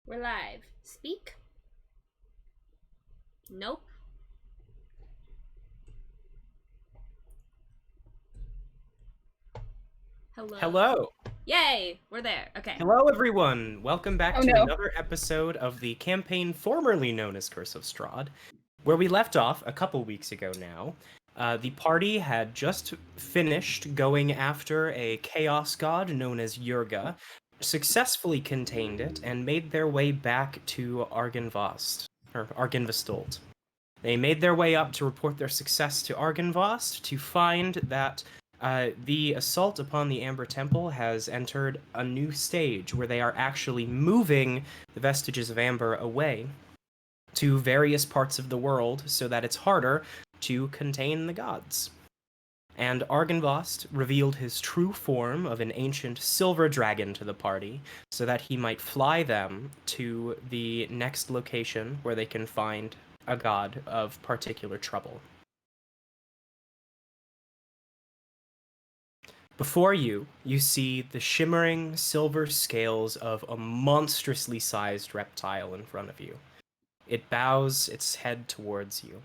We're live. Speak? Nope. Hello. Hello. Yay! We're there. Okay. Hello, everyone. Welcome back to no. another episode of the campaign formerly known as Curse of Strahd, where we left off a couple weeks ago now. The party had just finished going after a chaos god known as Yurga, successfully contained it, and made their way back to Argynvost. They made their way up to report their success to Argynvost to find that the assault upon the Amber Temple has entered a new stage where they are actually moving the vestiges of Amber away to various parts of the world so that it's harder to contain the gods. And Argynvost revealed his true form of an ancient silver dragon to the party so that he might fly them to the next location where they can find a god of particular trouble. Before you see the shimmering silver scales of a monstrously sized reptile in front of you. It bows its head towards you.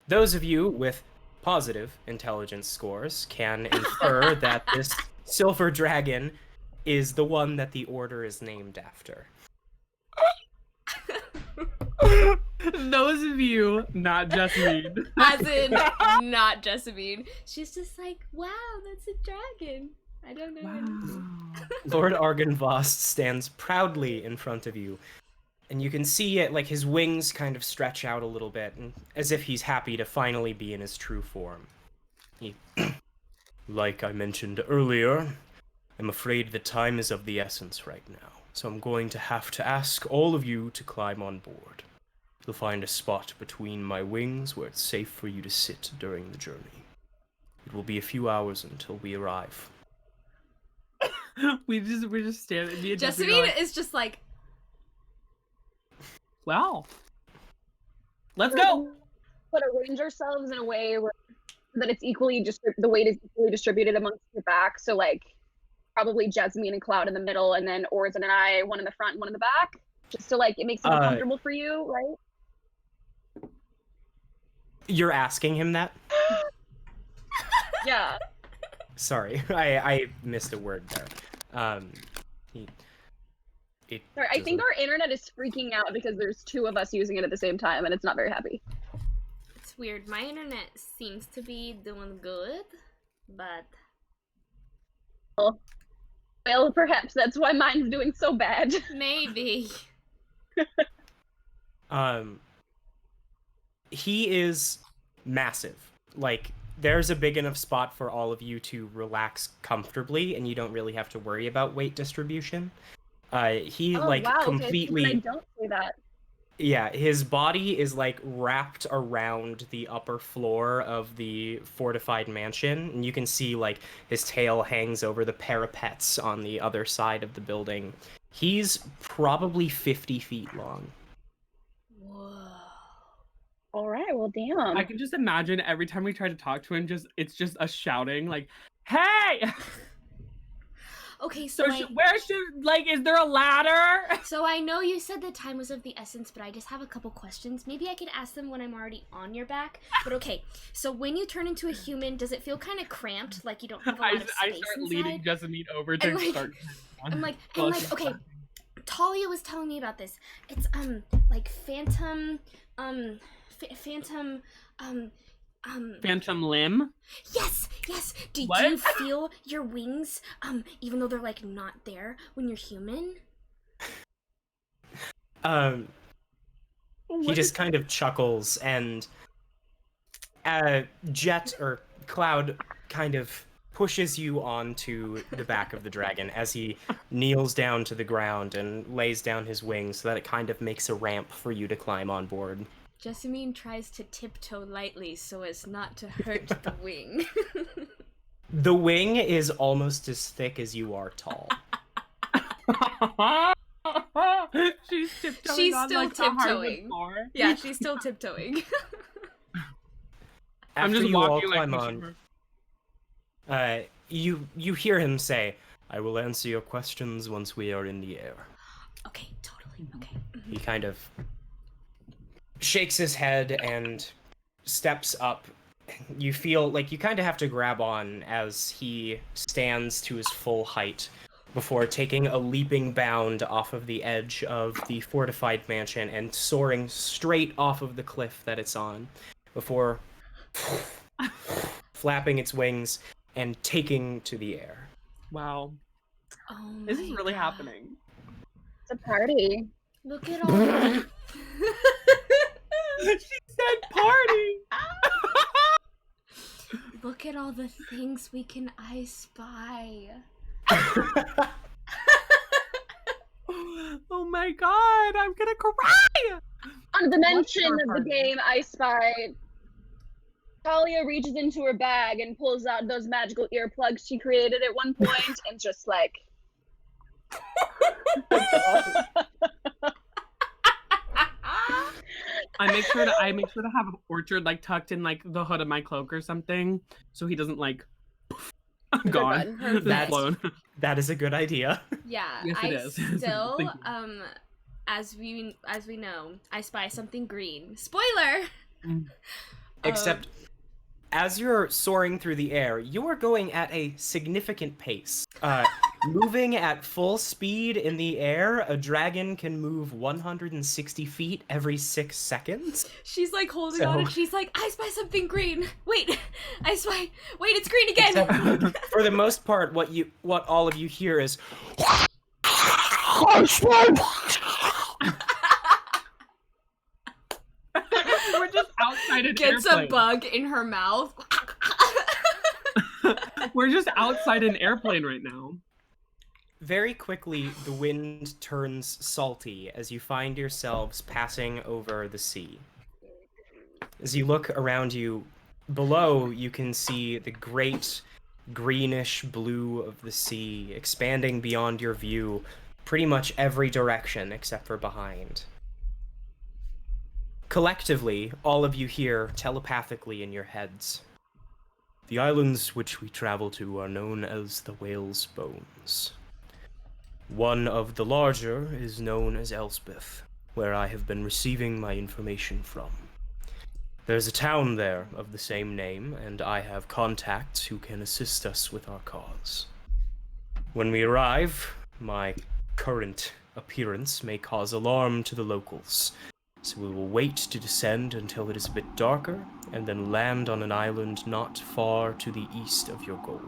Those of you with positive intelligence scores can infer that this silver dragon is the one that the order is named after. Those of you, not Jessamine. As in, not Jessamine. She's just like, wow, that's a dragon. I don't know anything. Lord Argynvost stands proudly in front of you, and you can see it, like his wings kind of stretch out a little bit, and as if he's happy to finally be in his true form. He, like I mentioned earlier, I'm afraid the time is of the essence right now, so I'm going to have to ask all of you to climb on board. You'll find a spot between my wings where it's safe for you to sit during the journey. It will be a few hours until we arrive. we're just standing. Me and Jessamine like, is just like, wow. Let's go. But arrange ourselves in a way where that it's equally just the weight is equally distributed amongst your back. So like probably Jessamine and Cloud in the middle, and then Orsan and I, one in the front, one in the back. Just so like it makes it more comfortable for you, right? You're asking him that? Yeah. Sorry, I missed a word there. Sorry, I think our internet is freaking out because there's two of us using it at the same time, and it's not very happy. it's weird. My internet seems to be doing good, but... Well, perhaps that's why mine's doing so bad. Maybe. He is massive. Like, there's a big enough spot for all of you to relax comfortably, and you don't really have to worry about weight distribution. He completely. Okay, I don't say that. Yeah, his body is like wrapped around the upper floor of the fortified mansion, and you can see like his tail hangs over the parapets on the other side of the building. He's probably 50 feet long. Whoa. All right, well, damn. I can just imagine every time we try to talk to him, it's just us shouting like, "Hey!" Okay, so is there a ladder? So I know you said the time was of the essence, but I just have a couple questions. Maybe I could ask them when I'm already on your back. But okay, so when you turn into a human, does it feel kind of cramped, like you don't have a lot of space I start inside? leading Jessamine over to start. I'm like, okay, Thalia was telling me about this. It's like phantom Phantom limb? Yes. Do What? you feel your wings, even though they're like not there when you're human? He just kind of chuckles, and Jett or Cloud kind of pushes you onto the back of the dragon as he kneels down to the ground and lays down his wings so that it kind of makes a ramp for you to climb on board. Jessamine tries to tiptoe lightly so as not to hurt the wing. The wing is almost as thick as you are tall. She's tiptoeing. She's on, still like, the hardwood tiptoeing. floor. Yeah, she's still tiptoeing. I'm After just you all walking climb like on, you hear him say, "I will answer your questions once we are in the air." Okay, totally. Okay. He kind of shakes his head and steps up. You feel like you kind of have to grab on as he stands to his full height before taking a leaping bound off of the edge of the fortified mansion and soaring straight off of the cliff that it's on before flapping its wings and taking to the air. Wow. Oh This is my really God. happening. It's a party. Look at all the... She said party! Look at all the things we can I spy. Oh my god, I'm gonna cry! On the mention your of the party? game I Spy, Thalia reaches into her bag and pulls out those magical earplugs she created at one point and just like... I make sure to have an orchard like tucked in like the hood of my cloak or something, so he doesn't like gone. Perfect. Just blown. That is a good idea. Yeah, Yes, it is. still, Thank as we know, I spy something green. Spoiler! Except, as you're soaring through the air, you are going at a significant pace. Moving at full speed in the air, a dragon can move 160 feet every 6 seconds. She's like holding on and she's like, I spy something green. Wait, wait, it's green again. Except, for the most part, what all of you hear is... We're just outside an Gets airplane. a bug in her mouth. We're just outside an airplane right now. Very quickly, the wind turns salty as you find yourselves passing over the sea. As you look around you, below you can see the great greenish blue of the sea expanding beyond your view pretty much every direction except for behind. Collectively, all of you hear telepathically in your heads. The islands which we travel to are known as the Whale's Bones. One of the larger is known as Elspeth, where I have been receiving my information from. There's a town there of the same name, and I have contacts who can assist us with our cause. When we arrive, my current appearance may cause alarm to the locals, so we will wait to descend until it is a bit darker, and then land on an island not far to the east of your goal.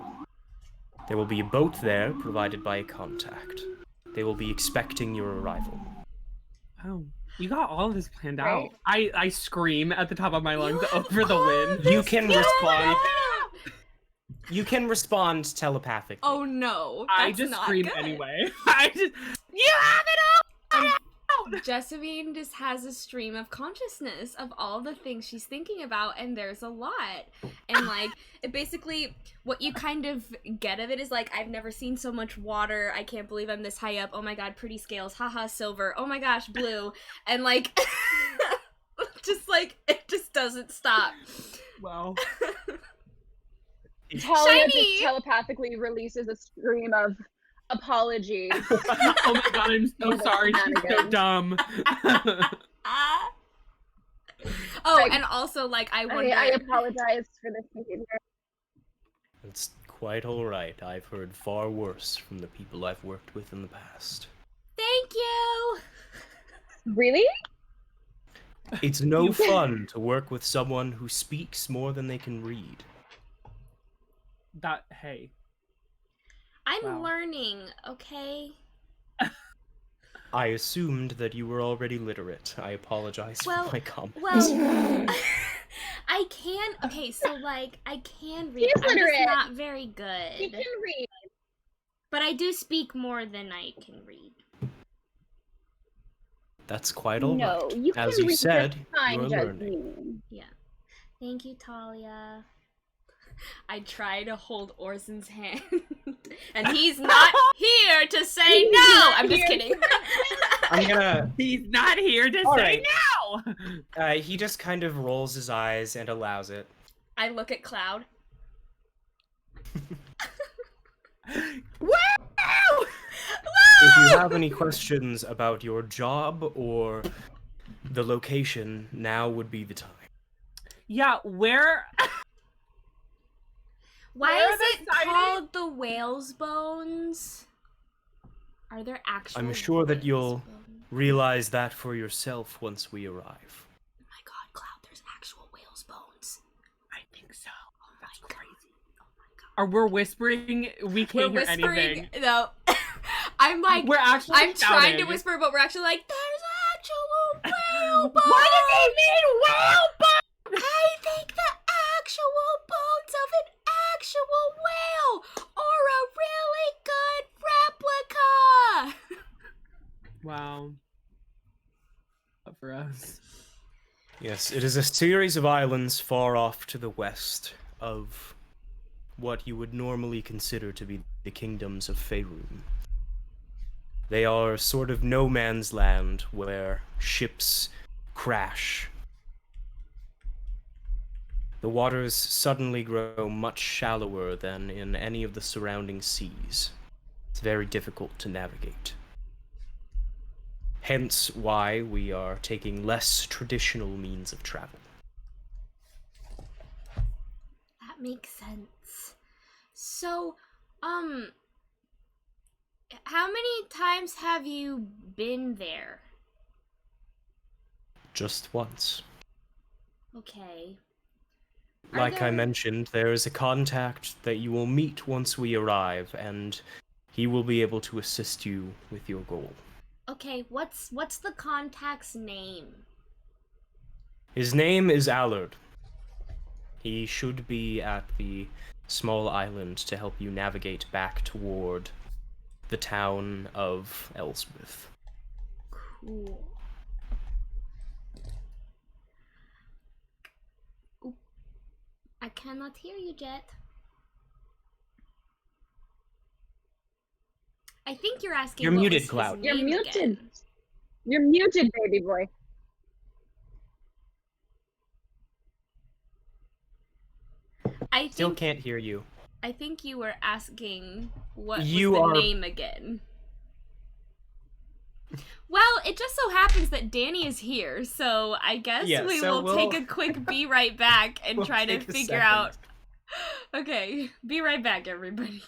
There will be a boat there provided by a contact. They will be expecting your arrival. Oh, you got all of this planned Right. out. I scream at the top of my lungs over the wind. You can respond. You can respond telepathically. Oh no, I that's just not scream good. anyway. I just, you have it all! Jessamine just has a stream of consciousness of all the things she's thinking about, and there's a lot. And like, it basically, what you kind of get of it is like, I've never seen so much water. I can't believe I'm this high up. Oh my god, pretty scales. Haha, silver. Oh my gosh, blue. And like, just like, it just doesn't stop. Well, Talia Shiny! just telepathically releases a scream of apology. oh my god, I'm so sorry. She's so dumb. Ah. Oh, Like, and also, like, I wonder... I apologize for this behavior. It's quite alright. I've heard far worse from the people I've worked with in the past. Thank you! Really? It's no fun to work with someone who speaks more than they can read. Hey. I'm Wow. learning, okay? I assumed that you were already literate. I apologize Well- for my comment. Well, I can... Okay, so, like, I can read. He is I'm just literate. not very good. He can read. But I do speak more than I can read. That's quite alright. No, you can As you read said, just fine, you're learning. Jessamine. Yeah. Thank you, Thalia. I try to hold Orsan's hand. And he's not here to say no! I'm just kidding. I'm gonna... He's not here to All say right. no! He just kind of rolls his eyes and allows it. I look at Cloud. Wow! if you have any questions about your job or the location, now would be the time. Yeah, where? Why Where is are the it sightings? called the whale's bones? Are there actual I'm sure that whale's you'll bones? realize that for yourself once we arrive. Oh my god, Cloud, there's actual whale's bones. I think so. Oh That's my crazy. god. Oh my god. Or we're whispering. We can't We're hear whispering. anything. No. I'm like, We're actually I'm trying to shouting. whisper, but we're actually like, there's actual whale bones. What does he mean, whale bones? I think the actual bones of an actual whale or a really good replica. Wow. Not for us. Yes, it is a series of islands far off to the west of what you would normally consider to be the kingdoms of Faerun. They are sort of no man's land where ships crash. The waters suddenly grow much shallower than in any of the surrounding seas. It's very difficult to navigate. Hence why we are taking less traditional means of travel. That makes sense. So, how many times have you been there? Just once. Okay. Like I mentioned, there is a contact that you will meet once we arrive, and he will be able to assist you with your goal. Okay, what's the contact's name? His name is Allard. He should be at the small island to help you navigate back toward the town of Elsbeth. Cool. Oop. I cannot hear you, Jett. I think you're asking. You're what muted, was his Cloud. You're name muted. again. You're muted, baby boy. I Still think can't hear you. I think you were asking what You was the are- name again. Well, it just so happens that Danny is here, so I guess Yeah, we so will take a quick be right back and We'll try to take a figure second. out. Okay, be right back, everybody.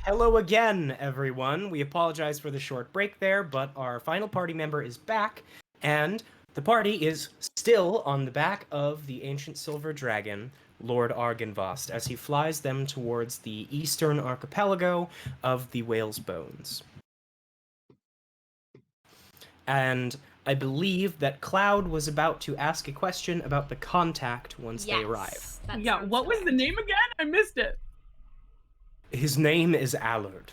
Hello again, everyone. We apologize for the short break there, but our final party member is back, and the party is still on the back of the ancient silver dragon, Lord Argynvost, as he flies them towards the eastern archipelago of the Whale's Bones. And I believe that Cloud was about to ask a question about the contact once they arrive. Yeah, what was the name again? I missed it. His name is Allard.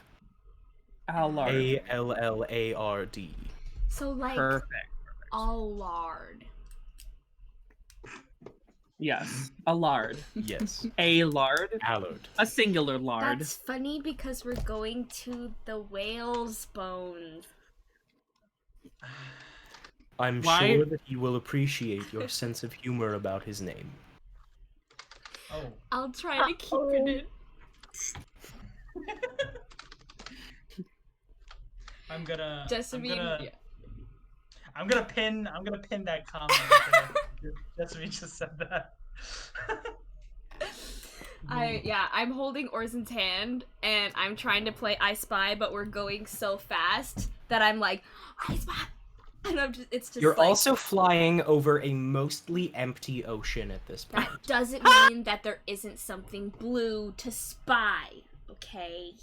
Allard. Allard. So, like, Perfect. Allard. Yes, a lard. Yes. A lard. Allard. A singular lard. That's funny because we're going to the Whale's Bones. I'm sure that he will appreciate your sense of humor about his name. Oh. I'll try to keep it in. I'm gonna Jessamine, I'm gonna pin that comment. Jessamine just said that. I'm holding Orsan's hand and I'm trying to play I Spy, but we're going so fast that I'm like, I Spy! And it's just You're like, also flying over a mostly empty ocean at this point. that doesn't mean that there isn't something blue to spy, okay?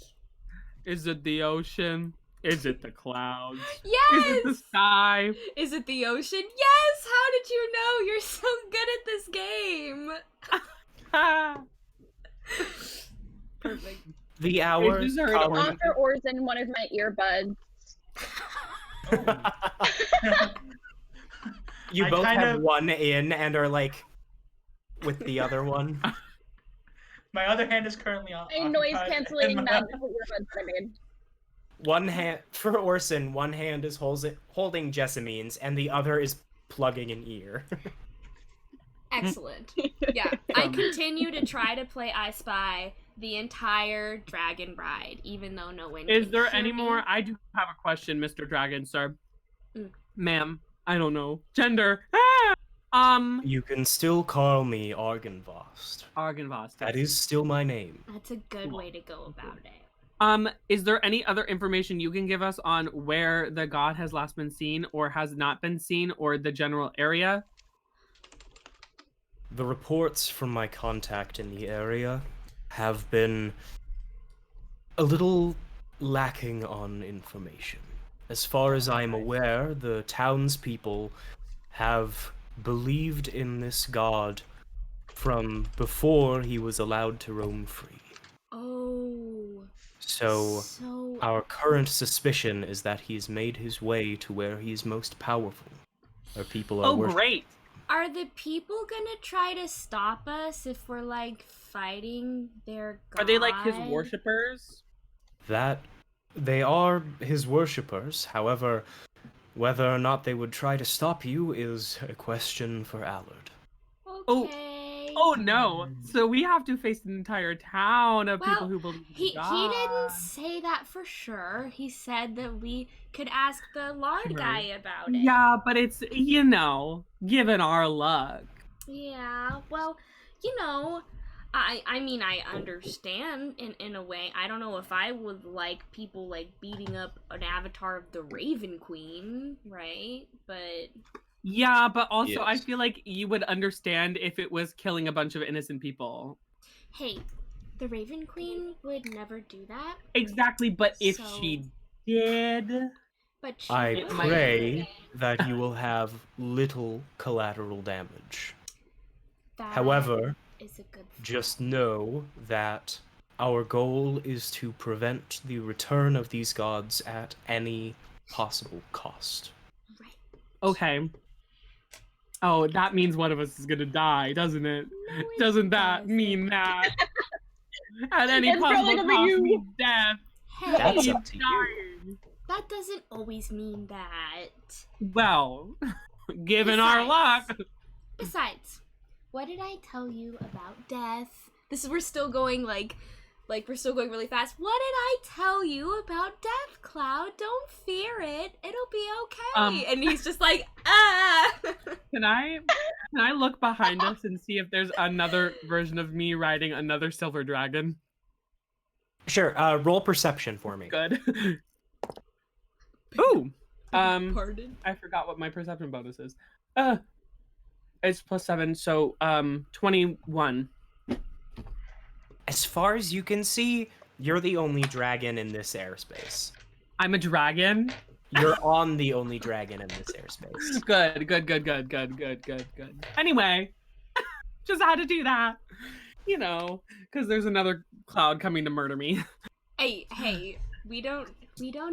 Is it the ocean? Is it the clouds? Yes! Is it the sky? Is it the ocean? Yes! How did you know? You're so good at this game! Perfect. The hours come. Offer Orsan one of my earbuds. You I both kind have of- one in and are like with the other one. My other hand is currently on. A noise canceling magical earbuds that I made. One hand for Orsan, one hand is holding Jessamine's, and the other is plugging an ear. Excellent. Yeah, I continue to try to play I Spy the entire dragon ride, even though no one Is can there hear any me. more? I do have a question, Mr. Dragon, sir. Mm. Ma'am, I don't know. Gender. You can still call me Argynvost. Argynvost. That is still my name. That's a good way to go about it. Is there any other information you can give us on where the god has last been seen or has not been seen, or the general area? The reports from my contact in the area have been a little lacking on information. As far as I'm aware, the townspeople have believed in this god from before he was allowed to roam free. Oh. So our current suspicion is that he's made his way to where he's most powerful, where people are worshiping. Great! Are the people gonna try to stop us if we're, like, fighting their god? Are they like his worshippers? That they are his worshippers. However, whether or not they would try to stop you is a question for Allard. Okay. Oh no! So we have to face an entire town of people who believe in He God. didn't say that for sure. He said that we could ask the lard Sure. guy about it. Yeah, but it's, given our luck. Yeah, well, I mean, I understand in a way. I don't know if I would like people, like, beating up an avatar of the Raven Queen, right? But... Yeah, but also I Yes. feel like you would understand if it was killing a bunch of innocent people. Hey, the Raven Queen would never do that. Exactly, but if So- she did... But she I would. pray that you will have little collateral damage. That However, is a good just know that our goal is to prevent the return of these gods at any possible cost. right. Okay. Oh, that means one of us is gonna die, doesn't it? No, it Doesn't that doesn't. mean that? At any It's probably possible gonna be cost you. means death. Hey, That's He's up to you. dying. that doesn't always mean that. Well, given our luck. Besides, what did I tell you about death? We're still going we're still going really fast. What did I tell you about death, Cloud? Don't fear it. It'll be okay. And he's just like, ah. Can I look behind us and see if there's another version of me riding another silver dragon? Sure. Roll perception for me. Good. Ooh. Pardon? I forgot what my perception bonus is. It's +7, so 21. As far as you can see, you're the only dragon in this airspace. I'm a dragon. You're on the only dragon in this airspace. Good. Anyway, just had to do that. You know, because there's another cloud coming to murder me. Hey, we don't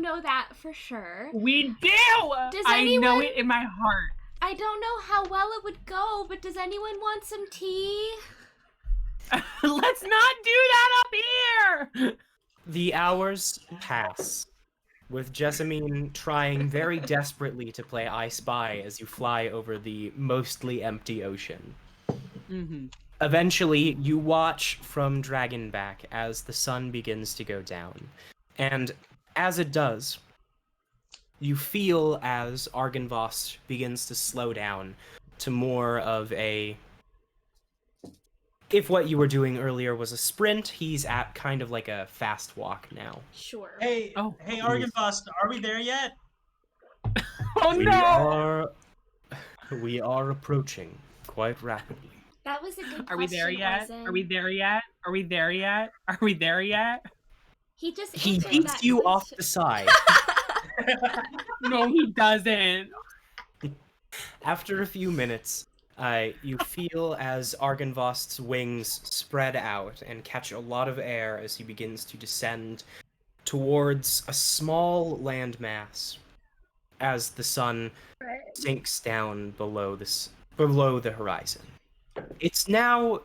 know that for sure. We do! I know it in my heart. I don't know how well it would go, but does anyone want some tea? Let's not do that up here! The hours pass, with Jessamine trying very desperately to play I Spy as you fly over the mostly empty ocean. Mm-hmm. Eventually, you watch from Dragonback as the sun begins to go down. And as it does, you feel as Argynvost begins to slow down to more of a... If what you were doing earlier was a sprint, he's at kind of like a fast walk now. Sure. Hey, Argynvost, are we there yet? Oh no! We are approaching quite rapidly. That was a good question. Are we there yet? Orsan. Are we there yet? Are we there yet? Are we there yet? He just He answered beats that you off question. the side. No, he doesn't. After a few minutes, you feel as Argynvost's wings spread out and catch a lot of air as he begins to descend towards a small landmass as the sun sinks down below the horizon. It's now,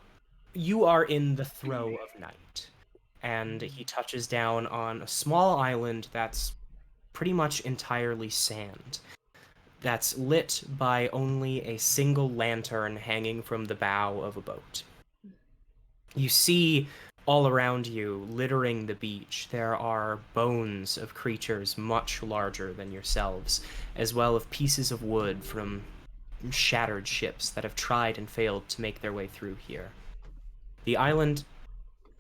you are in the throe of night, and he touches down on a small island that's pretty much entirely sand, that's lit by only a single lantern hanging from the bow of a boat. You see all around you, littering the beach, there are bones of creatures much larger than yourselves, as well as pieces of wood from shattered ships that have tried and failed to make their way through here. The island,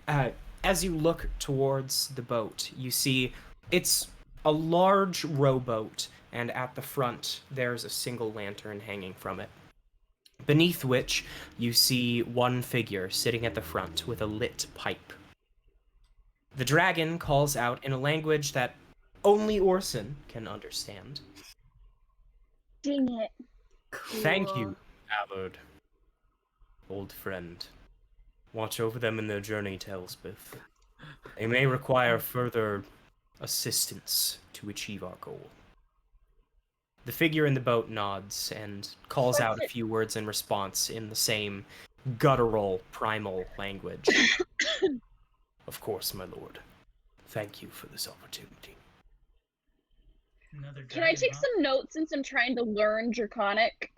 as you look towards the boat, you see it's a large rowboat, and at the front there's a single lantern hanging from it, beneath which you see one figure sitting at the front with a lit pipe. The dragon calls out in a language that only Orsan can understand. Dang it. Cool. Thank you, Allard. Old friend. Watch over them in their journey to Elspeth. They may require further assistance to achieve our goal. The figure in the boat nods and calls out a few words in response in the same guttural, primal language. Of course, my lord. Thank you for this opportunity. Another Can I dragon, take huh? some notes since I'm trying to learn Draconic?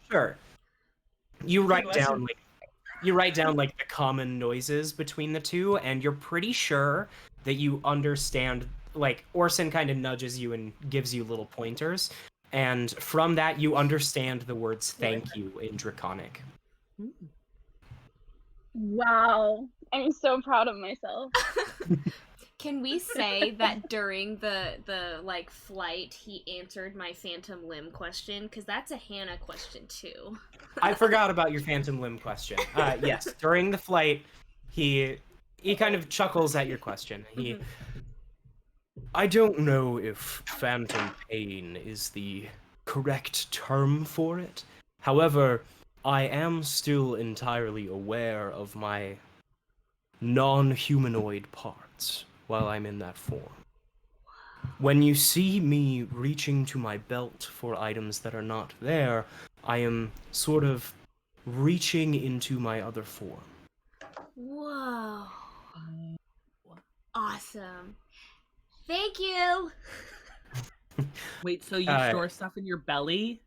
Sure. You write lesson. down like the common noises between the two, and you're pretty sure that you understand. Like, Orsan kind of nudges you and gives you little pointers, and from that you understand the words "thank you" in Draconic. Wow. I'm so proud of myself. Can we say that during the like flight he answered my phantom limb question? Because that's a Hannah question too. I forgot about your phantom limb question. Yes, during the flight, he kind of chuckles at your question. I don't know if phantom pain is the correct term for it. However, I am still entirely aware of my non-humanoid parts while I'm in that form. When you see me reaching to my belt for items that are not there, I am sort of reaching into my other form. Whoa. Awesome. Thank you. Wait, so you store stuff in your belly?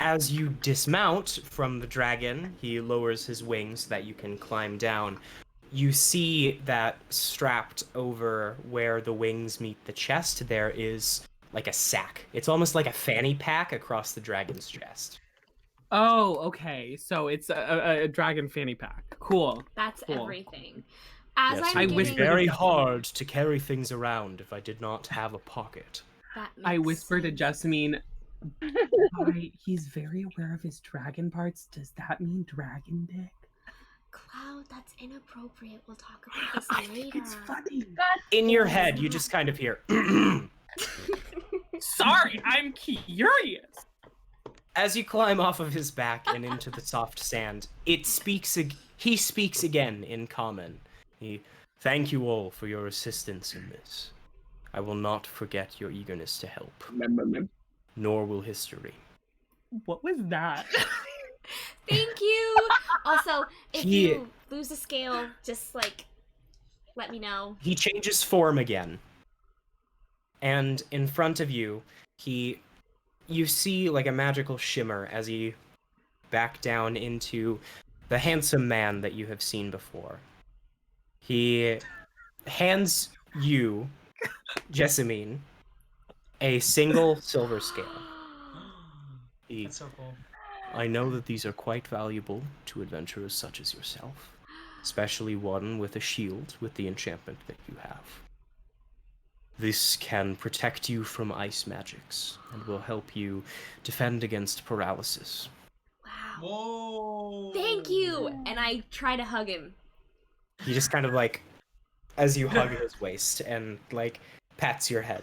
As you dismount from the dragon, he lowers his wings so that you can climb down. You see that strapped over where the wings meet the chest, there is like a sack. It's almost like a fanny pack across the dragon's chest. Oh, okay. So it's a dragon fanny pack. Cool. That's Cool. everything. As Yes, I'm it would be getting very hard to carry things around if I did not have a pocket. that I makes whispered to sense. Jessamine, "Why, he's very aware of his dragon parts. Does that mean dragon dick?" Cloud, that's inappropriate. We'll talk about this I later. think it's funny. In your head, you just kind of hear. Sorry, I'm curious. As you climb off of his back and into the soft sand, he speaks again in common. Thank you all for your assistance in this. I will not forget your eagerness to help, nor will history. What was that? Thank you. Also, if He- you lose a scale, just like let me know. He changes form again. And in front of you, you see like a magical shimmer as he back down into the handsome man that you have seen before. He hands you, Jessamine, a single silver scale. That's so cool. I know that these are quite valuable to adventurers such as yourself, especially one with a shield with the enchantment that you have. This can protect you from ice magics and will help you defend against paralysis. Wow. Whoa. Thank you. And I try to hug him. He just kind of like, as you hug his waist and like pats your head.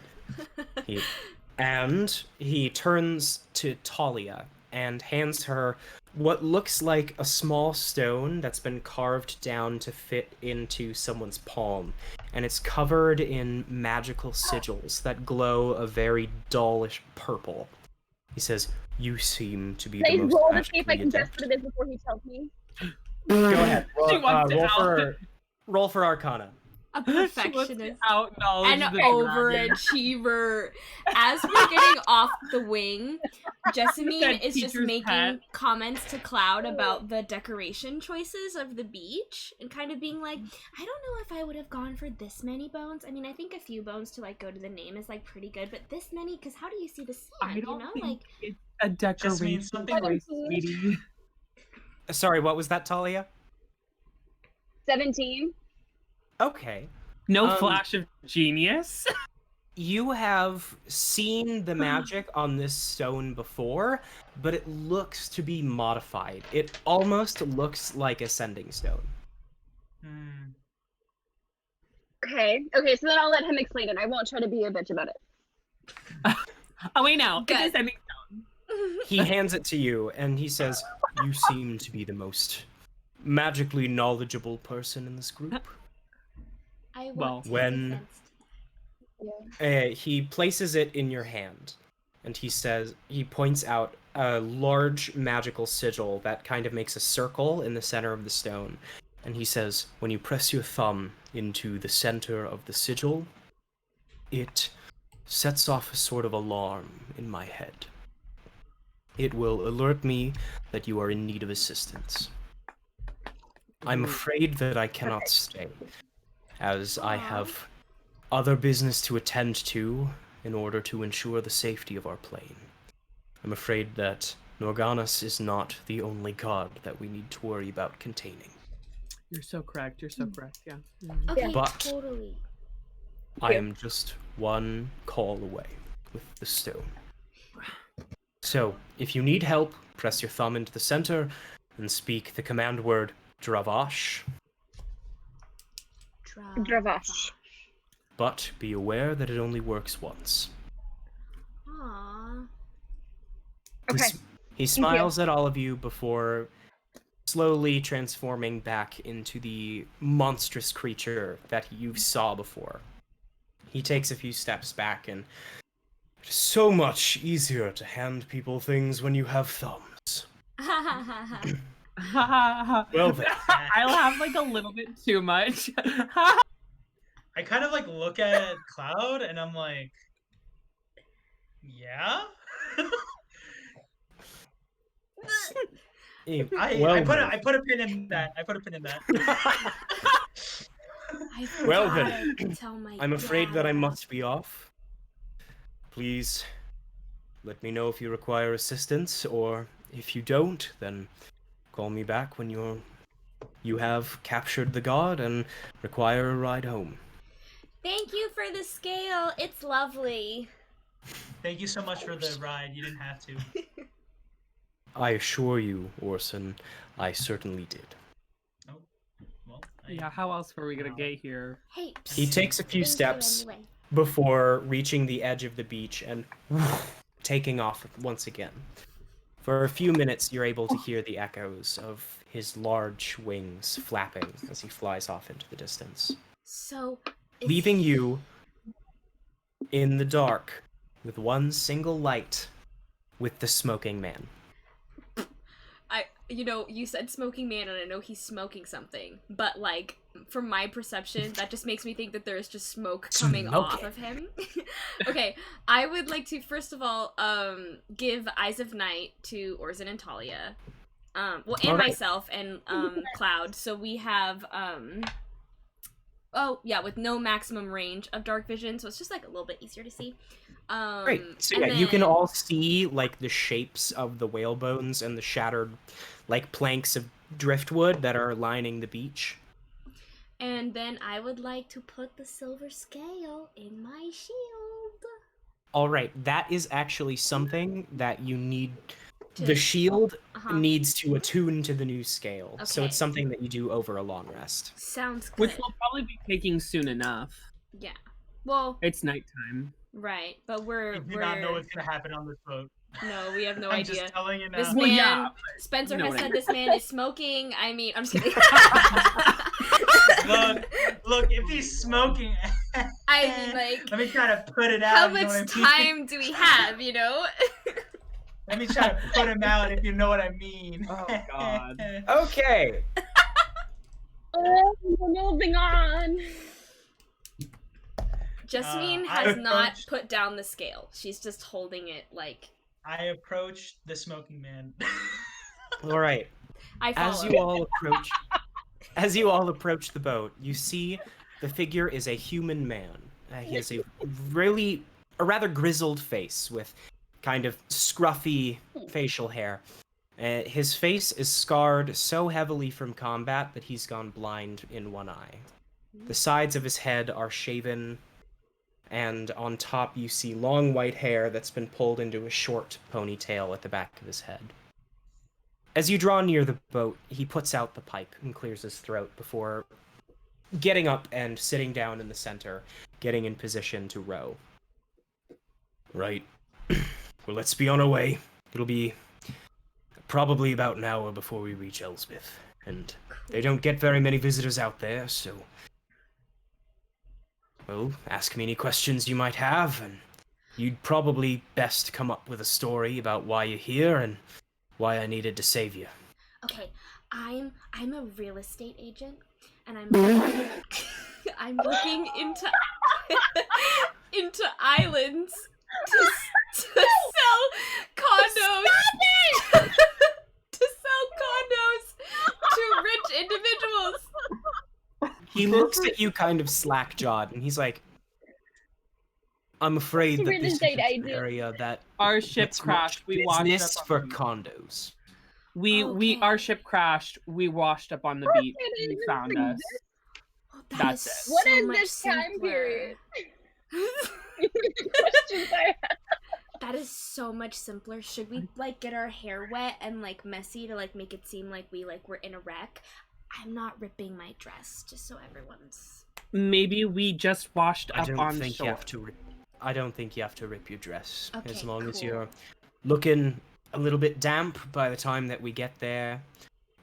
He turns to Thalia and hands her what looks like a small stone that's been carved down to fit into someone's palm. And it's covered in magical sigils that glow a very dullish purple. He says, "You seem to be the Can I most roll to see if I magically can guess adept." what it is before he tells me? Go ahead. She wants to Roll for Arcana. A She wants to perfectionist. out-knowledge An the dragon. overachiever. As we're getting off the wing, Jessamine That is just teacher's making pet. comments to Cloud about the decoration choices of the beach and kind of being like, I don't know if I would have gone for this many bones. I mean, I think a few bones to like go to the name is like pretty good, but this many, because how do you see the I sand? You don't know, think like it's a decoration something choice, sweetie. Sorry, what was that, Thalia? 17. Okay. No flash of genius. You have seen the magic on this stone before, but it looks to be modified. It almost looks like a sending stone. Hmm. Okay, so then I'll let him explain it. I won't try to be a bitch about it. Oh wait, no. Good. It's a sending He hands it to you, and he says, "You seem to be the most magically knowledgeable person in this group." I want Well, to when- defense. He places it in your hand, and he points out a large magical sigil that kind of makes a circle in the center of the stone. And he says, when you press your thumb into the center of the sigil, it sets off a sort of alarm in my head. It will alert me that you are in need of assistance. I'm afraid that I cannot stay, as I have other business to attend to in order to ensure the safety of our plane. I'm afraid that Norganas is not the only god that we need to worry about containing. You're so correct. You're so correct. Yeah. Okay, But- totally. I am just one call away with the stone. So, if you need help, press your thumb into the center and speak the command word Dravash, Dravash. but be aware that it only works once. Aww. Okay. He smiles at all of you before slowly transforming back into the monstrous creature that you saw before. He takes a few steps back, and it's so much easier to hand people things when you have thumbs. Well then. I'll have like a little bit too much. I kind of like look at Cloud and I'm like, yeah. I put a pin in that. I put a pin in that. I Well gotta then, tell my I'm afraid that I dad. must be off. Please let me know if you require assistance, or if you don't, then call me back when you're you have captured the god and require a ride home. Thank you for the scale. It's lovely. Thank you so much for the ride. You didn't have to. I assure you, Orsan, I certainly did. Oh, well. Yeah, how else were we gonna get here? Hey. He takes a few Thank you steps anyway. before reaching the edge of the beach and taking off once again. For a few minutes, you're able to hear the echoes of his large wings flapping as he flies off into the distance, So, leaving you in the dark with one single light with the smoking man. you said smoking man, and I know he's smoking something, but like from my perception, that just makes me think that there's just smoke coming off of him. Okay, I would like to first of all give Eyes of Night to Orsan and Thalia, and myself and Cloud. So we have with no maximum range of dark vision, so it's just like a little bit easier to see. Great. So yeah, you can all see like the shapes of the whale bones and the shattered like planks of driftwood that are lining the beach. And then I would like to put the silver scale in my shield. All right, that is actually something that you need. The shield needs to attune to the new scale, so Okay. it's something that you do over a long rest. Sounds good. Which we'll probably be taking soon enough. Yeah. Well, It's nighttime. right, but I we're do not know what's gonna happen on this boat. no, we have no I'm idea. just telling you now. This Well, man, yeah, Spencer you know has what I said mean. this man is smoking. I mean, I'm just kidding. Look, if he's smoking, I mean, like, let me try to put it out. how you know much what I mean? time do we have? You know? Let me try to put him out if you know what I mean. Oh, God. Okay. Oh, we're moving on. Jessamine I has not approached- put down the scale. She's just holding it like I approached the smoking man. All right. I follow. As you all approach the boat, you see the figure is a human man. He has a rather grizzled face with kind of scruffy facial hair. His face is scarred so heavily from combat that he's gone blind in one eye. The sides of his head are shaven, and on top you see long white hair that's been pulled into a short ponytail at the back of his head. As you draw near the boat, he puts out the pipe and clears his throat before getting up and sitting down in the center, getting in position to row. Right. Well, let's be on our way. It'll be probably about an hour before we reach Elspeth, and they don't get very many visitors out there, so... Well, ask me any questions you might have, and you'd probably best come up with a story about why you're here and why I needed to save you. Okay, I'm a real estate agent, and I'm I'm looking into into islands to sell condos. To sell condos to rich individuals. He looks at you kind of slack-jawed, and he's like, I'm afraid that Real this is estate an agent. area that Our ship gets crashed. much We washed business up on for the beach. condos. We our ship crashed. We washed up on the What beach. it You is found like us. Oh, That's is it. What so is much this time simpler. period? Questions I have. That is so much simpler. Should we like get our hair wet and like messy to like make it seem like we like were in a wreck? I'm not ripping my dress, just so everyone's. Maybe we just washed I up don't on think shore. you have to I don't think you have to rip your dress. As Okay, long as cool. you're looking a little bit damp by the time that we get there,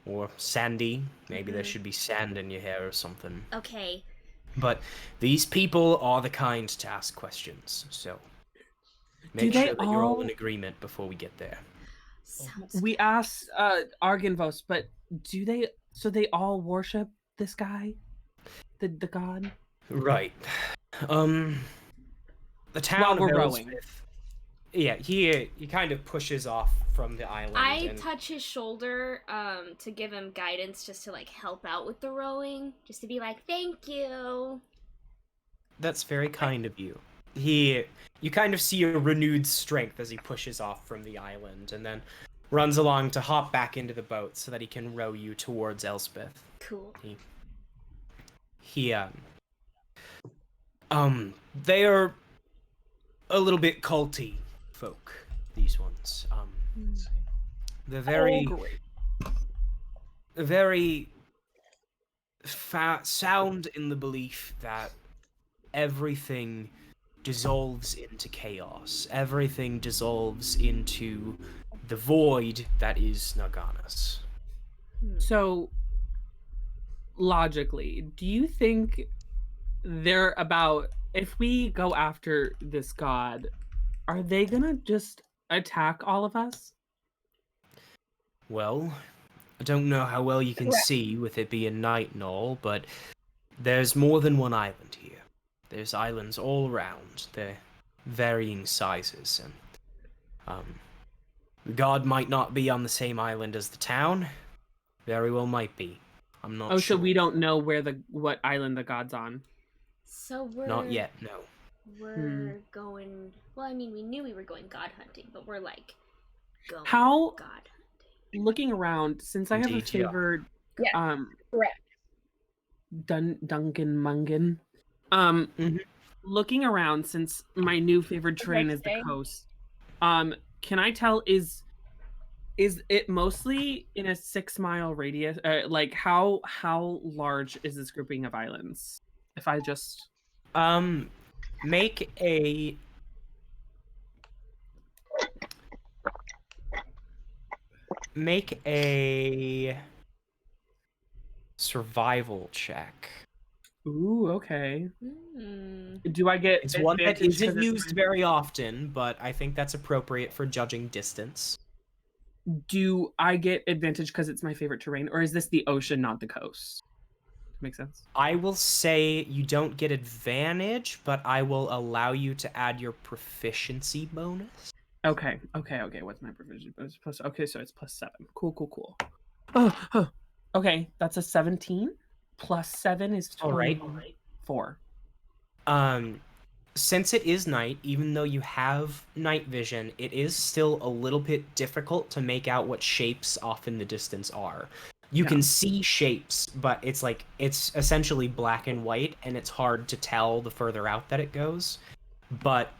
or sandy. Maybe there Mhm. should be sand in your hair or something. Okay. But these people are the kind to ask questions, so Do make they sure that you're all all- in agreement before we get there. Sounds We good. asked Argenvos, but do they? So they all worship this guy, the god. Right. The town While of we're rowing. Elsmith. Yeah, he kind of pushes off from the island. I and touch his shoulder to give him guidance, just to like help out with the rowing, just to be like, thank you. That's very kind of you. You kind of see a renewed strength as he pushes off from the island, and then runs along to hop back into the boat so that he can row you towards Elspeth. Cool. They are a little bit culty folk, these ones. They're very, very sound in the belief that everything dissolves into chaos. Everything dissolves into the void that is Naganas. So, logically, do you think they're about, if we go after this god, are they gonna just attack all of us? Well, I don't know how well you can see with it being night and all, but there's more than one island here. There's islands all around. They're varying sizes, and the god might not be on the same island as the town. Very well might be. I'm not sure. So we don't know what island the god's on. So we're Not yet, no. We're going. Well, I mean, we knew we were going god hunting, but we're like going How- god hunting. Looking around, since I have a Indeed, yeah. favored Correct. Duncan Mungan. Looking around, since my new favorite terrain is the Interesting. coast, can I tell, is it mostly in a 6-mile radius? Like how large is this grouping of islands? If I just Make a survival check. Ooh, okay. Hmm. Do I get It's one that advantage 'cause isn't it's used my- very often, but I think that's appropriate for judging distance. Do I get advantage because it's my favorite terrain, or is this the ocean, not the coast? Make sense? I will say you don't get advantage, but I will allow you to add your proficiency bonus. Okay. What's my provision? It's plus. Okay, so it's +7. Cool. Oh. Okay, that's a 17. +7 is 24. Since it is night, even though you have night vision, it is still a little bit difficult to make out what shapes off in the distance are. You can see shapes, but it's essentially black and white, and it's hard to tell the further out that it goes. But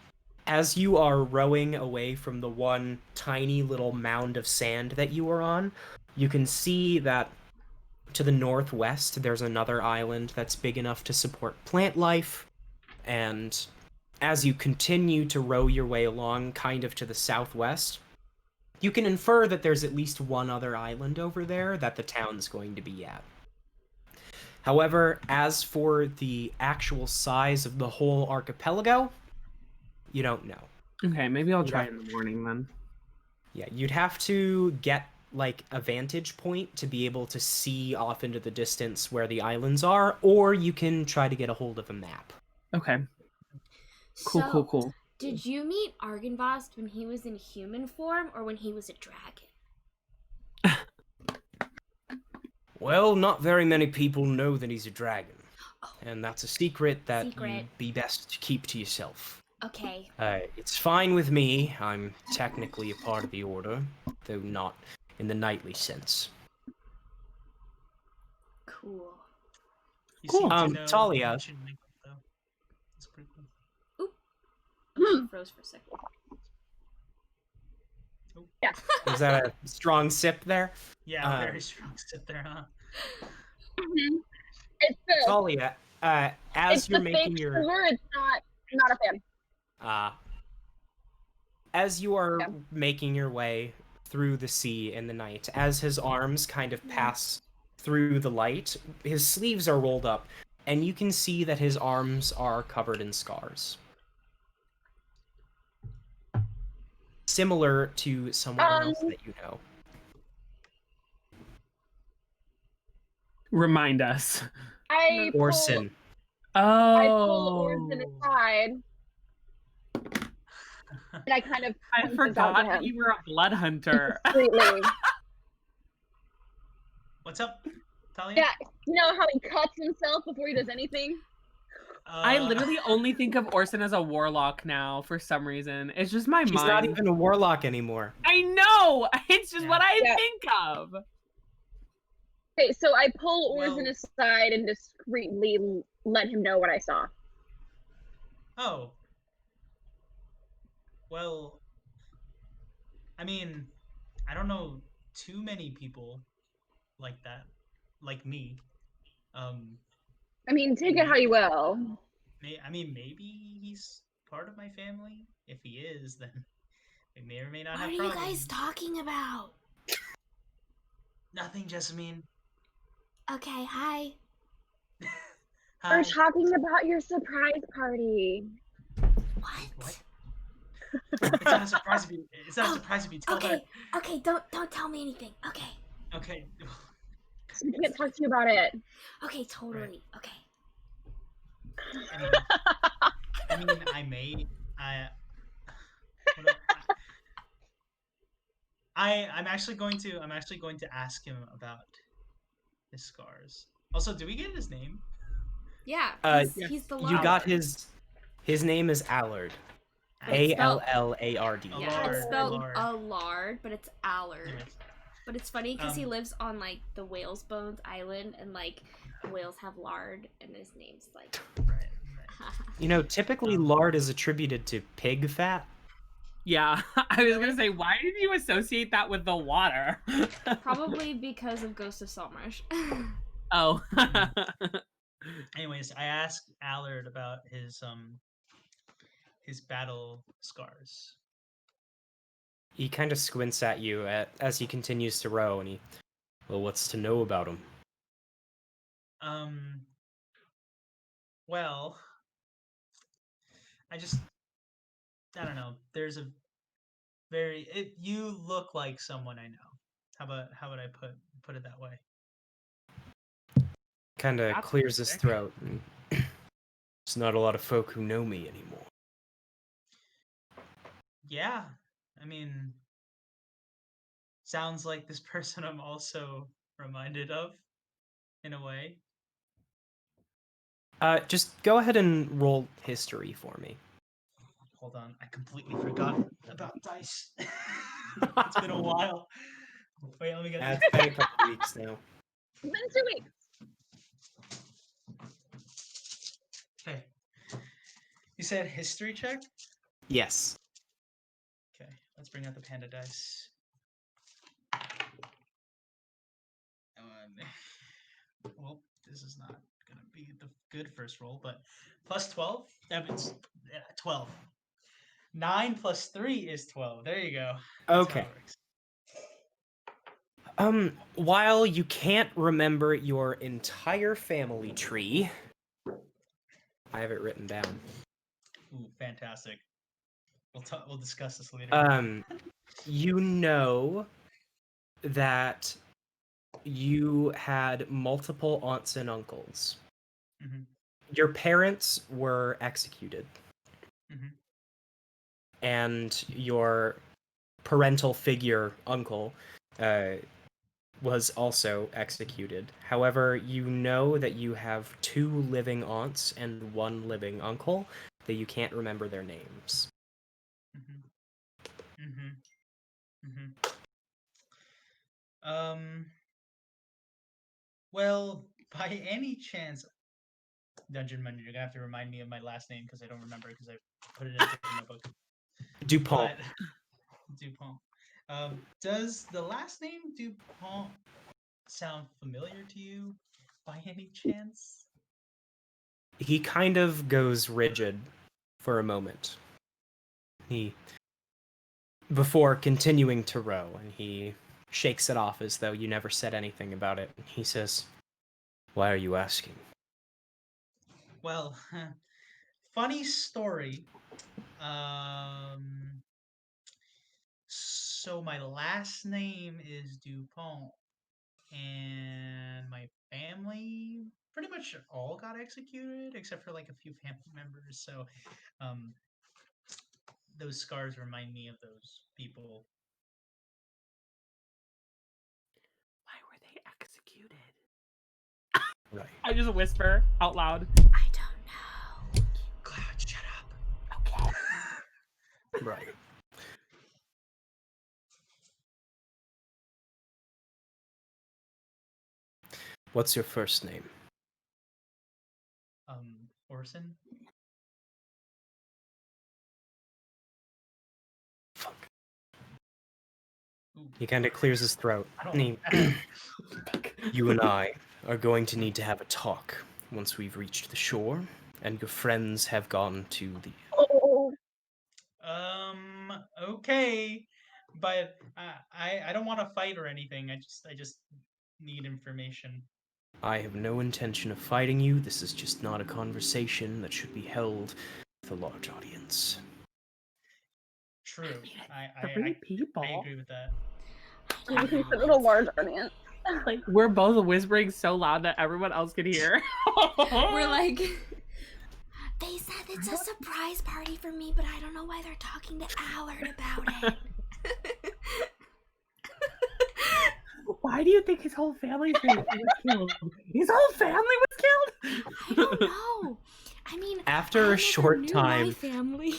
as you are rowing away from the one tiny little mound of sand that you are on, you can see that to the northwest there's another island that's big enough to support plant life, and as you continue to row your way along kind of to the southwest, you can infer that there's at least one other island over there that the town's going to be at. However, as for the actual size of the whole archipelago, you don't know. Okay, maybe I'll try in the morning then. Yeah, you'd have to get like a vantage point to be able to see off into the distance where the islands are, or you can try to get a hold of a map. Okay. Cool. Did you meet Argynvost when he was in human form or when he was a dragon? Well, not very many people know that he's a dragon. And that's a secret that Secret. you'd be best to keep to yourself. Okay. It's fine with me. I'm technically a part of the Order, though not in the knightly sense. Cool. You Cool. seem to know Thalia. ancient language, though. That's pretty cool. Froze for a second. Was that a strong sip there? Yeah, very strong sit there, huh? It's the Thalia, as it's you're the making fake your sugar. It's not a fan. as you are making your way through the sea in the night, as his arms kind of pass through the light, his sleeves are rolled up, and you can see that his arms are covered in scars. Similar to someone else that you know. Remind us. I pull Orsan. Orsan aside, and I kind of I point this forgot out to that him you were a Bloodhunter. discreetly. What's up, Thalia? Yeah, you know how he cuts himself before he does anything? I literally only think of Orsan as a warlock now for some reason. It's just my She's mind. not even a warlock anymore. I know! It's just Yeah. what I Yeah. think of. Okay, so I pull Orsan Well- aside and discreetly let him know what I saw. Oh. Well, I mean, I don't know too many people like that, like me. I mean, take it how you will. I mean, maybe he's part of my family. If he is, then we may or may not What have are you problems. guys talking about? Nothing, Jessamine. Okay, hi. Hi. We're talking about your surprise party. What? It's not a surprise if you. It's not a surprise if you tell her. Okay, don't tell me anything. Okay. Okay. So we can't talk to you about it. Okay, totally. Okay. I mean, I may. I'm actually going to. I'm actually going to ask him about his scars. Also, do we get his name? Yeah, he's the You Lord. got his name is Allard. But it's spelled- Allard. A Yeah, lard, it's spelled lard. Allard, but it's Allard. Anyways, But it's funny because he Um, lives on like the Whales Bones Island, and like whales have lard, and his name's like. right. You know, typically lard is attributed to pig fat. Yeah, I was gonna say, why did you associate that with the water? Probably because of Ghost of Saltmarsh. Oh. Anyways, I asked Allard about his battle scars. He kind of squints at you as he continues to row, and well, what's to know about him? Well, I don't know. There's a you look like someone I know. How would I put it that way? Kind of That's clears his sick. throat. And, there's not a lot of folk who know me anymore. Yeah, I mean, sounds like this person I'm also reminded of, in a way. Just go ahead and roll history for me. Hold on, I completely forgot about dice. It's been a while. Wait, let me get. It's been a couple weeks now. It's been 2 weeks. Okay. You said history check? Yes. Okay, let's bring out the panda dice. Well, this is not gonna be the good first roll, but plus 12? That means 12. 9 plus 3 is 12. There you go. That's how Okay. it works. While you can't remember your entire family tree, I have it written down. Ooh, fantastic. We'll discuss this later. You know that you had multiple aunts and uncles. Mhm. Your parents were executed. Mhm. And your parental figure uncle was also executed. However, you know that you have 2 living aunts and 1 living uncle that you can't remember their names. Mhm. Mhm. Mhm. Well, by any chance, Dungeon Manager, you're gonna have to remind me of my last name because I don't remember because I put it in a different notebook. Dupont. But Dupont. Does the last name Dupont sound familiar to you by any chance? He kind of goes rigid for a moment. Before continuing to row, and he shakes it off as though you never said anything about it. He says, "Why are you asking?" Well, funny story. So my last name is Dupont, and my family pretty much all got executed except for like a few family members. So, those scars remind me of those people. Why were they executed? Right. I just whisper out loud. I don't know. Cloud, shut up. Okay. Right. What's your first name? Orsan. Fuck. Ooh, He kind of clears his throat. I don't. And he, you and I are going to need to have a talk once we've reached the shore, and your friends have gone to the. Oh, Okay, but I don't want to fight or anything. I just need information. I have no intention of fighting you. This is just not a conversation that should be held with a large audience. True. Three people. I agree with that. you consider a large audience. Like we're both whispering so loud that everyone else can hear. We're like, they said it's a surprise party for me, but I don't know why they're talking to Allard about it. Why do you think his whole family was killed? His whole family was killed? I don't know. I mean, After I a never short knew time- my family.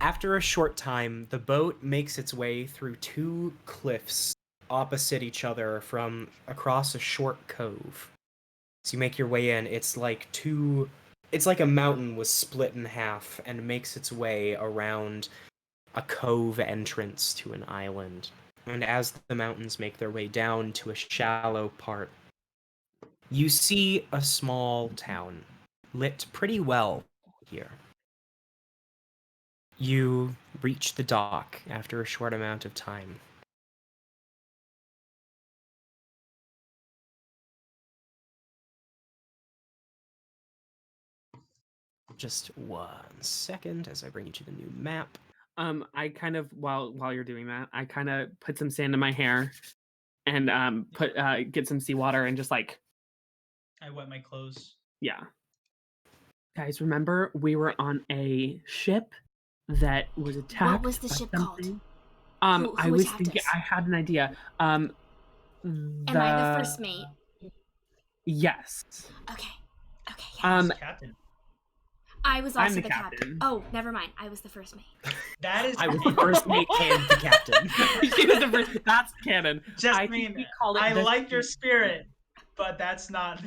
After a short time, the boat makes its way through two cliffs opposite each other from across a short cove. So you make your way in. It's like a mountain was split in half and makes its way around a cove entrance to an island. And as the mountains make their way down to a shallow part, you see a small town, lit pretty well here. You reach the dock after a short amount of time. Just 1 second as I bring you to the new map. I kind of while you're doing that, I kind of put some sand in my hair and get some seawater and just like I wet my clothes. yeah. Guys, remember we were on a ship that was attacked. What was the by ship called? something? Who I was attacked thinking us? I had an idea. Am I the first mate? Yes. Okay. Okay, yeah. Captain. I was I'm also the the captain. captain. Oh, never mind. I was the first mate. That is. I was the first mate and the captain. She was the first. That's canon. I think Jessamine, we call it I the like your sea- spirit, but that's not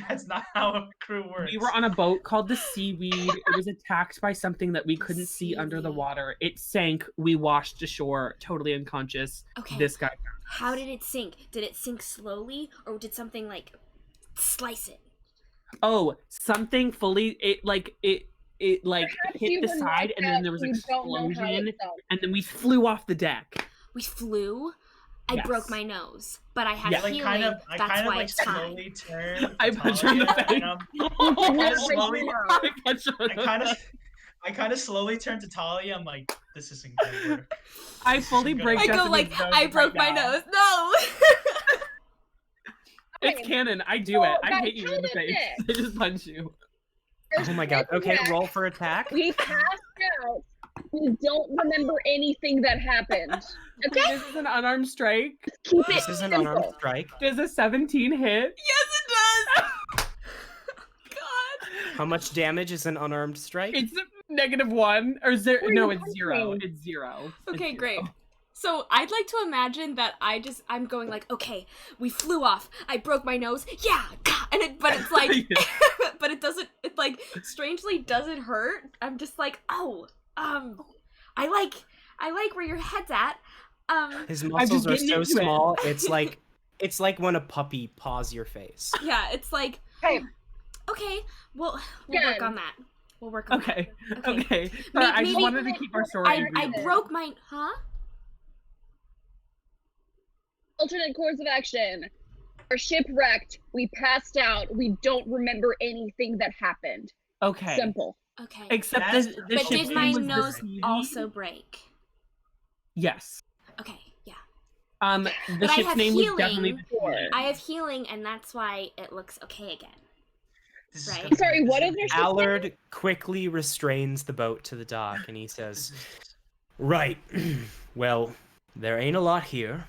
how a crew works. We were on a boat called the Seaweed. It was attacked by something that we The couldn't see under the Seaweed. water. It sank. We washed ashore, totally unconscious. Okay. This guy. How did it sink? Did it sink slowly, or did something like slice it? Oh, something fully. It Perhaps hit you the were side, and then knocked there was out, an you don't know how explosion, it felt. and then we flew off the deck. We flew. I Yes. broke my nose, but I had Yeah. healing. I That's kind of why like it's fine. slowly turned. I punched her in the Talia, face. and kind of slowly. I punched her in the I kind of slowly turned to Talia. I'm like, this isn't gonna work. I fully break. I go like, Jessamine's nose I right broke my now. nose. No. It's canon. I do Well, it. I guys, hit you in the tell them face. I just punch you. Oh my god. Okay, roll for attack. We passed out. We don't remember anything that happened. Okay? This is an unarmed strike. Keep it This is an simple. unarmed strike. Does a 17 hit? Yes, it does. God. How much damage is an unarmed strike? It's -1 or zero. What are No, you it's 0. punching? It's 0. Okay, It's great. 0. So I'd like to imagine that I'm going like, okay, we flew off. I broke my nose. Yeah, gah, but it's like, but it doesn't. It like strangely doesn't hurt. I'm just like, oh, I like where your head's at. His just muscles are getting so into it. small. It's like when a puppy paws your face. Yeah, it's like, Hey. okay, we'll work Again. on that. We'll work on Okay. that. Okay. Sorry, I just maybe- wanted to keep our story. I real. broke my, huh? Alternate course of action. Our ship wrecked. We passed out. We don't remember anything that happened. Okay. Simple. Okay. Except That's- the But ship's did my name was the nose Seaweed. also break? Yes. Okay, yeah. The But I ship's have name healing. was definitely the Sure. Seaweed. I have healing, and that's why it looks okay again. This is Right. gonna be- Sorry, this what is is gonna there? be- Allard quickly restrains the boat to the dock and he says, "Right. Well, there ain't a lot here.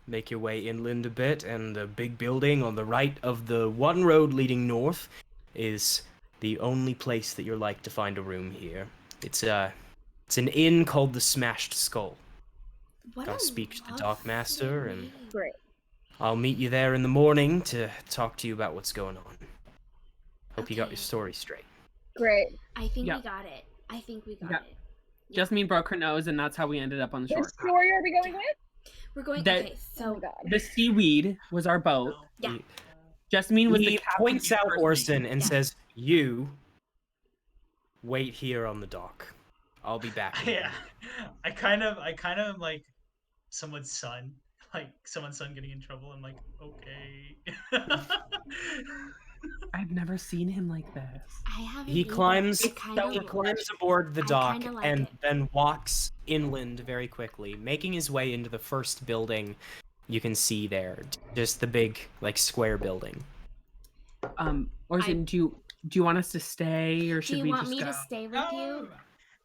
Make your way inland a bit, and the big building on the right of the one road leading north is the only place that you're like to find a room here. It's an inn called the Smashed Skull. What I'll a speak to the lovely dockmaster and- name. Great. I'll meet you there in the morning to talk to you about what's going on. Hope you got your Okay. story straight. Great. I think Yeah. we got it. I think we got Yeah. it. Jessamine broke her nose, and that's how we ended up on the Which shore. story are we going with? We're going. That- Okay, Oh my so god. The seaweed was our boat. Yeah. Jessamine was the He captain. points and out first mate. Orson and Yeah. says, "You wait here on the dock. I'll be back." in a Yeah, minute." I kind of am like someone's son, getting in trouble. I'm like, okay. I've never seen him like this. I haven't. He either. climbs. I kinda He like- climbs aboard the I dock kinda like and it. then walks inland very quickly, making his way into the first building you can see there. Just the big, like, square building. Orson, do you want us to stay, or Do should you we want just me go? to stay with you?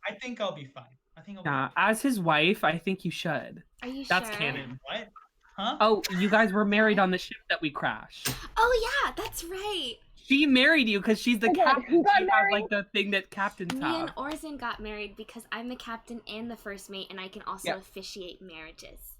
I think I'll be fine. I think I'll be Nah, fine. as his wife, I think you should. Are you That's sure? canon. What? Huh? Oh, you guys were married on the ship that we crashed. Oh yeah, that's right. She married you because she's the Okay, captain. who got She has married? like the thing that captains Me have. and Orson got married because I'm the captain and the first mate, and I can also Yeah. officiate marriages.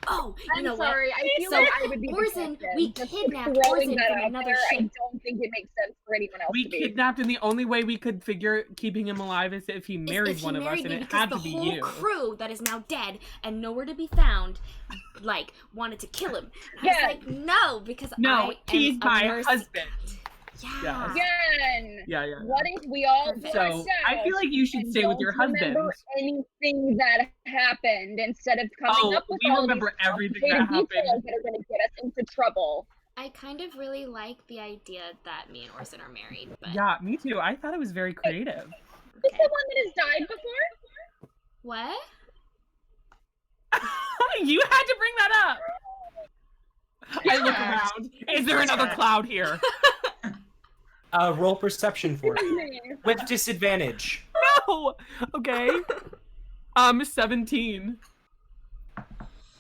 Oh, you I'm know sorry. I feel So, like I would be Orson, the captain. we Just kidnapped throwing Orson that from out another there, I ship. don't think it makes sense for anyone else We to be. kidnapped, and the only way we could figure keeping him alive is if he Is married if he one of us, married and me it because had the to be whole you. crew that is now dead and nowhere to be found, like, wanted to kill him. And I Yeah. was like, no, because No, I he's am my a mercy. husband. Yeah. Again. Yeah. What if we all Perfect. blacked So out I feel like you should and stay with don't your husband. remember anything that happened instead of coming Oh, up with we all remember of these everything that complicated details happened. that are going to get us into trouble. I kind of really like the idea that me and Orson are married, but Yeah, me too. I thought it was very creative. Is okay. the one that has died before? What? You had to bring that up. I look Yeah. around. Is there another cloud here? Roll perception for me. Excuse me. With disadvantage. No. Okay. 17. I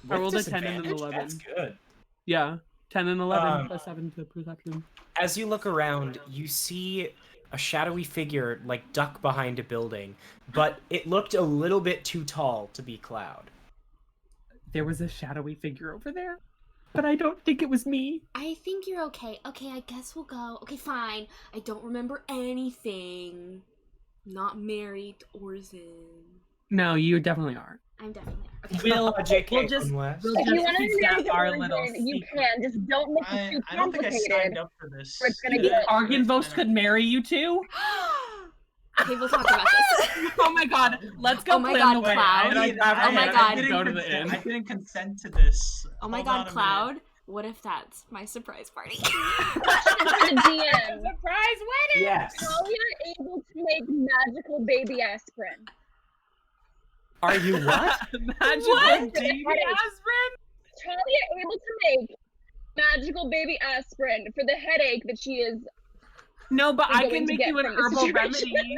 With rolled a 10 and an disadvantage? 11. That's good. Yeah. 10 and 11 Um, plus 7 to perception. As you look around, you see a shadowy figure, like, duck behind a building, but it looked a little bit too tall to be Cloud. There was a shadowy figure over there, but I don't think it was me. I think you're okay. Okay, I guess we'll go. Okay, fine. I don't remember anything. Not married to Orson. No, you definitely are. I'm definitely. Okay. We'll, JK, we'll just, unless- we'll If you just want to keep marry that the our Orson, little you secret. can. Just don't make it too I don't think I signed complicated. up for this. Or it's gonna You get- Argynvost could marry you too? Okay, we'll talk about this. Oh my god, let's go Oh my plan God, the wedding. Cloud. And I grab Oh her my hand God. and go to the I inn. didn't consent to this. Oh my Hold god, on a minute. Cloud. What if that's my surprise party? The DM. Surprise wedding! Yes. Talia able to make magical baby aspirin. Are you what? Magical What? baby aspirin? Talia able to make magical baby aspirin for the headache that she is. No, but We're I going can to make get you an from this herbal situation. remedy.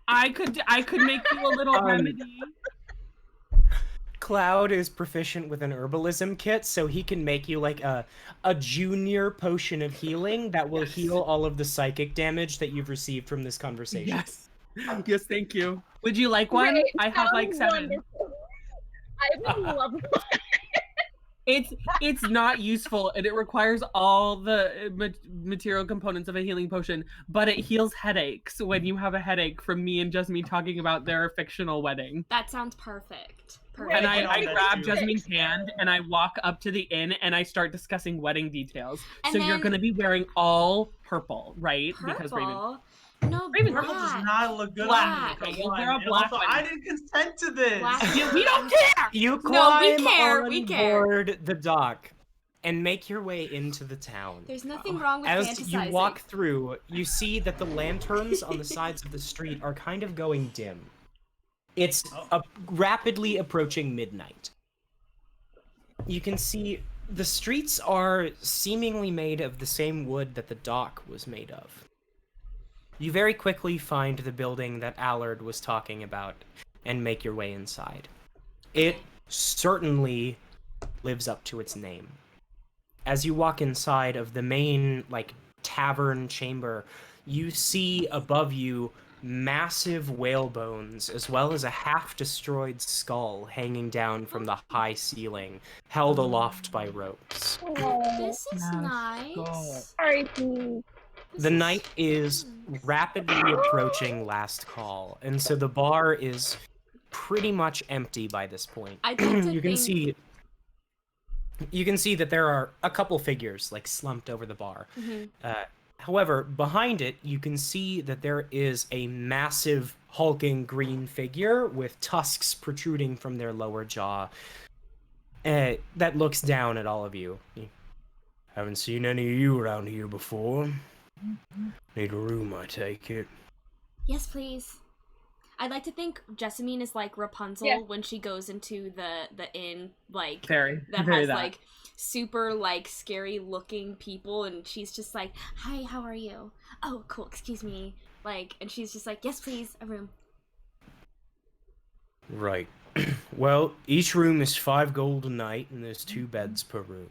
I could make you a little remedy. Cloud is proficient with an herbalism kit, so he can make you like a junior potion of healing that will Yes. heal all of the psychic damage that you've received from this conversation. Yes. Yes, thank you. Would you like one? Great, I have like sounds 7. wonderful. I would love one. It's not useful, and it requires all the material components of a healing potion, but it heals headaches when you have a headache from me and Jessamine talking about their fictional wedding. That sounds perfect. Right. And Perfect. I that's grab true. Jessamine's hand and I walk up to the inn and I start discussing wedding details. And So you're then- going to be wearing all purple, right? Because Raven. Purple? No, Raven, Purple does black. not look good Black. on me. Okay, Come well, wear a on. And black also, one. I didn't consent to this. Black. Yeah, we don't care. You No, climb we care, on we care. board the dock and make your way into the town. There's nothing wrong with As fantasizing. you walk through, you see that the lanterns on the sides of the street are kind of going dim. It's rapidly approaching midnight. You can see the streets are seemingly made of the same wood that the dock was made of. You very quickly find the building that Allard was talking about and make your way inside. It certainly lives up to its name. As you walk inside of the main, like, tavern chamber, you see above you massive whale bones, as well as a half-destroyed skull hanging down from the high ceiling, held aloft by ropes. This is nice. R.I.P. The night is rapidly approaching last call, and so the bar is pretty much empty by this point. I'd like to you can think- see that there are a couple figures like slumped over the bar. However, behind it, you can see that there is a massive hulking green figure with tusks protruding from their lower jaw that looks down at all of you. Haven't seen any of you around here before. Need a room, I take it. Yes, please. I'd like to think Jessamine is like Rapunzel Yeah. when she goes into the inn, like Very, that very has that. like super like scary looking people, and she's just like, "Hi, how are you? Oh, cool. Excuse me." Like, and she's just like, "Yes, please, a room." Right. Well, each room is 5 gold a night, and there's 2 beds per room.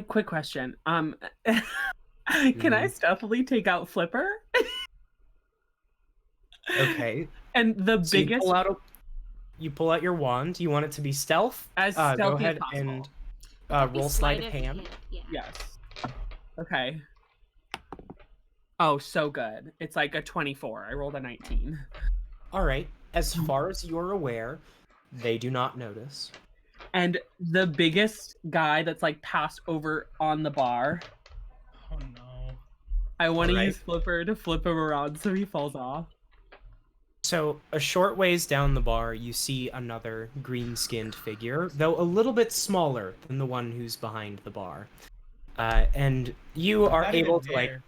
Quick question. Can I stealthily take out Flipper? Okay. And the So biggest you pull out your wand. You want it to be stealth? as Go stealthy ahead as possible. and Be roll sleight of hand. Yeah. Yes. Okay. Oh, so good. It's like a 24. I rolled a 19. All right. As far as you're aware, they do not notice. And the biggest guy that's like passed over on the bar, Oh no. I want to Alright. use Flipper to flip him around so he falls off. So, a short ways down the bar, you see another green-skinned figure, though a little bit smaller than the one who's behind the bar. And you are Not able even to like dare.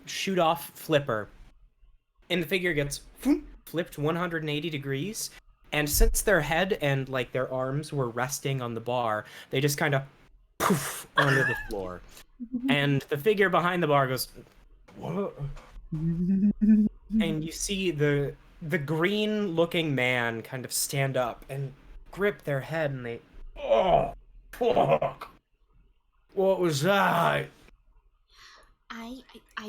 shoot off Flipper, and the figure gets flipped 180 degrees. And since their head and like their arms were resting on the bar, they just kind of poof onto the floor. And the figure behind the bar goes, "What?" And you see the green-looking man kind of stand up and grip their head, and they, "Oh, fuck! What was that?" I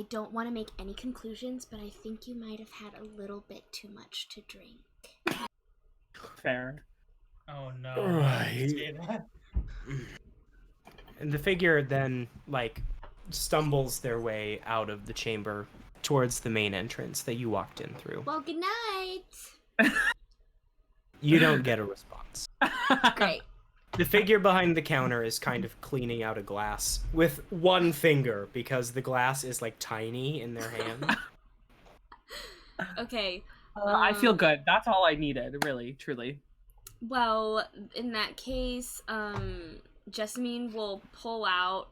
don't want to make any conclusions, but I think you might have had a little bit too much to drink. Fair. Oh no. Right. Say that. And the figure then like stumbles their way out of the chamber towards the main entrance that you walked in through. Well, good night. You don't get a response. Great. The figure behind the counter is kind of cleaning out a glass with one finger because the glass is like tiny in their hand. Okay. I feel good. That's all I needed, really, truly. Well, in that case, Jessamine will pull out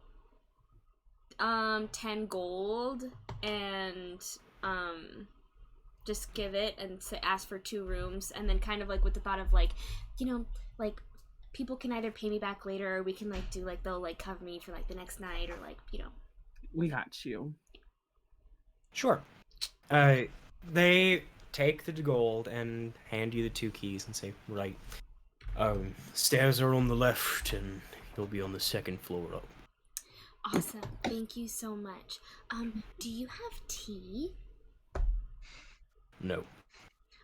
10 gold and just give it and say, ask for 2 rooms, and then kind of like with the thought of like, you know, like people can either pay me back later, or we can like do like they'll like cover me for like the next night, or like, you know. We got you. Sure. They take the gold and hand you the 2 keys and say, "Right. Stairs are on the left, and you'll be on the 2nd floor up." Awesome. Thank you so much. Do you have tea? No.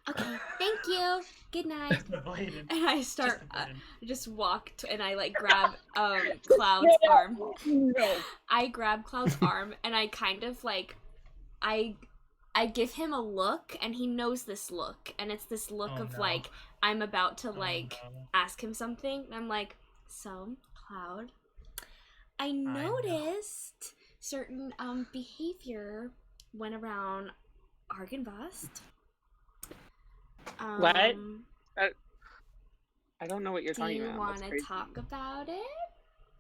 Okay. Thank you. Good night. Just avoided. And I start, Just avoided. just walk and I like grab Cloud's arm. No. I grab Cloud's arm and I kind of like, I give him a look, and he knows this look, and it's this look Oh, of no. like I'm about to Oh, like no. ask him something. And I'm like, "So, Cloud, I know. noticed certain behavior went around Argenvost. What? I don't know what you're Do talking you about. want That's to crazy. talk about it?"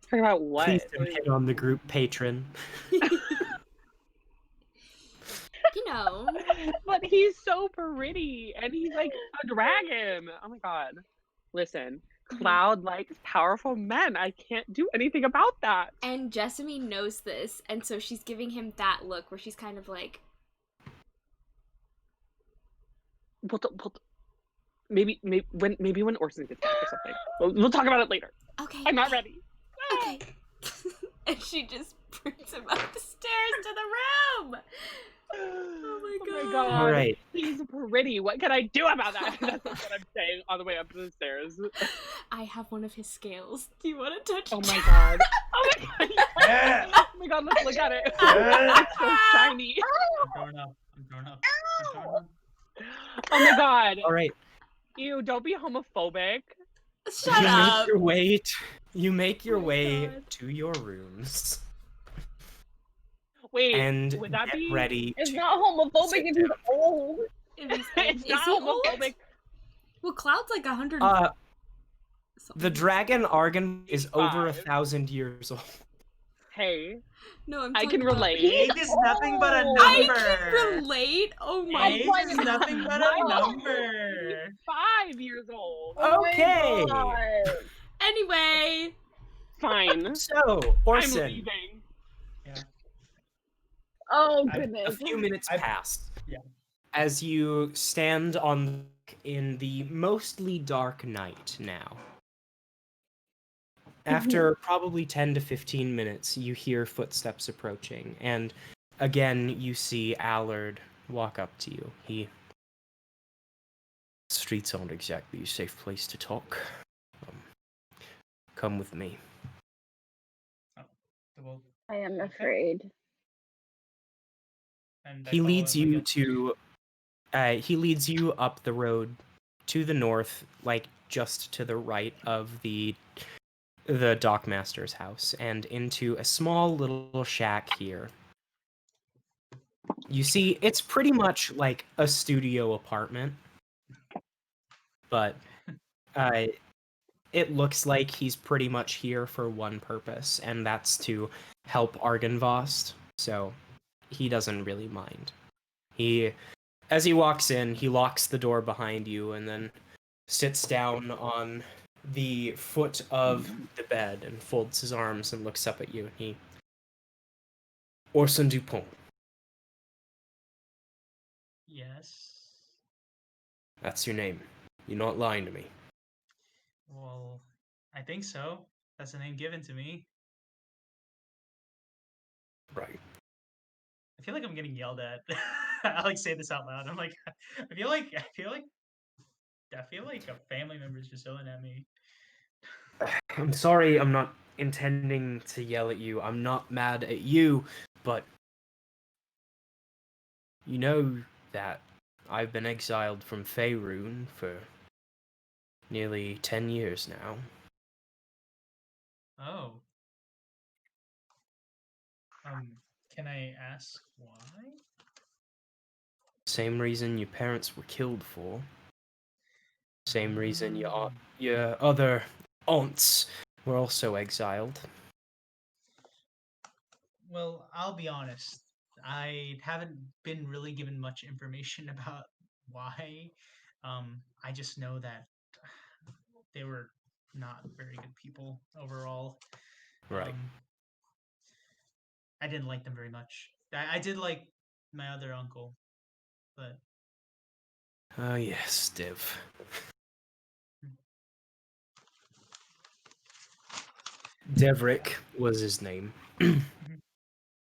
Talking about what? Please don't hit on the group patron. You know. But he's so pretty, and he's like a dragon. Oh my god. Listen, Cloud likes powerful men. I can't do anything about that. And Jessamine knows this, and so she's giving him that look where she's kind of like, Maybe when Orsan gets back or something. We'll talk about it later. "Okay, I'm not ready. okay." And she just brings him up the stairs to the room. Oh my god. God. All right. He's pretty. What can I do about that? That's what I'm saying on the way up the stairs. I have one of his scales. Do you want to touch Oh it? my god. Oh my god. Yeah. Oh my god, let's look at it. Yeah. It's so shiny. I'm growing up. I'm growing up. I'm growing up. Oh my god. All right. Ew, don't be homophobic. Shut you up. make your way. You make your Oh my way God. to your rooms Wait, and would that get be ready. It's to not homophobic sit if he's down. old. If he's it's Is not he old? homophobic. Well, Cloud's like 100. The dragon Argon is over 85. 1,000 years old. Hey, No, I'm I talking can about- relate. Age is nothing but a Oh, I number. can relate. Oh my Age God. is nothing but a Wow. number. 5 years old. Oh my Okay. God. Anyway, Fine. So, I'm Orsan, leaving. Oh I- a goodness. few minutes I- pass. yeah. As you stand on in the mostly dark night now. After probably 10 to 15 minutes, you hear footsteps approaching, and again you see Allard walk up to you. Streets aren't exactly a safe place to talk. Come with me. Well, I am Okay. afraid. and I He follow leads him, I you guess. to he leads you up the road to the north, like just to the right of the dockmaster's house, and into a small little shack here. You see, it's pretty much like a studio apartment, but it looks like he's pretty much here for one purpose, and that's to help Argynvost, so he doesn't really mind. As he walks in, he locks the door behind you and then sits down on the foot of the bed and folds his arms and looks up at you. Orsan Dupont, Yes. that's your name. You're not lying to me. Well, I think so. That's the name given to me. Right. I feel like I'm getting yelled at. I like say this out loud. I'm like, I feel like a family member's just yelling at me. I'm sorry, I'm not intending to yell at you. I'm not mad at you, but you know that I've been exiled from Faerun for nearly 10 years now. Oh. Can I ask why? Same reason your parents were killed for. Same reason Mm. your other aunts were also exiled. Well, I'll be honest. I haven't been really given much information about why. I just know that they were not very good people overall. Right. I didn't like them very much. I did like my other uncle, but Oh yes, Div. Devrick was his name.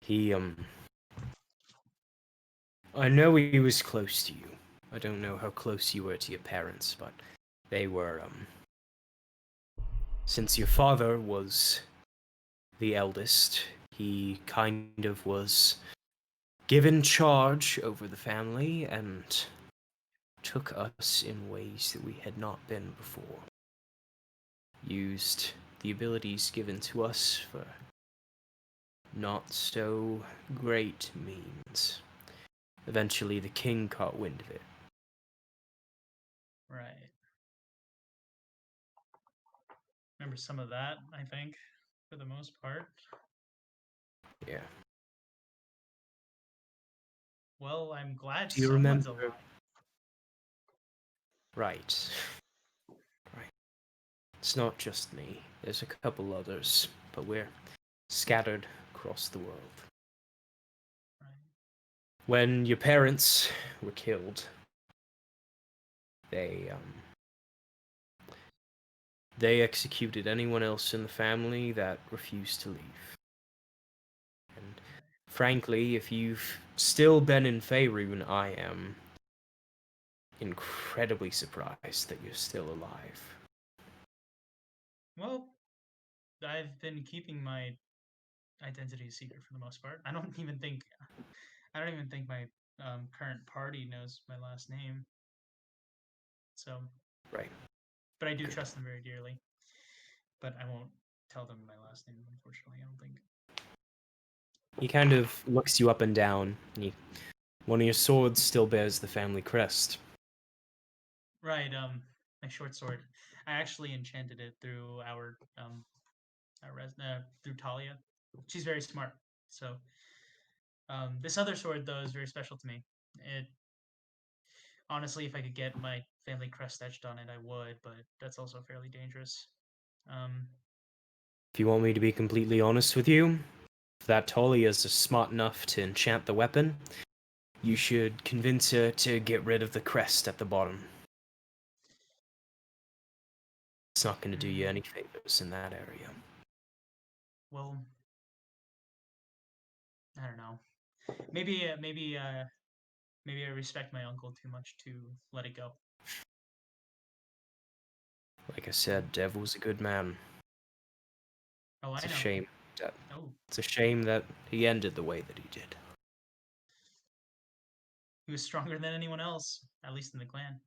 He, I know he was close to you. I don't know how close you were to your parents, but they were, since your father was the eldest, he kind of was given charge over the family and took us in ways that we had not been before. Used the abilities given to us for not so great means. Eventually the king caught wind of it. right. Remember some of that, I think, for the most part. Yeah. Well, I'm glad Do you someone's remember? alive. Right. Right. It's not just me. There's a couple others, but we're scattered across the world. Right. When your parents were killed, they executed anyone else in the family that refused to leave. frankly, if you've still been in Faerun, I am incredibly surprised that you're still alive. Well, I've been keeping my identity secret for the most part. I don't even think my current party knows my last name. So, Right. but I do Good. trust them very dearly. But I won't tell them my last name, unfortunately. I don't think. He kind of looks you up and down. One of your swords still bears the family crest. Right. My short sword. I actually enchanted it through through Thalia. She's very smart. So, this other sword though is very special to me. It honestly, if I could get my family crest etched on it, I would. But that's also fairly dangerous. Um, If you want me to be completely honest with you, if that Thalia is smart enough to enchant the weapon, you should convince her to get rid of the crest at the bottom. It's not going to do you any favors in that area. well, I don't know. Maybe I respect my uncle too much to let it go. Like I said, Dev was a good man. Oh, It's I a know. shame. Oh, It's a shame that he ended the way that he did. he was stronger than anyone else, at least in the clan.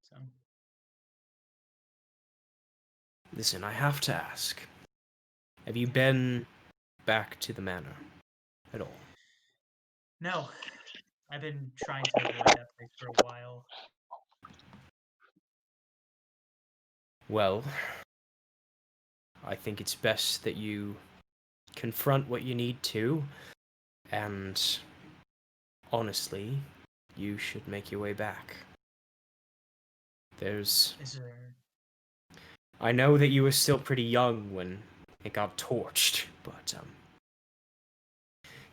So, Listen, I have to ask. Have you been back to the manor at all? no, I've been trying to avoid that place for a while. Well, I think it's best that you confront what you need to, and honestly, you should make your way back. There's... Is there? I know that you were still pretty young when it got torched, but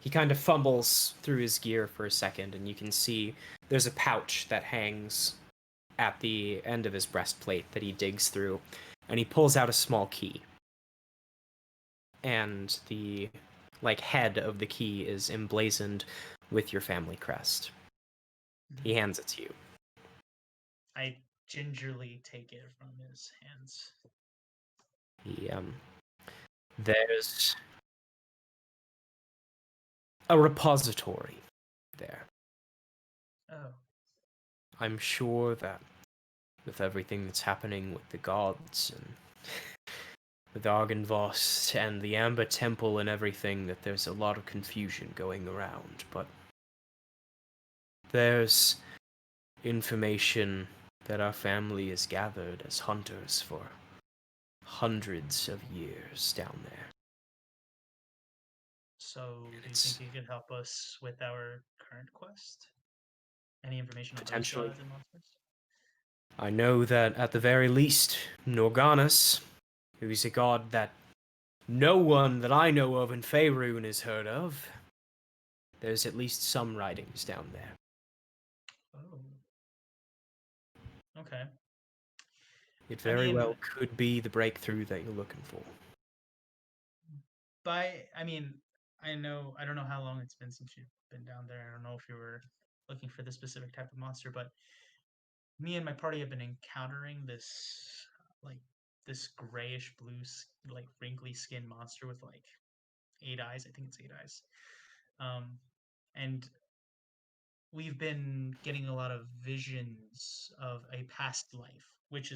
he kind of fumbles through his gear for a second, and you can see there's a pouch that hangs at the end of his breastplate that he digs through, and he pulls out a small key. And the head of the key is emblazoned with your family crest. He hands it to you. I gingerly take it from his hands. There's a repository there. Oh, I'm sure that with everything that's happening with the gods and with Argynvost and the Amber Temple and everything, that there's a lot of confusion going around, but there's information that our family has gathered as hunters for hundreds of years down there. so do you It's think you could help us with our current quest? Any information on those potentially. gods and monsters? I know that at the very least, Norganus, who's a god that no one that I know of in Faerun has heard of, there's at least some writings down there. Oh, okay. It I very mean, well could be the breakthrough that you're looking for. I mean, I don't know how long it's been since you've been down there. I don't know if you were looking for this specific type of monster, but me and my party have been encountering like this grayish blue, like wrinkly skin monster with like 8 eyes. I think it's 8 eyes. Um, and we've been getting a lot of visions of a past life, which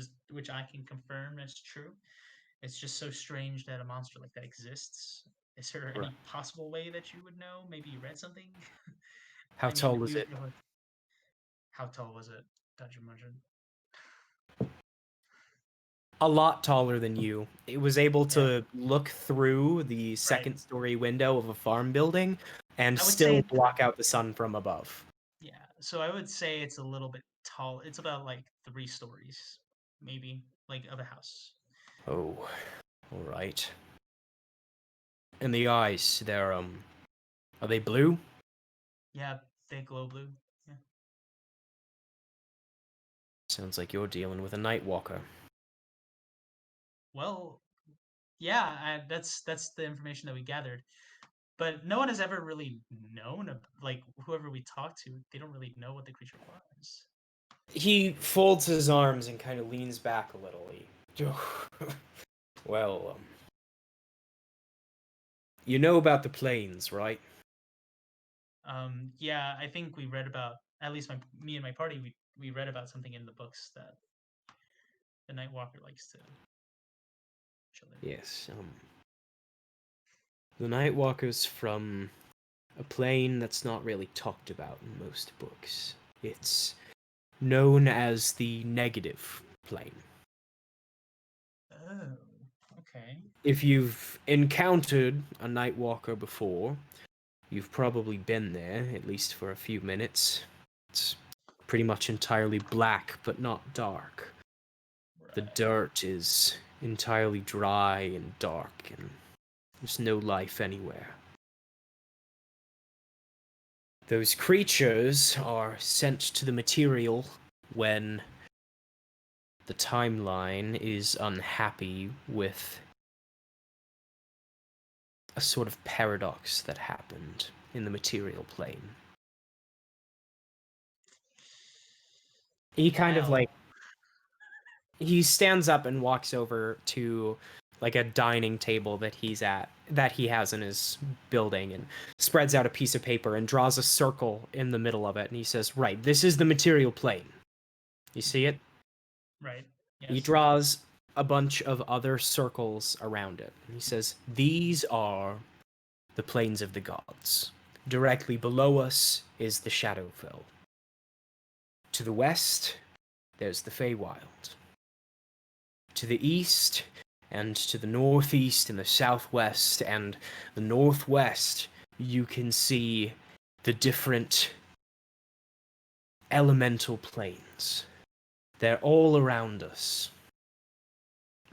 I can confirm is true. It's just so strange that a monster like that exists. Is there Right. any possible way that you would know? Maybe you read something? How I mean, tall is it? how tall was it? Dungeon Mungeon. A lot taller than you. It was able Yeah, to look through the right. second story window of a farm building and I would say still it's block out the sun from above. yeah. So I would say it's a little bit tall. It's about like 3 stories, maybe, like of a house. Oh, all right. And the eyes, are they blue? Yeah, they glow blue. Yeah. Sounds like you're dealing with a Nightwalker. Well, yeah. That's the information that we gathered. But no one has ever really known, like, whoever we talked to, they don't really know what the creature was. He folds his arms and kind of leans back a little. Well, you know about the planes, right? Yeah, I think we read about, at least me and my party, we read about something in the books that the Nightwalker likes to chill in. Yes. The Nightwalker's from a plane that's not really talked about in most books. It's known as the negative plane. Oh, okay. If you've encountered a Nightwalker before, you've probably been there, at least for a few minutes. It's pretty much entirely black, but not dark. The Right. dirt is entirely dry and dark, and there's no life anywhere. Those creatures are sent to the material when the timeline is unhappy with a sort of paradox that happened in the material plane. He kind of like, Well, he stands up and walks over to like a dining table that he has in his building, and spreads out a piece of paper and draws a circle in the middle of it, and he says, right, this is the material plane. You see it? right. He Yes. draws a bunch of other circles around it. And he says, these are the planes of the gods. Directly below us is the Shadowfell. To the west, there's the Feywild. To the east, and to the northeast, and the southwest, and the northwest, you can see the different elemental planes. They're all around us,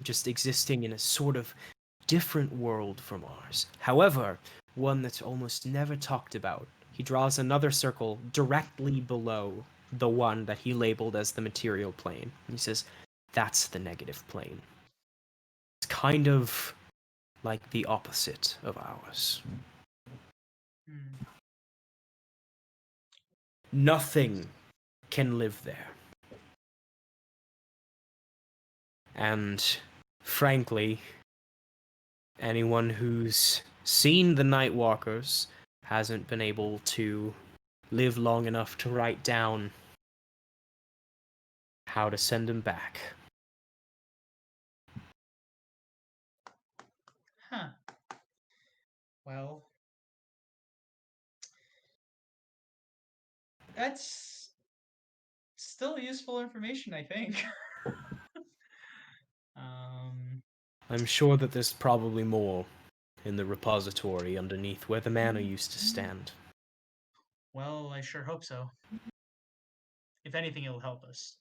just existing in a sort of different world from ours. However, one that's almost never talked about. He draws another circle directly below the one that he labeled as the material plane. He says, that's the negative plane. It's kind of like the opposite of ours. Hmm. Nothing can live there. And frankly, anyone who's seen the Nightwalkers hasn't been able to live long enough to write down how to send them back. Huh. Well, that's still useful information, I think. I'm sure that there's probably more in the repository underneath where the manor used to stand. Well, I sure hope so. If anything, it'll help us,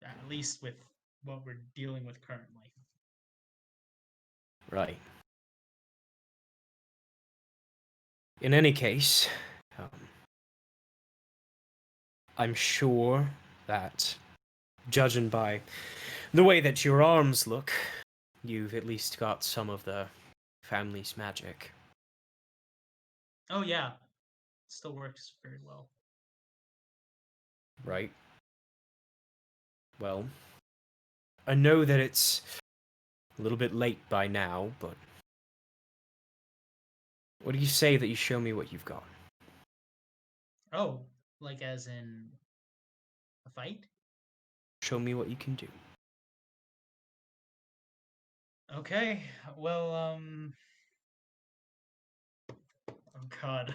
at least with what we're dealing with currently. Right. In any case, I'm sure that, judging by the way that your arms look, you've at least got some of the family's magic. Oh yeah, still works very well. Right? Well, I know that it's a little bit late by now, but what do you say that you show me what you've got? Oh, like as in a fight? Show me what you can do. Okay. Well, oh god.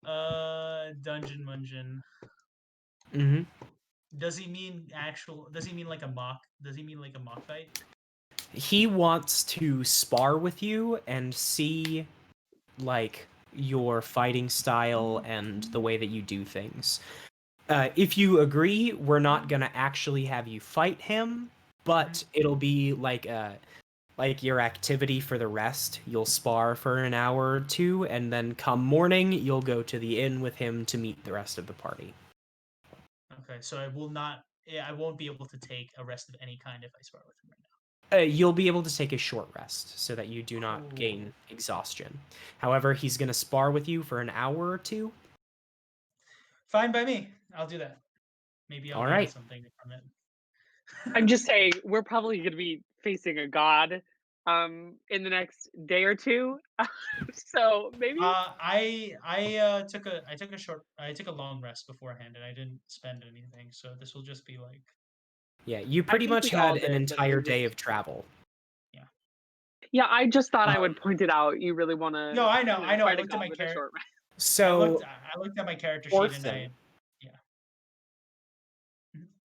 Dungeon Mungeon. Mm-hmm. Does he mean actual? Does he mean like a mock? Does he mean like a mock fight? He wants to spar with you and see, like, your fighting style and the way that you do things. If you agree, we're not gonna actually have you fight him, but it'll be like your activity for the rest. You'll spar for an hour or two, and then come morning, you'll go to the inn with him to meet the rest of the party. Okay, so I will not. Yeah, I won't be able to take a rest of any kind if I spar with him right You'll be able to take a short rest so that you do not gain exhaustion. However, he's going to spar with you for an hour or two. Fine by me. I'll do that. Maybe I'll All gain right. something from it. I'm just saying, we're probably going to be facing a god in the next day or two. So maybe I took a long rest beforehand, and I didn't spend anything. So this will just be like, Yeah, you I pretty think much we all had an did, but entire we day just- of travel. Yeah, I just thought I Um, would point it out. You really want to? No, I know. I Fight a looked at god my with a character. short rest. So, I looked at my character sheet, and Orsan, yeah.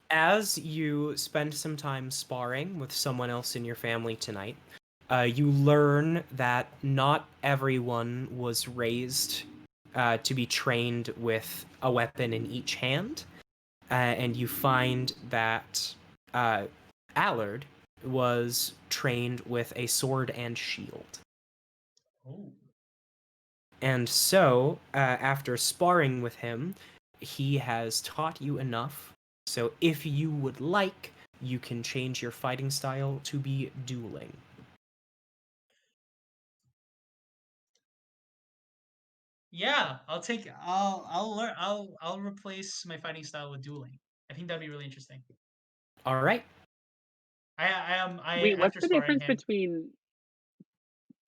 as you spend some time sparring with someone else in your family tonight, you learn that not everyone was raised to be trained with a weapon in each hand, and you find that Allard was trained with a sword and shield. Oh. And so, after sparring with him, he has taught you enough. So if you would like, you can change your fighting style to be dueling. Yeah, I'll learn. I'll replace my fighting style with dueling. I think that'd be really interesting. All right. Wait, what's After the sparring difference him. between?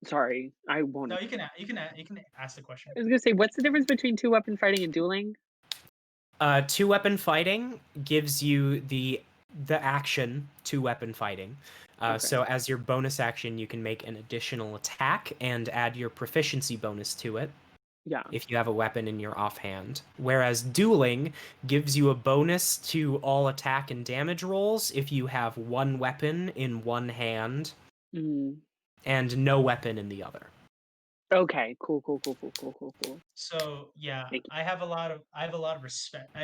Sorry, I won't. No, you can ask the question. I was gonna say, what's the difference between two-weapon fighting and dueling? Two-weapon fighting gives you the action two-weapon fighting. Okay. So as your bonus action, you can make an additional attack and add your proficiency bonus to it. Yeah. If you have a weapon in your offhand. Whereas dueling gives you a bonus to all attack and damage rolls if you have one weapon in one hand Mm. and no weapon in the other. Okay. Cool. So yeah, Thank you. I have a lot of respect.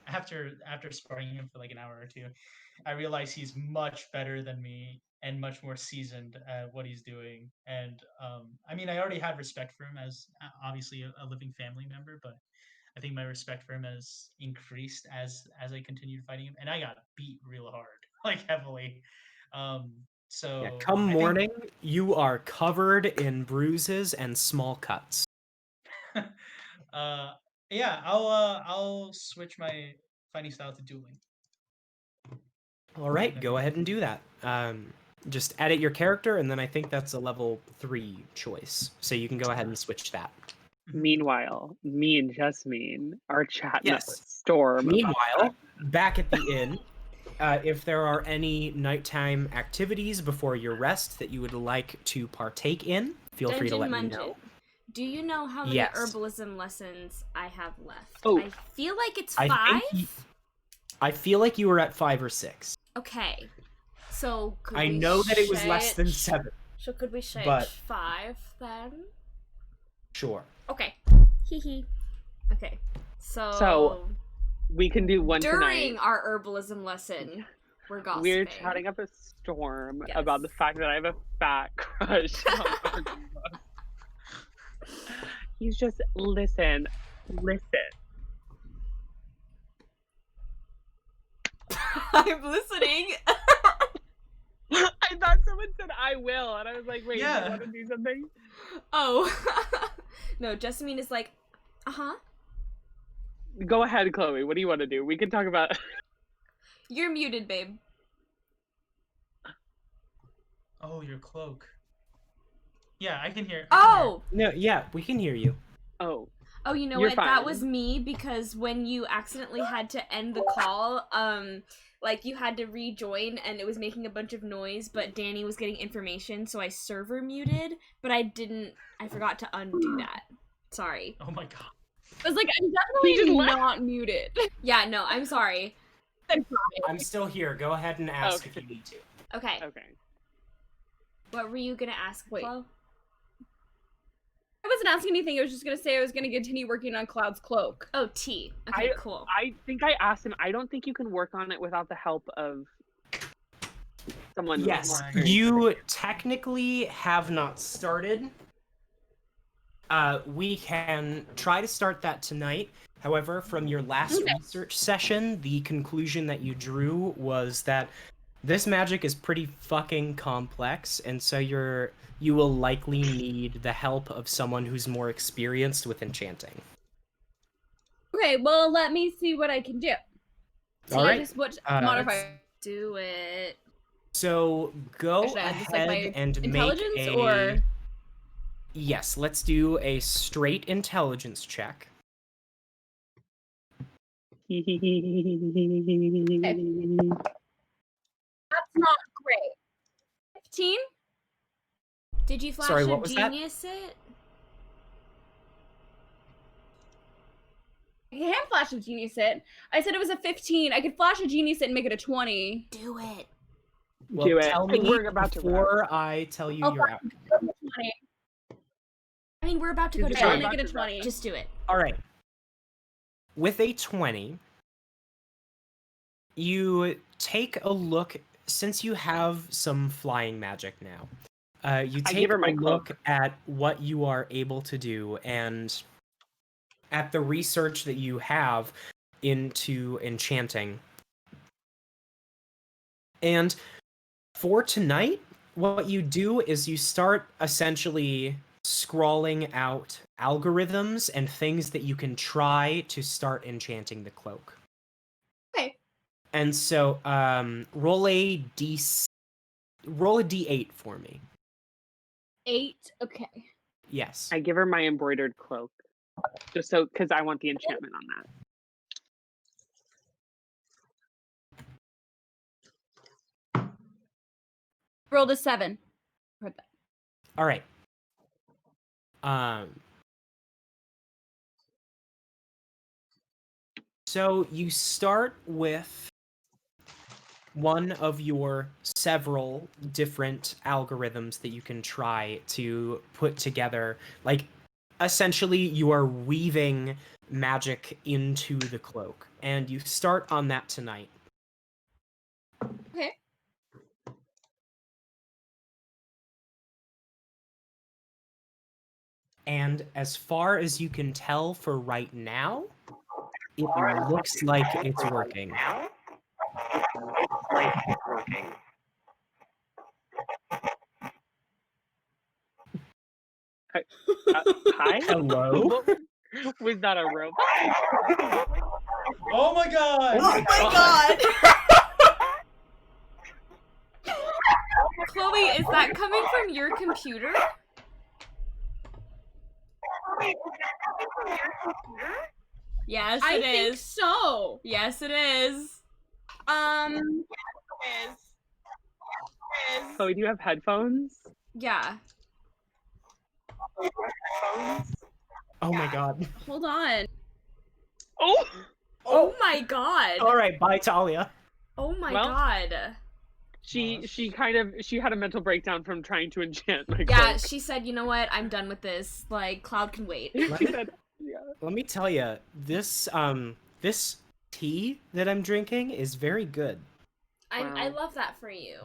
After sparring him for like an hour or two, I realize he's much better than me and much more seasoned at what he's doing. And I mean, I already had respect for him as obviously a living family member, but I think my respect for him has increased as I continued fighting him, and I got beat real hard, like heavily. So Yeah, come I think morning, you are covered in bruises and small cuts. yeah, I'll switch my fighting style to dueling. All right, go ahead and do that. Just edit your character, and then I think that's a level 3 choice. So you can go ahead and switch that. Meanwhile, me and Jessamine are chatting up a Yes. storm. Meanwhile, back at the inn, if there are any nighttime activities before your rest that you would like to partake in, feel free to let me know. Do you know how many Yes. herbalism lessons I have left? Oh. I feel like it's I 5. think I feel like you were at 5 or 6. Okay. So could I we know that it was less than shit- 7. So could we shake but- 5 then? Sure. Okay. Hee hee. Okay. So, we can do one during tonight. our herbalism lesson, we're gossiping. We're chatting up a storm Yes. about the fact that I have a fat crush on Artificer. He's just listen. I'm listening. I thought someone said I will, and I was like, wait, Yeah. you want to do something? Oh. No, Jessamine is like, uh-huh. Go ahead, Chloe. What do you want to do? We can talk about. You're muted, babe. Oh, your cloak. Yeah, I can hear. Oh! No, yeah, we can hear you. Oh, Oh, you know You're what? That was fine. me because when you accidentally had to end the call, like you had to rejoin and it was making a bunch of noise, but Danny was getting information, so I server muted, but I forgot to undo that. Sorry. Oh my god. I was like, I'm He definitely just left. not muted. Yeah, no, I'm sorry. I'm still here. Go ahead and ask Okay. if you need to. Okay. okay. What were you gonna ask, Wait. Flo? I wasn't asking anything. I was just gonna say I was gonna continue working on Cloud's cloak. Oh, T. Okay, cool. I think I asked him. I don't think you can work on it without the help of someone. Yes, more experienced. you technically have not started. We can try to start that tonight. However, from your last research session, the conclusion that you drew was that This magic is pretty fucking complex, and so you will likely need the help of someone who's more experienced with enchanting. Okay, well, let me see what I can do. All right. Just what let's modifier? Do it. So go Should I add ahead just like my and make intelligence a. or? Yes, let's do a straight intelligence check. That's not great. 15? Did you flash Sorry, a what was that? genius it? I can flash a genius hit. I said it was a 15. I could flash a genius hit and make it a 20. Do it. Well, Do it. tell me We're about to before I tell you Oh, your outcome. 20. I mean, we're about to go to Okay, I'll bed. make it a 20. Just do it. All right. With a 20, you take a look, since you have some flying magic now, you I take give her a my look cloak. at what you are able to do and at the research that you have into enchanting. And for tonight, what you do is you start essentially scrawling out algorithms and things that you can try to start enchanting the cloak. Okay. And so, roll a d8 for me. 8. Okay. Yes. I give her my embroidered cloak, just so because I want the enchantment on that. Rolled a 7. Heard that. All right. So you start with one of your several different algorithms that you can try to put together. Like, essentially, you are weaving magic into the cloak, and you start on that tonight. Okay. And as far as you can tell for right now, it looks like it's working. Hi? Hello? Was that a robot? Oh my god! Oh my god! Chloe, is that coming from your computer? Yes, I it think is. so. Yes, it is. Chloe, do you have headphones? Yeah. Oh my god. Hold on. Oh! Oh my god. All right, bye, Thalia. Oh my Well, god. She had a mental breakdown from trying to enchant my Yeah, cloak. she said, you know what? I'm done with this. Like, Cloud can wait. Let me tell you, this tea that I'm drinking is very good. I love that for you.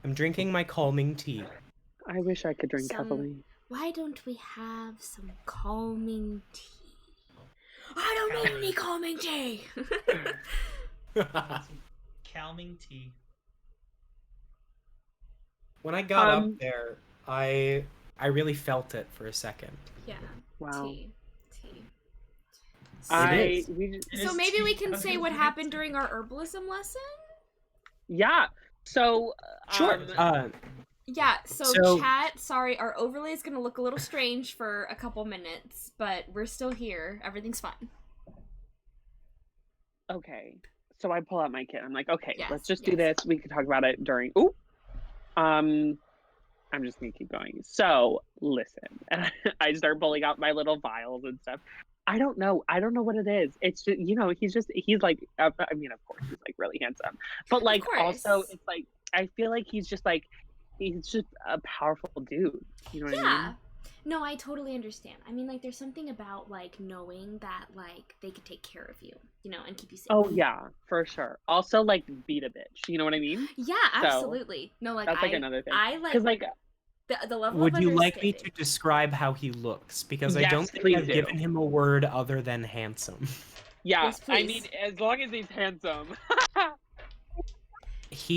I'm drinking my calming tea. I wish I could drink Some- heavily. Why don't we have some calming tea? I don't need any calming tea. Calming tea. When I got Um, up there, I really felt it for a second. Yeah. Wow. Tea. It is. So maybe we can say what happened during our herbalism lesson? Yeah. So Sure. Yeah, so So- chat, sorry, our overlay is gonna look a little strange for a couple minutes, but we're still here. Everything's fine. okay. So I pull out my kit. I'm like, okay, Yes, let's just do yes. this. We could talk about it during. Ooh. I'm just gonna keep going. So listen, and I start pulling out my little vials and stuff. I don't know what it is. It's just, he's like, I mean, of course, he's like really handsome, but like also, course. it's like I feel like he's just a powerful dude. You know what I Yeah. mean? No, I totally understand. I mean, like, there's something about, like, knowing that, like, they could take care of you, you know, and keep you safe. Oh yeah, for sure. Also, like, beat a bitch. You know what I mean? Yeah, So, absolutely. No, like, That's like another thing. I, like, Because like, the level Would of you like me to understanding. describe how he looks? Because I Yes, don't think please I've do. given him a word other than handsome. yeah, Yes, I please. mean, as long as he's handsome.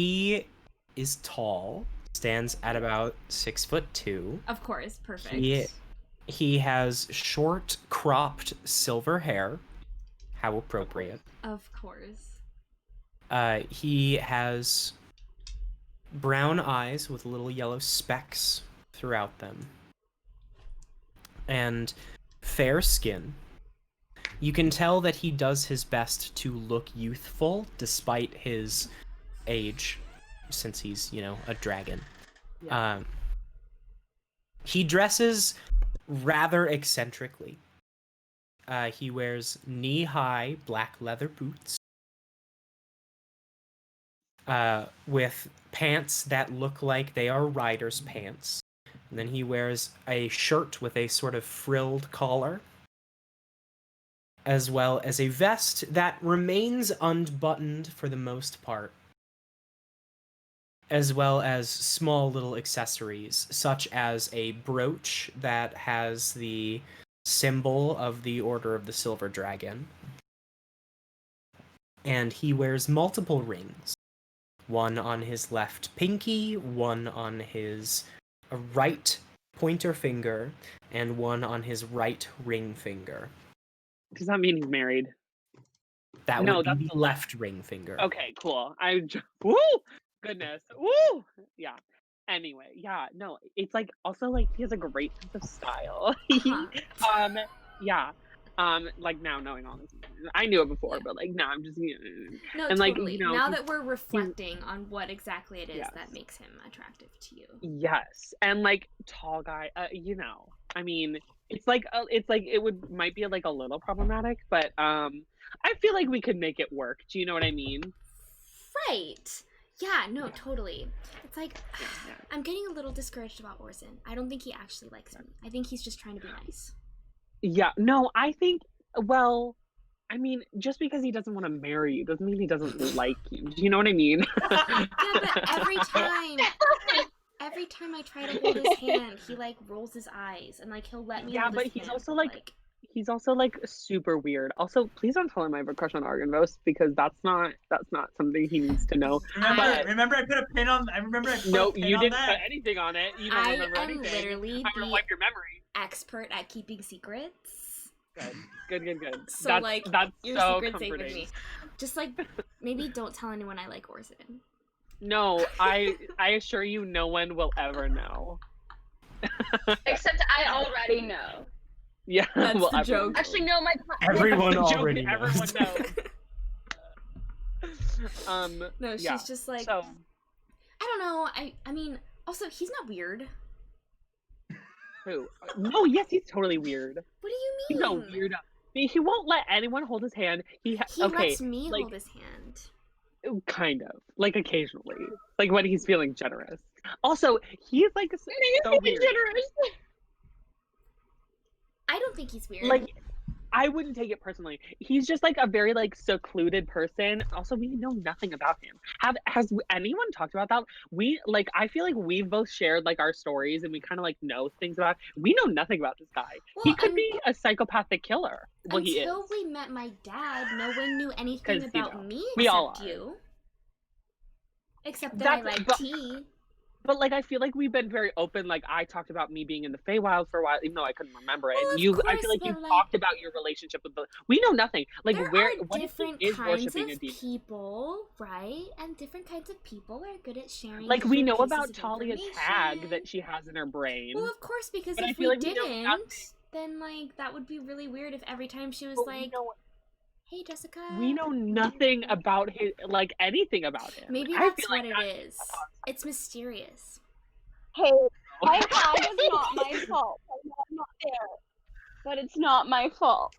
He is tall, stands at about 6'2". Of course, perfect. He has short, cropped silver hair. How appropriate. Of course. He has brown eyes with little yellow specks throughout them. And fair skin. You can tell that he does his best to look youthful despite his age, since he's, a dragon. Yeah. He dresses rather eccentrically. He wears knee-high black leather boots with pants that look like they are rider's pants. And then he wears a shirt with a sort of frilled collar, as well as a vest that remains unbuttoned for the most part, as well as small little accessories, such as a brooch that has the symbol of the Order of the Silver Dragon. And he wears multiple rings. One on his left pinky, one on his right pointer finger, and one on his right ring finger. Does that mean he's married? That No, would that's be the left ring finger. Okay, cool. Woo! Goodness. Woo! Yeah. Anyway, yeah, no, it's like also like he has a great sense of style. Huh. Yeah. Like now knowing all this, I knew it before, but like now I'm just No, and like totally. Now that we're reflecting on what exactly it is Yes. that makes him attractive to you. Yes, and like tall guy, I mean, it's like it might be like a little problematic, but I feel like we could make it work. Do you know what I mean? Right. Yeah, no, totally. It's like, Yeah. I'm getting a little discouraged about Orsan. I don't think he actually likes me. I think he's just trying to be nice. Yeah, no, I think, well, I mean, just because he doesn't want to marry you doesn't mean he doesn't like you. Do you know what I mean? Yeah, but every time I try to hold his hand, he like rolls his eyes and like he'll let me. Yeah, hold but his he's hand, also like super weird. Also, please don't tell him I have a crush on Argynvost because that's not something he needs to know. Remember I put a pin on. I remember I put a No, pin you on didn't that. put anything on it. You don't I remember am anything. literally I'm gonna wipe your memory. expert at keeping secrets. Good. So that's your so secret's safe with comforting. me. Just like maybe don't tell anyone I like Orsan. No, I assure you, no one will ever know. Except I already know. Yeah, That's well, the everyone joke. Actually, no, my Everyone That's the joke, already everyone knows. knows. No, she's Yeah, just like so I don't know. I mean, also he's not weird. who? No, yes, he's totally weird. What do you He's mean? not weird. I mean, he won't let anyone hold his hand. He okay, lets me like, hold his hand. kind of, like occasionally, like when he's feeling generous. Also, he's like so weird. generous. I don't think he's weird. Like, I wouldn't take it personally. He's just like a very like secluded person. Also, we know nothing about him. Has anyone talked about that? I feel like we've both shared like our stories and we kind of like know things about. We know nothing about this guy. Well, He could be a psychopathic killer. Well, he is. until we met my dad, no one knew anything 'Cause, you about know, me we all except are. you. Except that I like but- tea. But like, I feel like we've been very open. Like, I talked about me being in the Feywild for a while, even though I couldn't remember it. Well, And of you, I course, feel like you but, like, talked about your relationship with the. We know nothing. Like, There where? are What if different he is kinds worshiping a of demon? people, right? And different kinds of people are good at sharing. Like, we different know pieces about of Talia's tag information. that she has in her brain. Well, of course, because But I if feel we like we know didn't, nothing. then like that would be really weird. If every time she was But like, "Hey, Jessica," we know nothing about his, like anything about him. maybe I that's feel like what it is. It's mysterious. Hey, my tag is not my fault. I'm not there. But it's not my fault.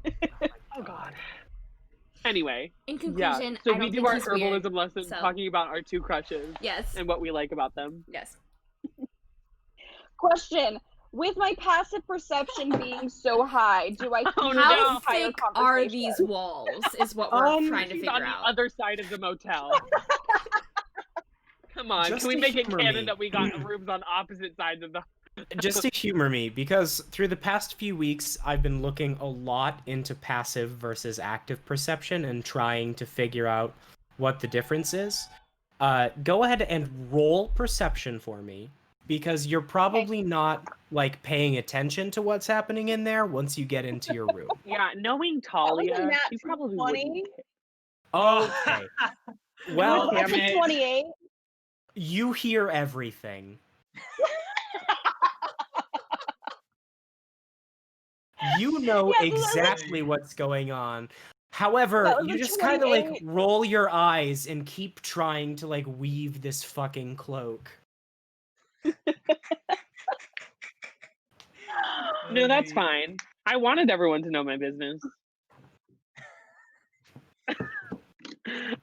Oh God. Anyway, In yeah. conclusion, So I we don't do think our he's weird. herbalism lesson so- talking about our two crushes Yes. and what we like about them. Yes. Question. With my passive perception being so high, do I Oh, keep no. the How entire thick are conversation? these walls? Is what we're trying to She's figure on out. the other side of the motel. Come on, Just can we to make it humor canon me. that we got rooms on opposite sides of the? Just to humor me, because through the past few weeks, I've been looking a lot into passive versus active perception and trying to figure out what the difference is, go ahead and roll perception for me, because you're probably not like paying attention to what's happening in there once you get into your room. Yeah, knowing That was a Thalia, nat she probably 20. wouldn't. Okay. Well, damn That's a it. 28. you hear everything. You know Yeah, so that was- exactly what's going on. However, That was you a just kind of like 28. roll your eyes and keep trying to like weave this fucking cloak. No, that's fine. I wanted everyone to know my business.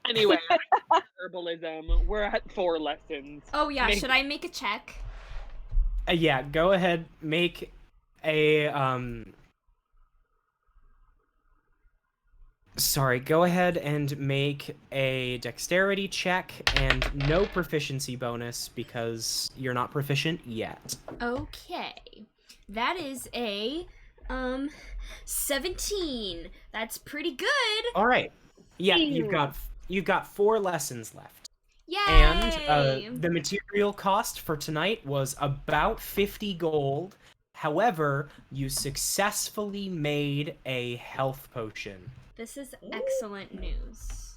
Anyway, herbalism. We're at 4 lessons. Oh yeah, Make- should I make a check? Yeah, go ahead, make a Sorry, go ahead and make a dexterity check and no proficiency bonus because you're not proficient yet. Okay. That is a 17. That's pretty good. All right. Yeah, you've got 4 lessons left. Yay! And the material cost for tonight was about 50 gold. However, you successfully made a health potion. This is excellent news.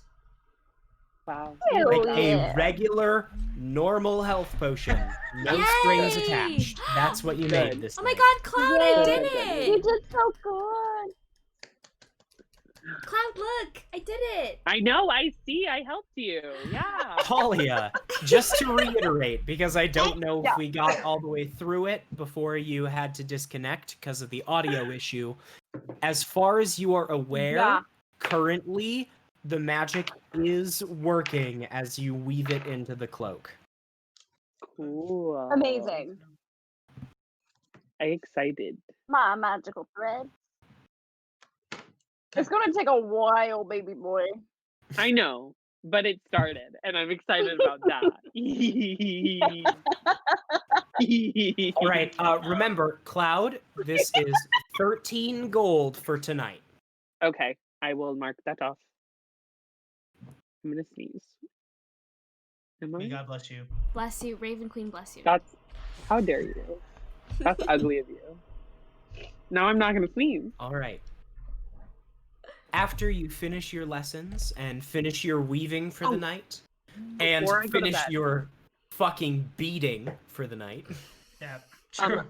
Wow. Like Hell a yeah. regular, normal health potion. No strings Yay! attached. That's what you Good. made this Oh my night. god, Cloud, I did You it! did so good. Cloud, look! I did it! I know, I see, I helped you. Yeah. Thalia, just to reiterate, because I don't know Yeah. if we got all the way through it before you had to disconnect because of the audio issue. As far as you are aware, Yeah. currently the magic is working as you weave it into the cloak. Cool. Amazing. I'm excited. My magical thread. It's gonna take a while, baby boy. I know, but it started, and I'm excited about that. All right, remember, Cloud, this is 13 gold for tonight. Okay, I will mark that off. I'm gonna sneeze. Am May I? God bless you. Bless you, Raven Queen, bless you. That's how dare you? That's ugly of you. Now I'm not gonna sneeze. All right. After you finish your lessons and finish your weaving for the night, and Before I go to finish bed. your fucking beating for the night, Yeah. Sure.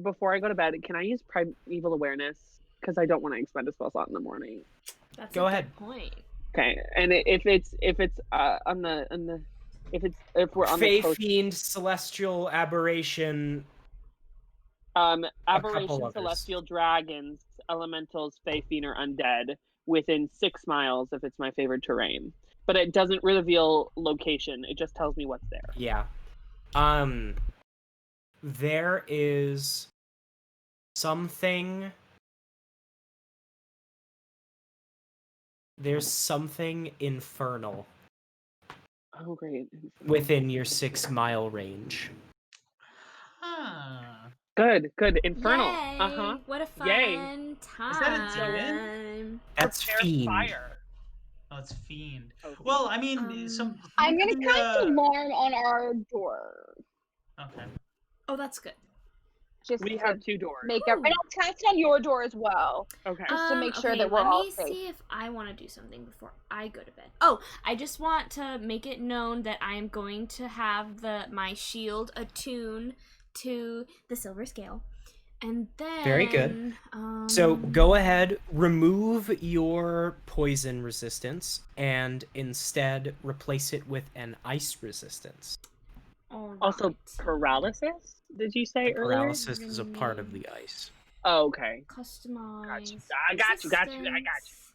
Before I go to bed, can I use primeval awareness? Because I don't want to expend a spell slot in the morning. That's Go a ahead. good point. Okay, and if we're on Fey the coast, Fiend, Celestial Aberration. aberration, others. celestial dragons, elementals, fey fiend, or undead within 6 miles if it's my favorite terrain. But it doesn't reveal location. It just tells me what's there. Yeah. There is something. There's something infernal Oh, great. within your 6-mile range. Huh. Good. Infernal. Yay! Uh-huh. What a fun Yay. time. Is that a demon? That's Prepare Fiend. fire. Oh, it's fiend. Oh, Well, I mean, some. I'm gonna the, cast alarm on our door. Okay. Oh, that's good. Just we to have 2 doors. make it. And I'll cast on your door as well. Okay. Just to make sure okay, that we're let all me safe. see if I want to do something before I go to bed. Oh, I just want to make it known that I'm going to have my shield attuned to the silver scale. And then Very good. So go ahead, remove your poison resistance, and instead replace it with an ice resistance. Also, alright. paralysis? Did you say earlier? Paralysis is a part of the ice. Oh, okay. Customize. I got you. resistance.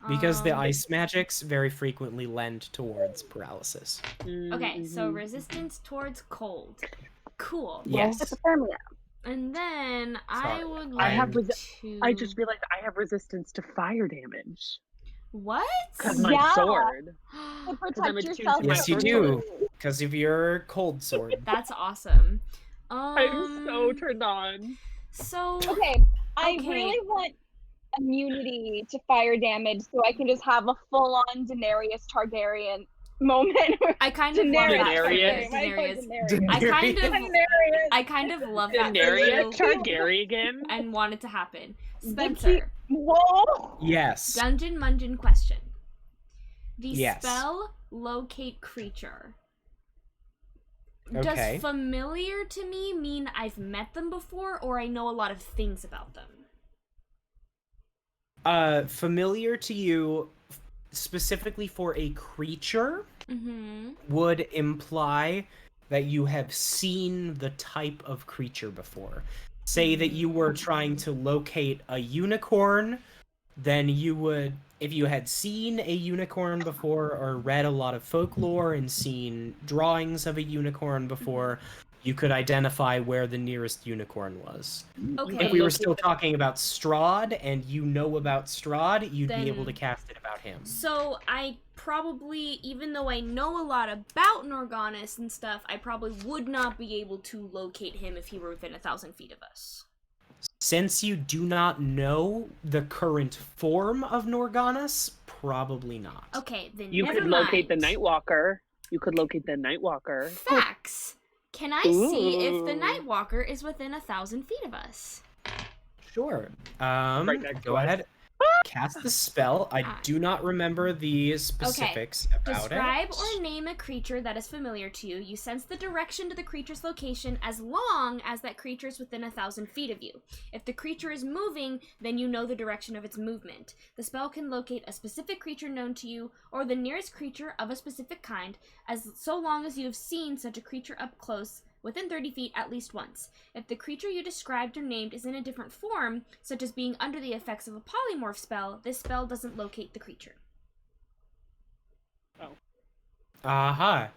Because the Um, ice magics very frequently lend towards paralysis. Okay, so Mhm. resistance towards cold. Cool. Yes. Hypothermia. And then I Sorry, would I like have to. I just realized I have resistance to fire damage What? because my Yeah. sword. To I'm protect attuned to yourself. my Yes, you sword. do. Because of your cold sword. That's awesome. I'm so turned on. So Okay, I Okay. really want immunity to fire damage, so I can just have a full-on Daenerys Targaryen moment. I kind of love that for you, Daenerys. Daenerys. I kind of love that for Daenerys you Targaryen. and want it to happen. Spencer, Whoa! Yes. Dungeon Mungeon question. The Yes. spell locate creature. Okay. Does familiar to me mean I've met them before or I know a lot of things about them? Familiar to you, specifically for a creature, Mm-hmm. would imply that you have seen the type of creature before. Say that you were trying to locate a unicorn, then you would, if you had seen a unicorn before or read a lot of folklore and seen drawings of a unicorn before, you could identify where the nearest unicorn was. Okay. If we were still talking about Strahd and you know about Strahd, you'd be able to Then- cast it about him. So I probably, even though I know a lot about Norganis and stuff, I probably would not be able to locate him if he were within 1,000 feet of us. Since you do not know the current form of Norganis, probably not. Okay, then You never could locate the mind. Nightwalker. You could locate the Nightwalker. Facts. Can I see if the Ooh. Nightwalker is within 1,000 feet of us? Sure. Right next Go to us. ahead. Cast the spell. I do not remember the specifics about Describe it. or name a creature that is familiar to you. You sense the direction to the creature's location as long as that creature is within 1,000 feet of you. If the creature is moving, then you know the direction of its movement. The spell can locate a specific creature known to you or the nearest creature of a specific kind, as so long as you have seen such a creature up close within 30 feet at least once. If the creature you described or named is in a different form, such as being under the effects of a polymorph spell, this spell doesn't locate the creature. Aha.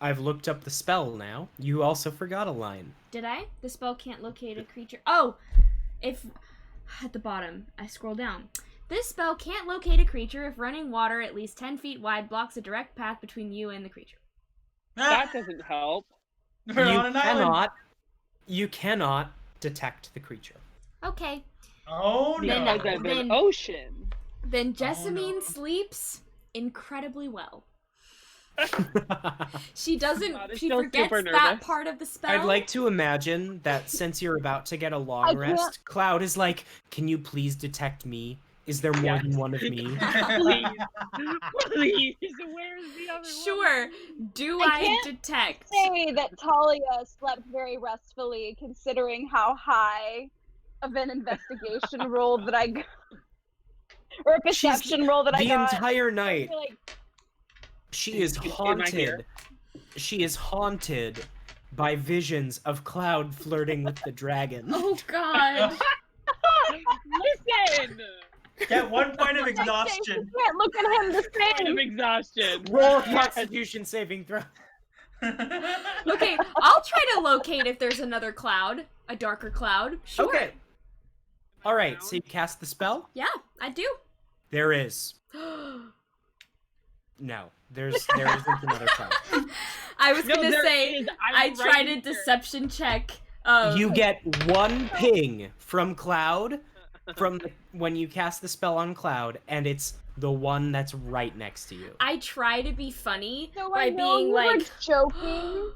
I've looked up the spell now. You also forgot a line. Did I? The spell can't locate a creature. Oh! If... At the bottom, I scroll down. This spell can't locate a creature if running water at least 10 feet wide blocks a direct path between you and the creature. That doesn't help. We're on an island. You cannot detect the creature. Okay. Oh no. Then- Because of then- an ocean. Then Jessamine no. sleeps incredibly well. God, She doesn't... I'm She still forgets super that nervous. part of the spell. I'd like to imagine that since you're about to get a long can't- rest, Cloud is like, can you please detect me? Is there more than one of me? Please. Please. Where's the other Sure. Do I I can't detect? Say that Thalia slept very restfully, considering how high of an investigation roll that I got, or a perception roll that I The got. entire I night, feel like she is In my ear. haunted. She is haunted by visions of Cloud flirting with the dragon. Oh god. Listen! Get 1 point of you exhaustion. can't look at him the Point of same. exhaustion. Roll a Constitution saving throw. Okay, I'll try to locate if there's another cloud. A darker cloud. Sure. Okay. All right. So you cast the spell. Yeah, I do. There is. No, there isn't another cloud. I was No, gonna there say is. I I'm tried right a here. deception check. You get one ping from Cloud from when you cast the spell on Cloud, and it's the one that's right next to you. I try to be funny So by I know being you like, were joking.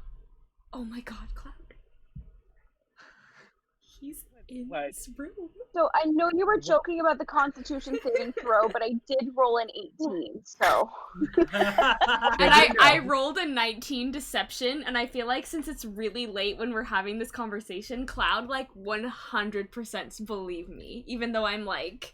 "Oh my god, Cloud! He's in What? this room." So I know you were joking about the Constitution saving throw, but I did roll an 18. So And I rolled a 19 deception, and I feel like since it's really late when we're having this conversation, Cloud like 100% believe me, even though I'm like,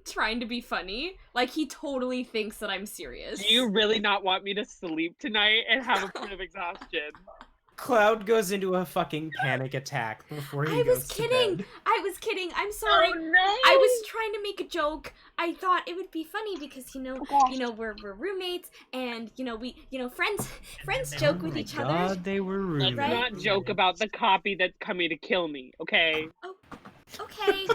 trying to be funny. Like he totally thinks that I'm serious. Do you really not want me to sleep tonight and have a point of exhaustion? Cloud goes into a fucking panic attack before he I goes was to kidding. bed. I was kidding. I'm sorry. Oh no! I was trying to make a joke. I thought it would be funny because Oh, gosh. we're roommates and friends Oh joke with my each other. God, they were Let's rude. Right? not joke about the copy that's coming to kill me, okay? Okay.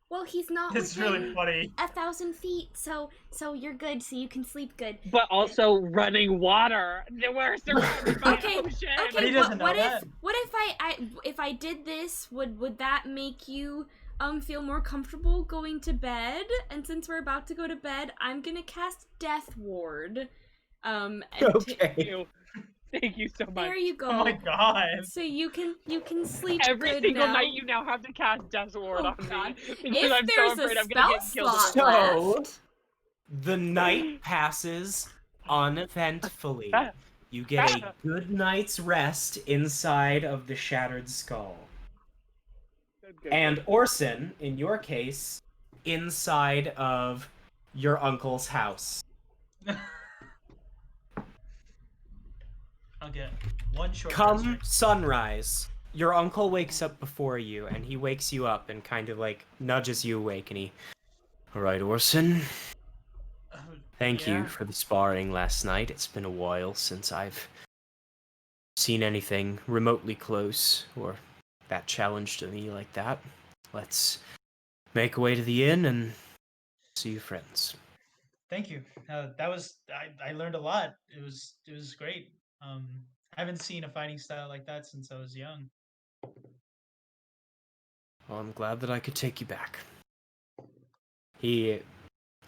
Well, he's not It's within really funny. 1,000 feet, so you're good, so you can sleep good. But also running water. We're surrounded by Okay, ocean. But he Okay, doesn't what know if that. if I did this, would that make you feel more comfortable going to bed, and since we're about to go to bed, I'm gonna cast Death Ward. And Okay. Thank you so much. there you go. Oh my god. So you can sleep Every good single now. night you now have to cast Death Ward Oh, on God. me. Because If I'm there's so afraid a I'm gonna get spell killed. slot So- left. The night passes uneventfully. You get a good night's rest inside of the Shattered Skull. Good. And Orsan, in your case, inside of your uncle's house. I'll get one short Come rest. sunrise, your uncle wakes up before you, and he wakes you up and kind of like nudges you awake, and he... Alright, Orsan. Thank you for the sparring last night. It's been a while since I've seen anything remotely close, or that challenge to me like that. Let's make our way to the inn and see your friends. Thank you. That was I learned a lot. It was great. I haven't seen a fighting style like that since I was young. Well, I'm glad that I could take you back. He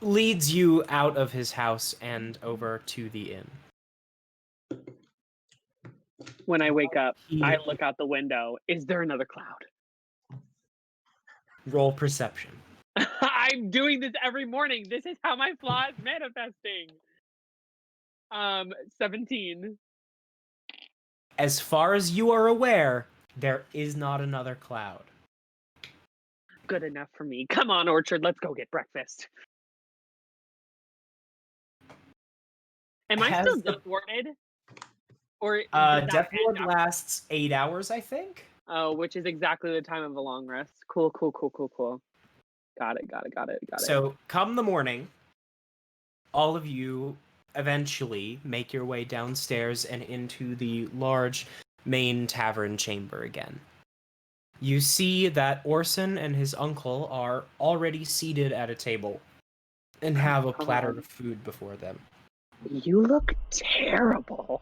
leads you out of his house and over to the inn. When I wake up, He- I look out the window. Is there another cloud? Roll perception. I'm doing this every morning. This is how my flaw is manifesting. 17. As far as you are aware, there is not another cloud. Good enough for me. Come on, Orchard. Let's go get breakfast. Am I Has still the- death warded? Or does that Death end Ward after- lasts 8 hours, I think. Oh, which is exactly the time of a long rest. Cool. Got it. So, come the morning, all of you eventually make your way downstairs and into the large main tavern chamber again. You see that Orsan and his uncle are already seated at a table and have a platter of food before them. You look terrible.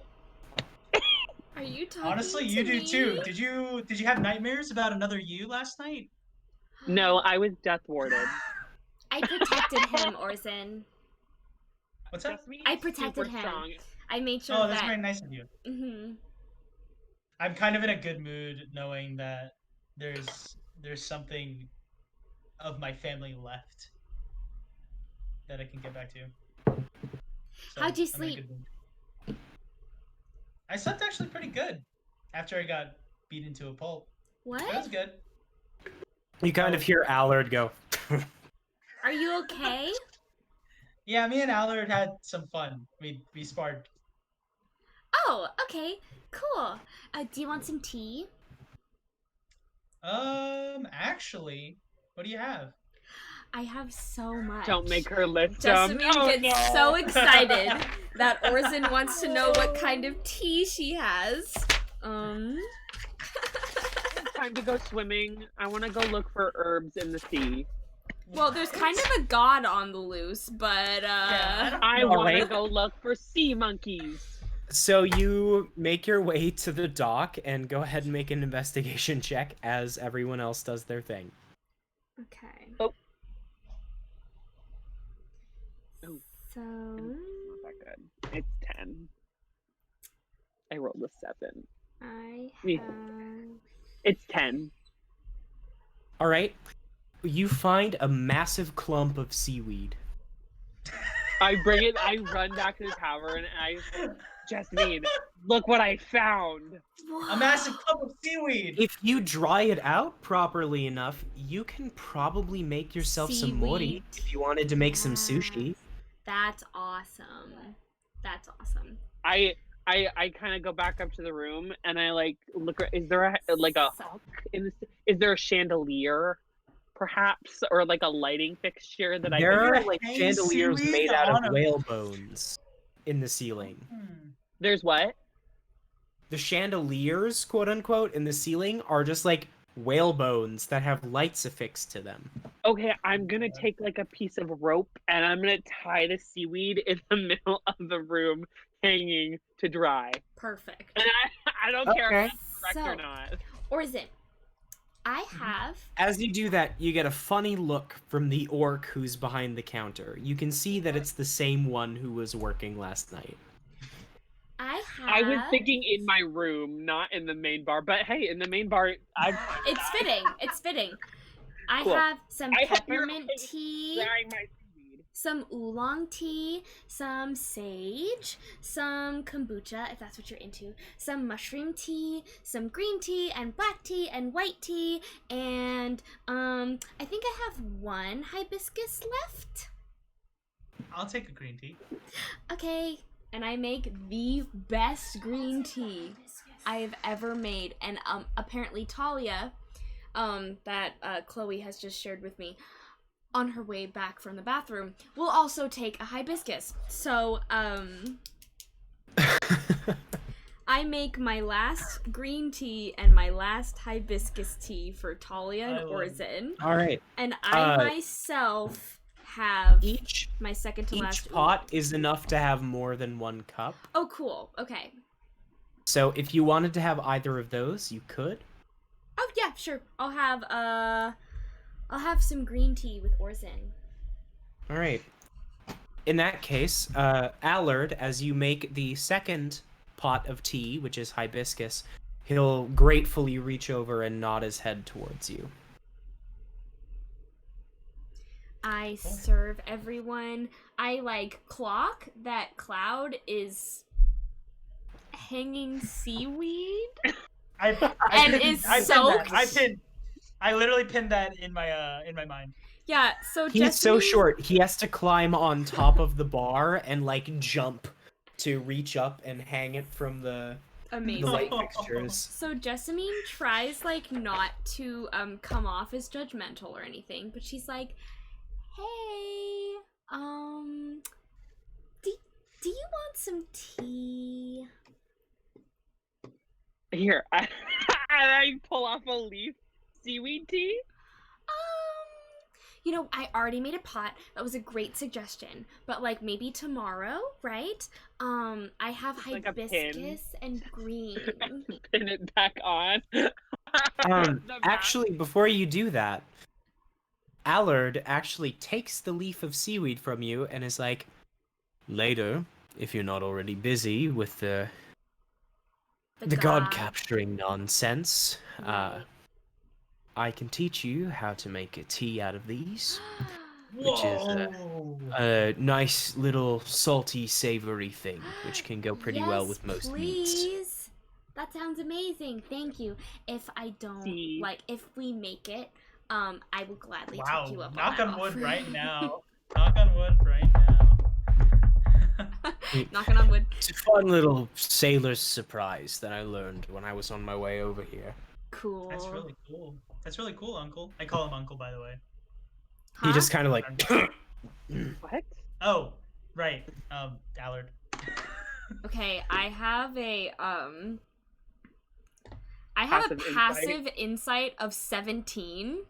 Are you talking Honestly, to you do me? too. Did you have nightmares about another you last night? No, I was death warded. I protected him, Orsan. What's up? Jasmine I is protected super him. strong. I made sure Oh, that's that. very nice of you. Mm-hmm. I'm kind of in a good mood knowing that there's something of my family left that I can get back to. So, How'd you I'm in a sleep? good mood. I slept actually pretty good after I got beat into a pulp. What? It was good. You kind of hear Allard go, Are you okay? Yeah, me and Allard had some fun. We sparred. Oh, okay. Cool. Do you want some tea? Actually, what do you have? I have so much. Don't make her list Jessamine Oh, gets no. so excited that Orsan wants to know what kind of tea she has. Time to go swimming. I want to go look for herbs in the sea. Well, there's kind of a god on the loose, but Yeah, I want to Alright. go look for sea monkeys. So you make your way to the dock and go ahead and make an investigation check as everyone else does their thing. okay. Oh. So Not that good. It's 10. I rolled a 7. I Me. have. It's 10. All right. You find a massive clump of seaweed. I bring it. I run back to the tavern and I, Jessamine, look what I found. A massive clump of seaweed. If you dry it out properly enough, you can probably make yourself some mori Seaweed. if you wanted to make some sushi. That's awesome. That's awesome. I kind of go back up to the room and I like look. Is there a hook in this? Is there a chandelier, perhaps, or like a lighting fixture that There I? are can like hang chandeliers seaweed made out on of a- whale bones in the ceiling. There's what? The chandeliers, quote unquote, in the ceiling are just like whale bones that have lights affixed to them. Okay, I'm gonna take like a piece of rope and I'm gonna tie the seaweed in the middle of the room, hanging to dry. Perfect. And I don't care if Okay. it's correct or So- not. Or is it? I have. As you do that, you get a funny look from the orc who's behind the counter. You can see that it's the same one who was working last night. I was thinking in my room, not in the main bar. But hey, in the main bar, It's fitting. It's fitting. I Cool. have some I hope you're peppermint okay tea, drying my seaweed. some oolong tea, some sage, some kombucha, if that's what you're into, some mushroom tea, some green tea, and black tea, and white tea, and I think I have one hibiscus left. I'll take a green tea. Okay, and I make the best green tea I've ever made, and apparently Thalia, that Chloe has just shared with me, on her way back from the bathroom, will also take a hibiscus. So, I make my last green tea and my last hibiscus tea for Thalia and Orsan. All right. And I myself have Each my second to last. Each pot is enough to have more than one cup. Oh, cool. Okay. So if you wanted to have either of those, you could. Oh yeah, sure. I'll have some green tea with Orsan. All right. In that case, Allard, as you make the second pot of tea, which is hibiscus, he'll gratefully reach over and nod his head towards you. I serve everyone. I clock that Cloud is hanging seaweed I literally pinned that in my mind. Yeah, so He's so short, he has to climb on top of the bar and jump to reach up and hang it from the light fixtures. So Jessamine tries not to come off as judgmental or anything, but she's like, "Hey, do you want some tea?" Here, I pull off a leaf. Seaweed tea? I already made a pot. That was a great suggestion. But maybe tomorrow, right? I have hibiscus and green. Pin it back on. Actually, before you do that, Allard actually takes the leaf of seaweed from you and is like, "Later, if you're not already busy with the god capturing nonsense, I can teach you how to make a tea out of these, which is a nice little salty, savory thing, which can go pretty well with most meats." That sounds amazing. Thank you. If I don't if we make it, I will gladly take you up knock on on wood offer. right now. Knock on wood right now. Knocking on wood. It's a fun little sailor's surprise that I learned when I was on my way over here. Cool. That's really cool. That's really cool, Uncle. I call him Uncle, by the way. Huh? He just kind of What? Oh, right. Allard. Okay, I have a passive insight of 17.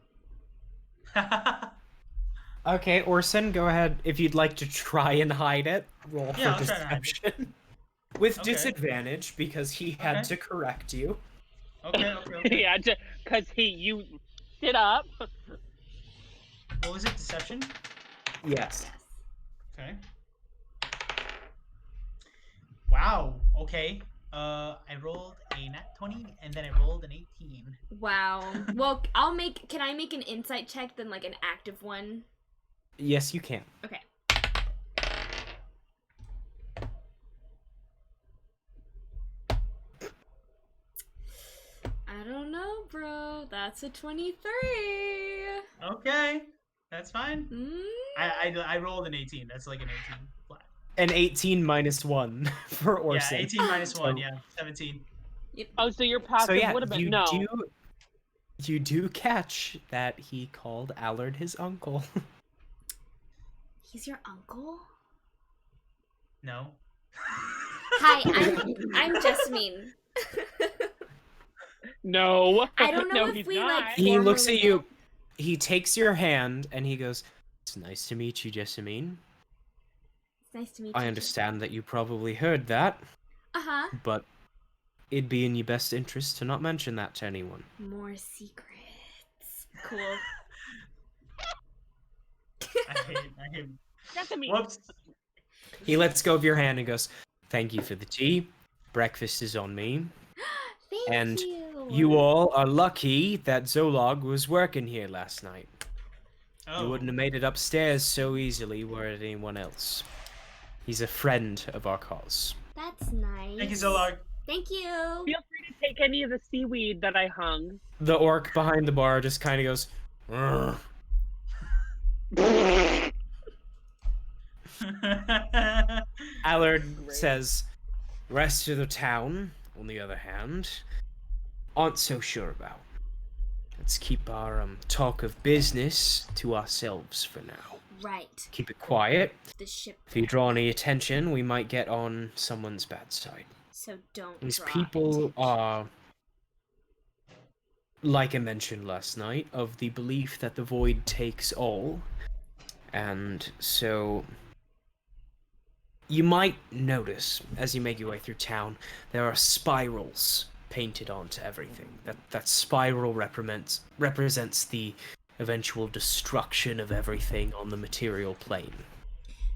Okay, Orsan, go ahead. If you'd like to try and hide it, roll Yeah, for I'll try to hide it. deception. With Okay. disadvantage, because he had to correct you. Okay. Yeah, because you sit up. What was it? Deception? Yes. Okay. Wow. Okay. I rolled a nat 20 and then I rolled an 18. Wow. Well, can I make an insight check then an active one? Yes, you can. Okay. I don't know, bro. That's a 23. Okay. That's fine. Mm? I rolled an 18. That's an 18 flat. An 18 minus 1 for Orsan. Yeah, 18 minus 1, yeah. 17. Yep. Oh, so your passive So yeah, would have been you do catch that he called Allard his uncle. He's your uncle? No. Hi, I'm Jessamine. No. I don't know No, if he's we not. He looks at formally- you, he takes your hand, and he goes, "It's nice to meet you, Jessamine. It's nice to meet you. I understand that you probably heard that, Uh-huh. but it'd be in your best interest to not mention that to anyone." More secrets. Cool. I hate. Jessamine. Whoops. He lets go of your hand and goes, "Thank you for the tea. Breakfast is on me. Thank And you. You all are lucky that Zolog was working here last night. Oh. You wouldn't have made it upstairs so easily were it anyone else. He's a friend of our cause." That's nice. Thank you, Zolog. Thank you. Feel free to take any of the seaweed that I hung. The orc behind the bar just kind of goes, "Ugh." Allard says, "Rest of the town, on the other hand, aren't so sure about. Let's keep our talk of business to ourselves for now. Right. Keep it quiet. The ship. If you draw any attention, we might get on someone's bad side. So don't These draw people attention. are, like I mentioned last night, of the belief that the void takes all. And so you might notice, as you make your way through town, there are spirals painted onto everything. That spiral represents the eventual destruction of everything on the material plane.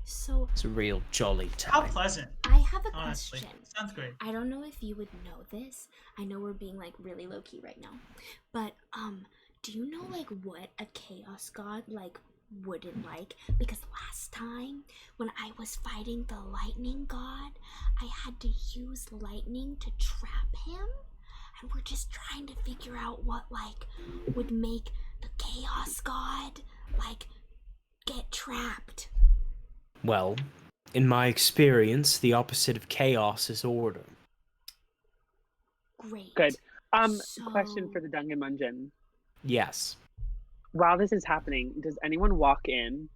So It's a real jolly How time." pleasant, I have a honestly. question. Sounds great. I don't know if you would know this. I know we're being like really low key right now. But do you know like what a chaos god like wouldn't like? Because last time when I was fighting the lightning god, I had to use lightning to trap him. And we're just trying to figure out what like would make the chaos god like get trapped. Well, in my experience, the opposite of chaos is order. Great. Good. So- Question for the Dungeon Mungeon. Yes. While this is happening, does anyone walk in?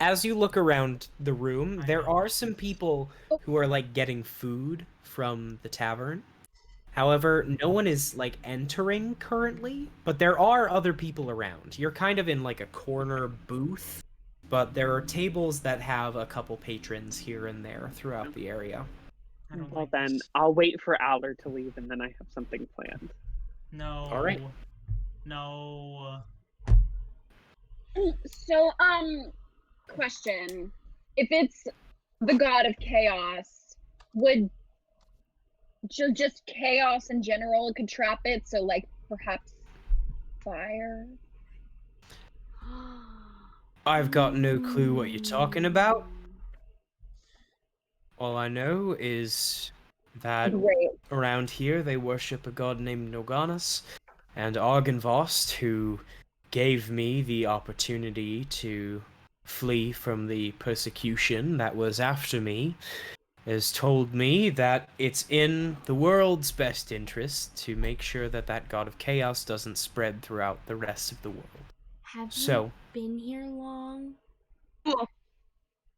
As you look around the room, there are some people who are like getting food from the tavern. However, no one is like entering currently, but there are other people around. You're kind of in like a corner booth, but there are tables that have a couple patrons here and there throughout the area. I don't Well like then, this. I'll wait for Allard to leave and then I have something planned. No. All right. No. So, question. If it's the god of chaos, would just chaos in general could trap it? So, like, perhaps fire? I've got no clue what you're talking about. All I know is that Great. around here they worship a god named Norganas, and Argenvost, who gave me the opportunity to flee from the persecution that was after me, has told me that it's in the world's best interest to make sure that that god of chaos doesn't spread throughout the rest of the world. Have you So, been here long?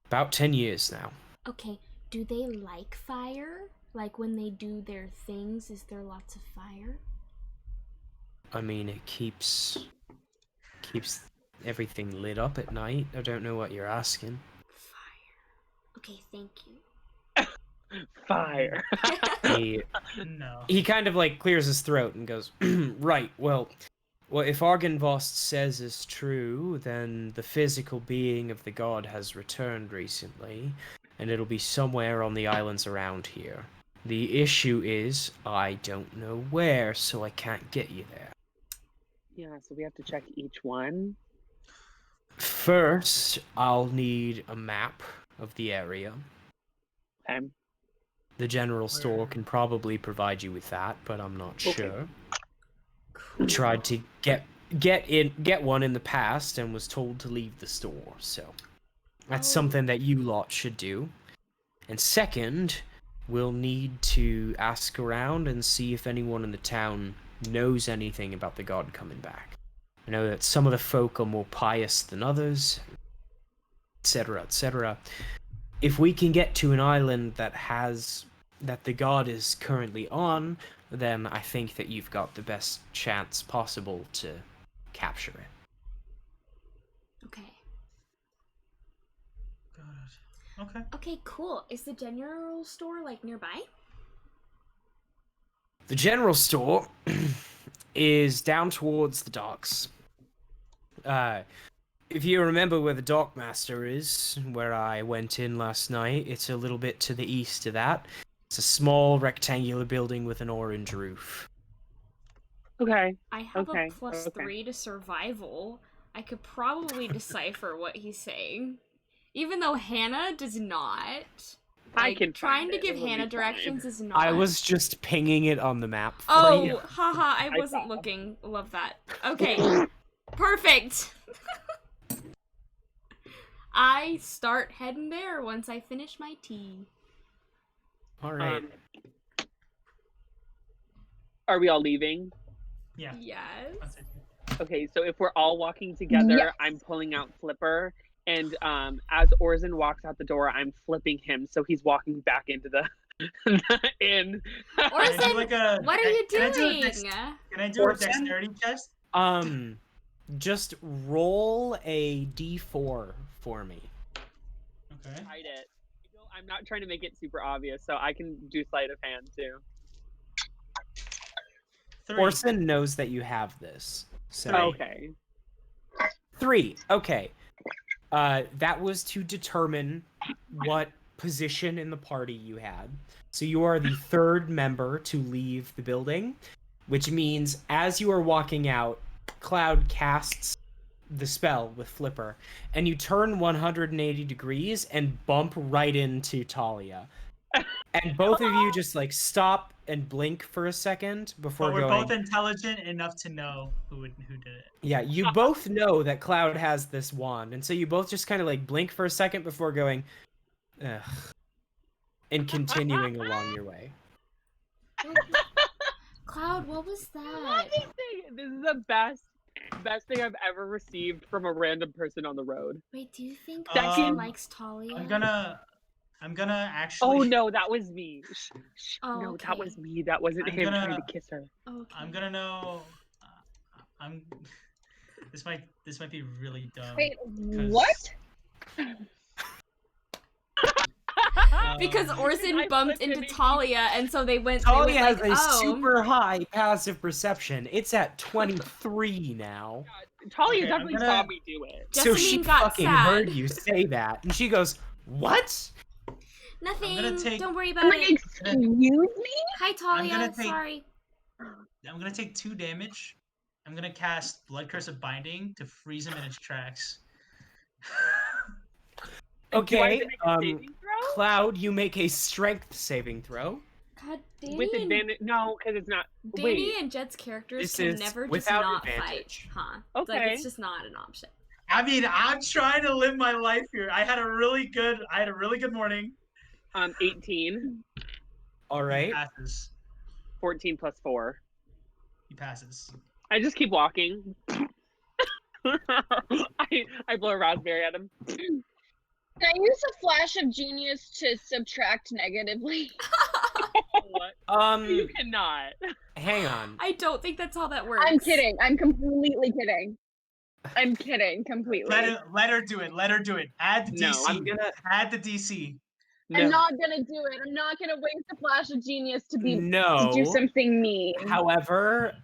about 10 years now. Okay, do they like fire? Like when they do their things, is there lots of fire? I mean, it keeps everything lit up at night. I don't know what you're asking. Fire. Okay, thank you. Fire. No. He kind of like clears his throat and goes, "Right, well, if Argenvost says is true, then the physical being of the god has returned recently, and it'll be somewhere on the islands around here. The issue is, I don't know where, so I can't get you there. Yeah, so we have to check each one. First, I'll need a map of the area. Okay. The general store Where? can probably provide you with that, but I'm not Okay. sure. I tried to get one in the past and was told to leave the store, so that's Oh. something that you lot should do. And second, we'll need to ask around and see if anyone in the town knows anything about the god coming back. I know that some of the folk are more pious than others, etc., etc. If we can get to an island that the god is currently on, then I think that you've got the best chance possible to capture it. Okay. God. Okay. Okay, cool. Is the general store like nearby? The general store is down towards the docks. If you remember where the Dockmaster is, where I went in last night, it's a little bit to the east of that. It's a small rectangular building with an orange roof. Okay. I have Okay, a plus okay. 3 to survival. I could probably decipher what he's saying. Even though Hannah does not. I Like, can trying find to it. give It'll be Hannah fine. directions is not. I was just pinging it on the map for Oh, you. haha, I wasn't looking. Love that. Okay. Perfect. I start heading there once I finish my tea. Alright. Are we all leaving? Yeah. Yes. That's it. Okay, so if we're all walking together, Yes. I'm pulling out Flipper, and as Orsan walks out the door, I'm flipping him so he's walking back into the inn. Can I do Orsan, like a? what are you Can I do a doing? Can I do a Orsan? dexterity test? Just roll a d4 for me. Okay. Hide it. I'm not trying to make it super obvious, so I can do sleight of hand too. 3. Orsan knows that you have this. So 3. Okay. 3. Okay. That was to determine what position in the party you had. So you are the third member to leave the building, which means as you are walking out, Cloud casts the spell with Flipper, and you turn 180 degrees and bump right into Thalia. And both of you just like stop and blink for a second before But we're going. both intelligent enough to know who did it. Yeah, you both know that Cloud has this wand, and so you both just kind of like blink for a second before going, ugh, and continuing along your way. Cloud, what was that? This is the best thing I've ever received from a random person on the road. Wait, do you think Um, Orsan likes Thalia? I'm gonna actually. Oh no, that was me. Oh, no, okay. that was me. That wasn't I'm him gonna- trying to kiss her. Okay. I'm gonna know. I'm. This might be really dumb. Wait, 'cause, what? Because um, Orsan I bumped flipped into him. Thalia, and so they went Thalia has like, a oh. super high passive perception. It's at 23 now. Talia Okay, definitely I'm saw gonna- me do it. So she Jessamine got fucking sad. heard you say that, and she goes, "What?" Nothing. take- Don't worry I'm about like, it. excuse me? Hi, Thalia. gonna take- Sorry. I'm gonna take 2 damage. I'm gonna cast Blood Curse of Binding to freeze him in its tracks. Do I have Okay, to make a saving throw? Cloud, you make a strength saving throw. God, Danny With and, advantage? No, because it's not. Danny Wait. and Jet's characters This can is never just without not advantage. fight, huh? Like, Okay. it's just not an option. I mean, I'm trying to live my life here. I had a really good morning. 18, All He right. passes. 14 plus 4. He passes. I just keep walking. I blow a raspberry at him. Can I use a flash of genius to subtract negatively? What? You cannot. Hang on. I don't think that's how that works. I'm kidding. I'm completely kidding. I'm kidding completely. Let her do it. Let her do it. Add the No, DC. I'm gonna. Add the DC. No. I'm not gonna do it. I'm not gonna waste a flash of genius to do No. something mean. However,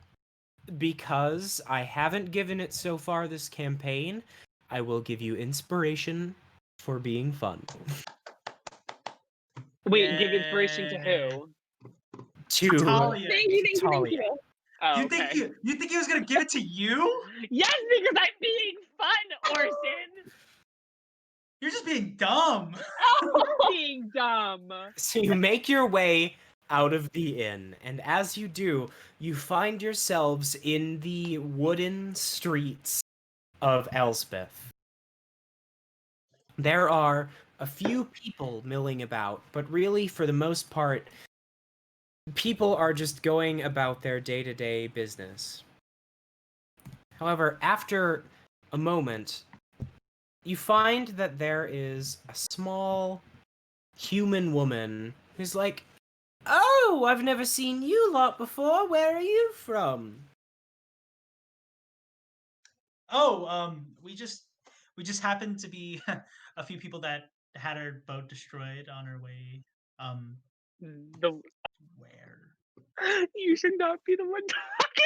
because I haven't given it so far this campaign, I will give you inspiration for being fun. Wait, give inspiration to who? To Thalia. Thank you, thank you, thank Thalia. you. Oh, You okay. think you think he was gonna give it to you? Yes, because I'm being fun, Orsan. You're just being dumb. You're being dumb. So you make your way out of the inn, and as you do, you find yourselves in the wooden streets of Elspeth. There are a few people milling about, but really, for the most part, people are just going about their day-to-day business. However, after a moment, you find that there is a small human woman who's like, "Oh, I've never seen you lot before. Where are you from?" Oh, we just happened to be a few people that had our boat destroyed on our way. The Where? you should not be the one talking.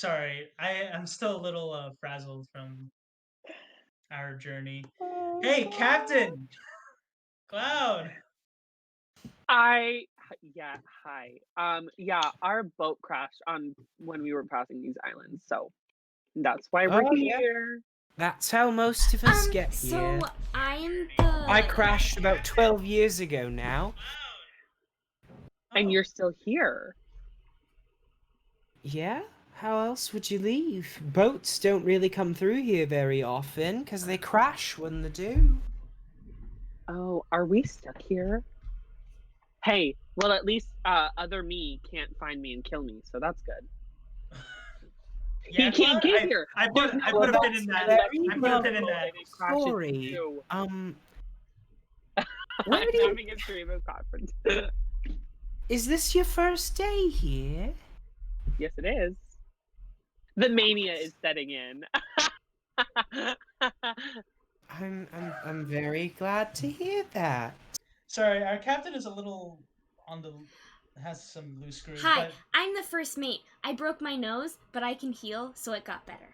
Sorry, I'm still a little frazzled from our journey. Oh, Hey, God. Captain Cloud. Hi. Yeah, our boat crashed on when we were passing these islands, so that's why we're Oh, yeah. here. That's how most of us get So here. I'm the. I crashed about 12 years ago now. And Oh, you're still here. Yeah? How else would you leave? Boats don't really come through here very often because they crash when they do. Oh, are we stuck here? Hey, well, at least other me can't find me and kill me, so that's good. yeah, He can't Cloud. get here. I There's put no a pin that's in a that. very I put a pin in lovely that. Crashes story. too. Where I'm do you... having a stream of conference. Is this your first day here? Yes, it is. The mania is setting in. I'm very glad to hear that. Sorry, our captain is a little on the has some loose screws. Hi, But I'm the first mate. I broke my nose, but I can heal, so it got better.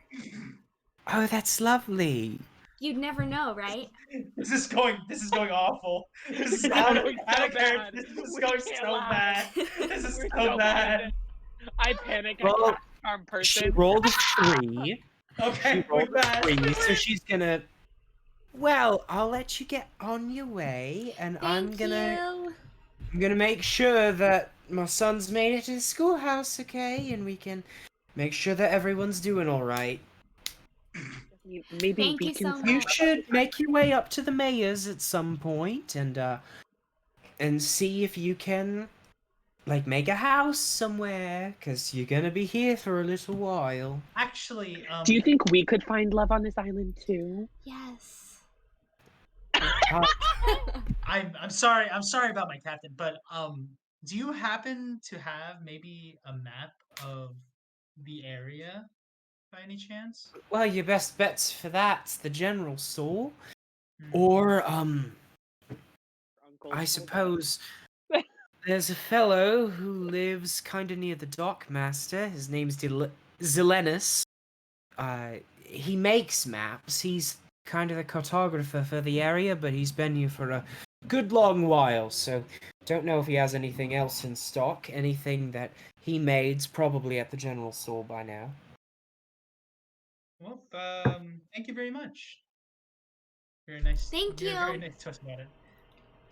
Oh, that's lovely. You'd never know, right? this is going awful. This is It's out of, going out so of character. bad. This is We going can't so laugh. bad. This is We're so bad. I panic. I Well, cast charm She person. rolled a 3. Okay, She rolled we a passed. 3, so she's gonna... Well, I'll let you get on your way, and I'm Thank gonna you. make sure that my son's made it to the schoolhouse, okay? And we can make sure that everyone's doing all right. Maybe Thank we you can. so You much. should make your way up to the mayor's at some point and see if you can like make a house somewhere, because you're gonna be here for a little while. Actually, Do you think we could find love on this island too? Yes. I'm sorry. I'm sorry about my captain, but do you happen to have maybe a map of the area by any chance? Well, your best bet's for that's the general store, Hmm. or Uncle I told suppose there's a fellow who lives kind of near the dockmaster. His name's Zelenus. He makes maps. He's kind of the cartographer for the area, but he's been here for a good long while, so don't know if he has anything else in stock. Anything that he made's probably at the general store by now. Well, thank you very much. Very nice. Thank You're very you. nice to us about it.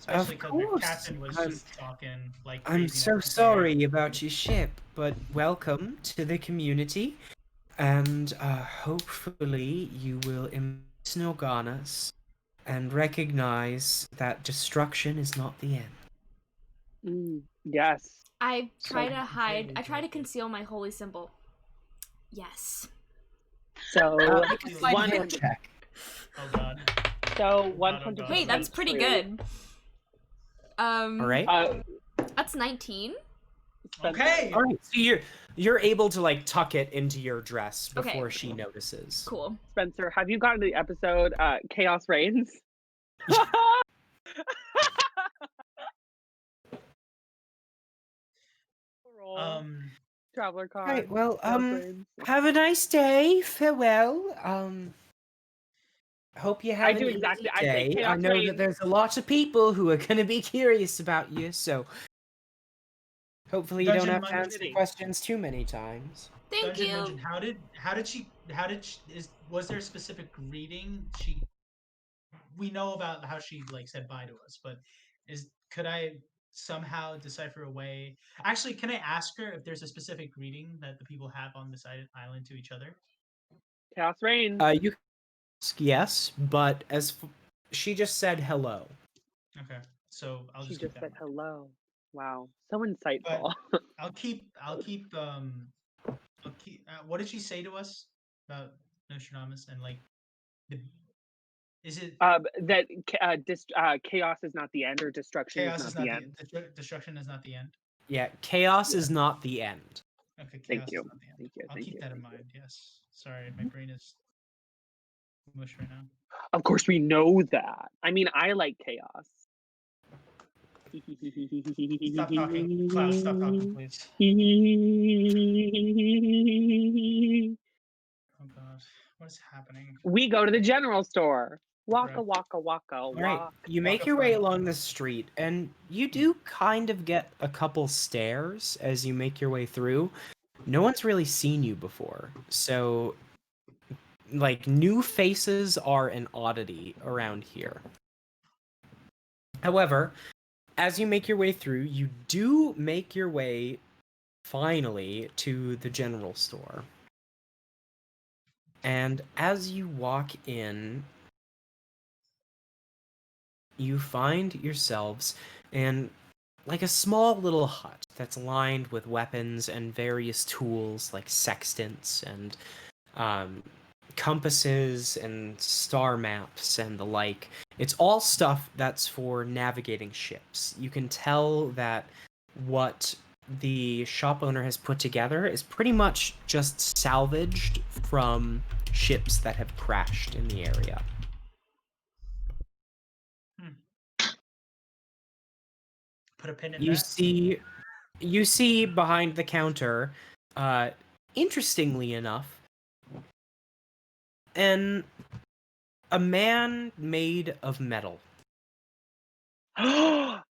Especially because the course. captain was just talking like I'm crazy. so sorry about your ship, but welcome to the community, and hopefully you will embrace Norganas and recognize that destruction is not the end. Yes. I try to I'm hide. very I try to grateful. conceal my holy symbol. Yes. So Make a sleight of hand 100. check. Oh god. So God, 100. oh Hey, that's pretty good. All right. That's 19. Okay. All right. So you're able to like tuck it into your dress Okay. before she notices. Cool. Spencer, have you gotten to the episode Chaos Reigns? Traveler Con. All right. Well, Chaos Reigns. have a nice day. Farewell. Hope you have I an do easy exactly. I say day. I Chaos know Reigns. that there's a lot of people who are going to be curious about you, so hopefully you don't Dungeon have to Munch answer City. questions too many times. Thank Dungeon you. Munch. Was there a specific greeting we know about how she like said bye to us, but could I somehow decipher a way? Actually, can I ask her if there's a specific greeting that the people have on this island to each other? Chaos Reigns. You can ask, yes, but she just said hello. Okay, so I'll She just just keep said that in mind. hello. Wow, so insightful. I'll keep. What did she say to us about Nostradamus and like the? Is it That chaos is not the end, or destruction chaos is not the end. destruction is not the end? Yeah, chaos Yeah. is not the end. Okay, chaos Thank you. is not the end. Thank you. I'll Thank keep you. that in Thank you. mind. Yes. Sorry, my brain is mush right now. Of course, we know that. I mean, I like chaos. Stop talking. Cloud, stop talking, please. Oh god. What is happening? We go to the general store. Waka Right. waka waka All right, walk. you make your way along the street, and you do kind of get a couple stares as you make your way through. No one's really seen you before, so like new faces are an oddity around here. However, as you make your way through, you do make your way finally to the general store. And as you walk in, you find yourselves in like a small little hut that's lined with weapons and various tools like sextants and compasses and star maps and the like. It's all stuff that's for navigating ships. You can tell that what the shop owner has put together is pretty much just salvaged from ships that have crashed in the area. Put a pin in You that. see behind the counter, interestingly enough, a man made of metal. I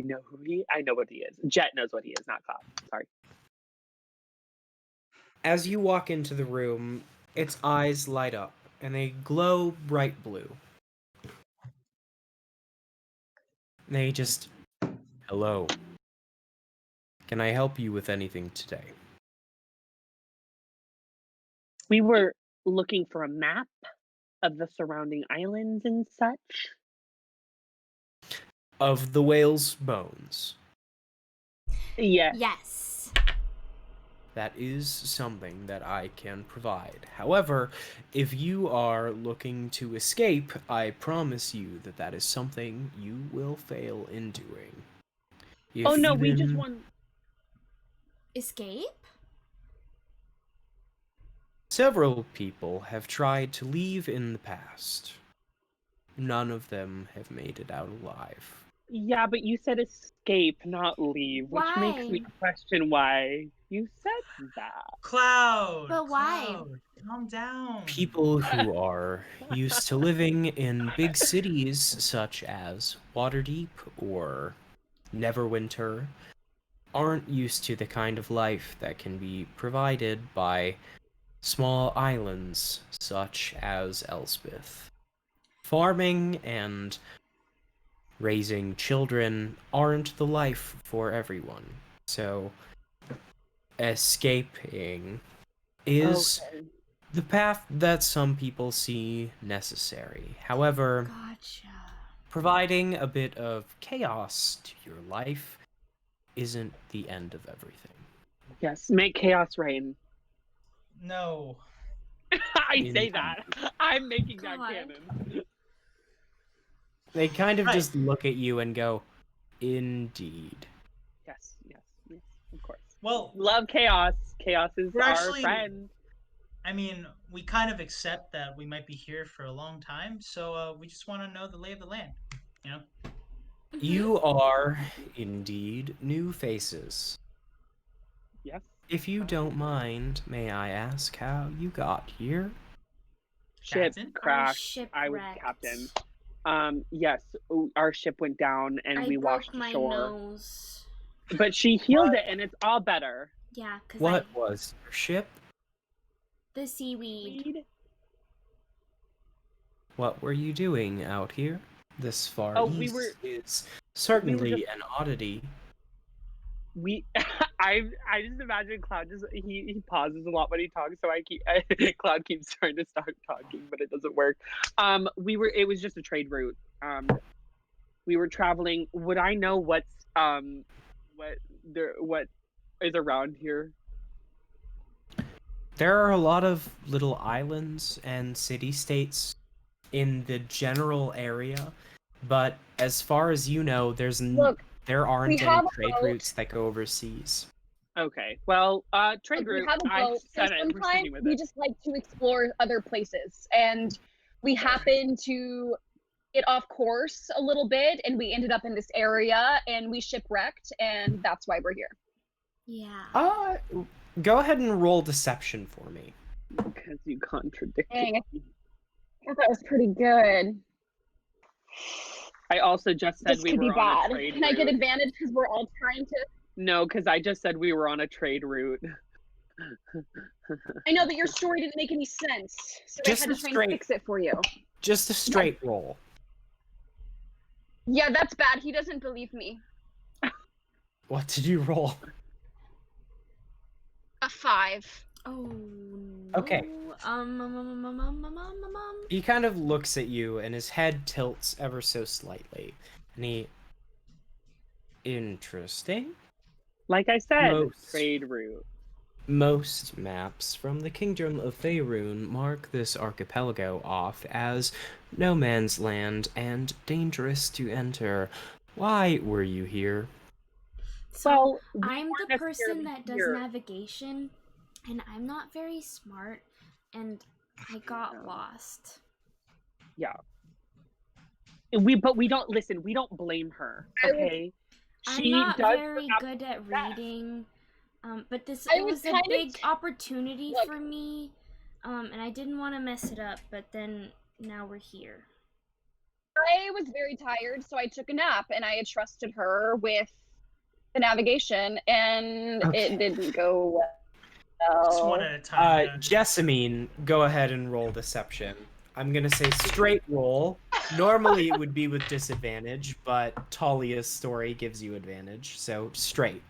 know what he is. Jett knows what he is, not Cloud. Sorry. As you walk into the room, its eyes light up, and they glow bright blue. They just, hello. Can I help you with anything today? We were looking for a map of the surrounding islands and such. Of the whale's bones. Yeah. Yes. That is something that I can provide. However, if you are looking to escape, I promise you that that is something you will fail in doing. Oh no, we just want... Escape? Several people have tried to leave in the past. None of them have made it out alive. Yeah, but you said escape, not leave, which makes me question why you said that. Cloud! But why? Cloud, calm down. People who are used to living in big cities such as Waterdeep or Neverwinter aren't used to the kind of life that can be provided by small islands such as Elspeth. Farming and raising children aren't the life for everyone, so escaping is the path that some people see necessary. However, providing a bit of chaos to your life isn't the end of everything. Yes, make chaos reign. No. I say that. I'm making that canon. They kind of just look at you and go, indeed. Yes, of course. Well, love chaos. Chaos is our friend. I mean, we kind of accept that we might be here for a long time, so we just want to know the lay of the land, you know? You are, indeed, new faces. Yes. If you don't mind, may I ask how you got here? Ship crashed. I was captain. Yes, our ship went down and we washed ashore. Nose. But she healed it and it's all better. Yeah, because What was your ship? The seaweed. What were you doing out here? This far east is certainly an oddity. I just imagine Cloud he pauses a lot when he talks, so Cloud keeps trying to start talking, but it doesn't work. It was just a trade route. We were traveling. Would I know what is around here? There are a lot of little islands and city-states in the general area, but as far as you know, there aren't any trade routes that go overseas. Okay, well, trade route. We have a boat, so sometimes we just like to explore other places, and we happen to get off course a little bit, and we ended up in this area, and we shipwrecked, and that's why we're here. Yeah. Go ahead and roll deception for me. Because you contradicted. Dang, I thought that was pretty good. I also just said This we could were be on bad. a trade Can I get route. advantage because we're all trying to? No, because I just said we were on a trade route. I know, but your story didn't make any sense, so Just I had a to try straight- and fix it for you. Just a straight roll. Yeah, that's bad. He doesn't believe me. What did you roll? A 5. Oh. Okay. No. He kind of looks at you, and his head tilts ever so slightly. And he... Interesting. Like I said, Most. trade route. Most maps from the Kingdom of Faerun mark this archipelago off as no man's land and dangerous to enter. Why were you here? So Well, we I'm weren't the person necessarily that does here. navigation, and I'm not very smart, and I got lost. Yeah. But we don't listen. We don't blame her. I was- Okay. I'm not does very have- good at reading, but this I it was was a kind of big opportunity look. for me, and I didn't want to mess it up. But then now we're here. I was very tired, so I took a nap, and I had trusted her with the navigation, and Okay. it didn't go Just well. one at a time. yeah. Jessamine, go ahead and roll deception. I'm gonna say straight roll. Normally it would be with disadvantage, but Thalia's story gives you advantage, so straight.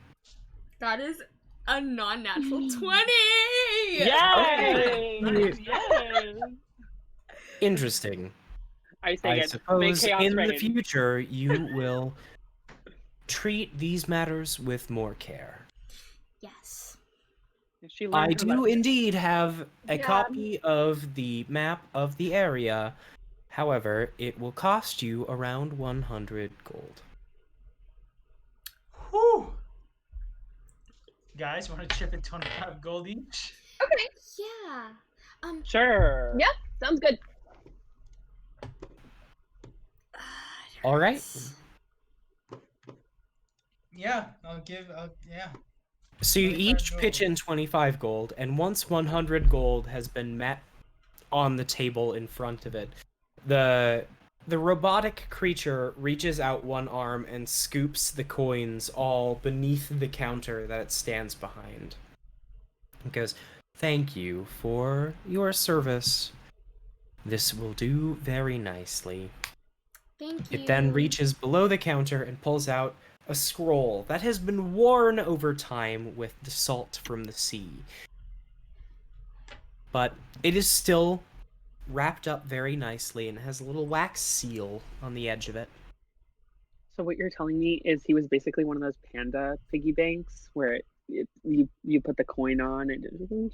That is a non-natural 20. Yay! Okay. Yay! Interesting. I say I it. Make suppose chaos in the reign. future you will treat these matters with more care. Yes. She I learned her do lesson. indeed have a Yeah. copy of the map of the area. However, it will cost you around 100 gold. Whew. Guys, want to chip in 25 gold each? Okay, Yeah. Sure. Yeah. sounds good. All right. Yeah, yeah. So you 25 each pitch gold. in 25 gold, and once 100 gold has been met on the table in front of it, the robotic creature reaches out one arm and scoops the coins all beneath the counter that it stands behind. It goes, "Thank you for your service. This will do very nicely." Thank you. It then reaches below the counter and pulls out a scroll that has been worn over time with the salt from the sea. But it is still wrapped up very nicely and has a little wax seal on the edge of it. So what you're telling me is he was basically one of those panda piggy banks where you put the coin on and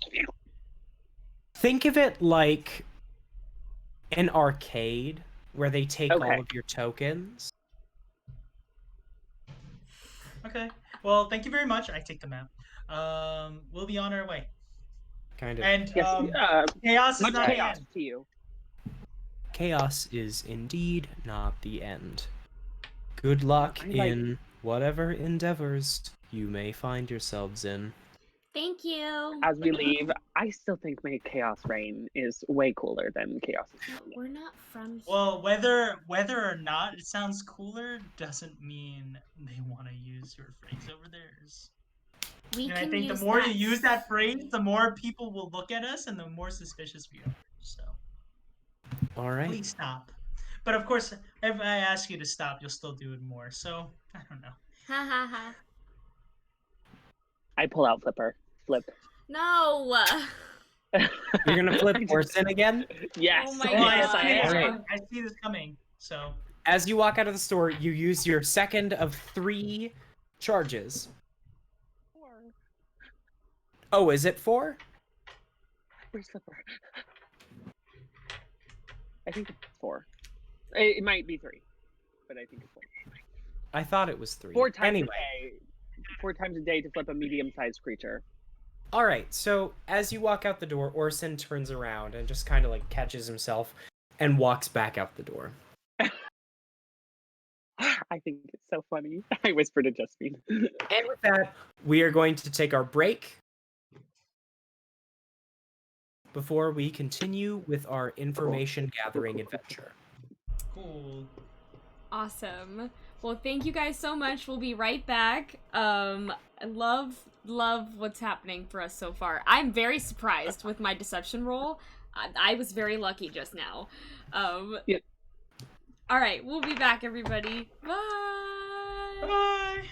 Think of it like an arcade where they take Okay. all of your tokens. Okay. Well, thank you very much. I take the map. We'll be on our way. Kind of. And yes, chaos is much not the chaos end. to you. Chaos is indeed not the end. Good luck I like- in whatever endeavors you may find yourselves in. Thank you. As we leave, I still think Make Chaos Reign is way cooler than Chaos. We're not from here. Well, whether or not it sounds cooler doesn't mean they want to use your phrase over theirs. we And can I think the use more that. you use that phrase, the more people will look at us and the more suspicious we are. So All right. please stop. But of course, if I ask you to stop, you'll still do it more. So I don't know. Ha ha ha. I pull out Flipper. Flip. No. You're gonna flip Orsan again? Yes. Oh my Oh, I God. see this. Alright. I see this coming. So As you walk out of the store, you use your second of 3 charges. Oh, is it 4? Where's Flipper? I think it's 4. It might be 3, but I think it's 4. I thought it was 3. 4 times Anyway. a day. 4 times a day to flip a medium-sized creature. All right, so as you walk out the door, Orsan turns around and just kind of like catches himself and walks back out the door. I think it's so funny. I whispered to Jessamine. And with that, we are going to take our break before we continue with our information gathering adventure. Cool. Awesome. Well, thank you guys so much. We'll be right back. I love what's happening for us so far. I'm very surprised with my deception roll. I was very lucky just now. Yeah. All right, we'll be back, everybody. Bye. Bye.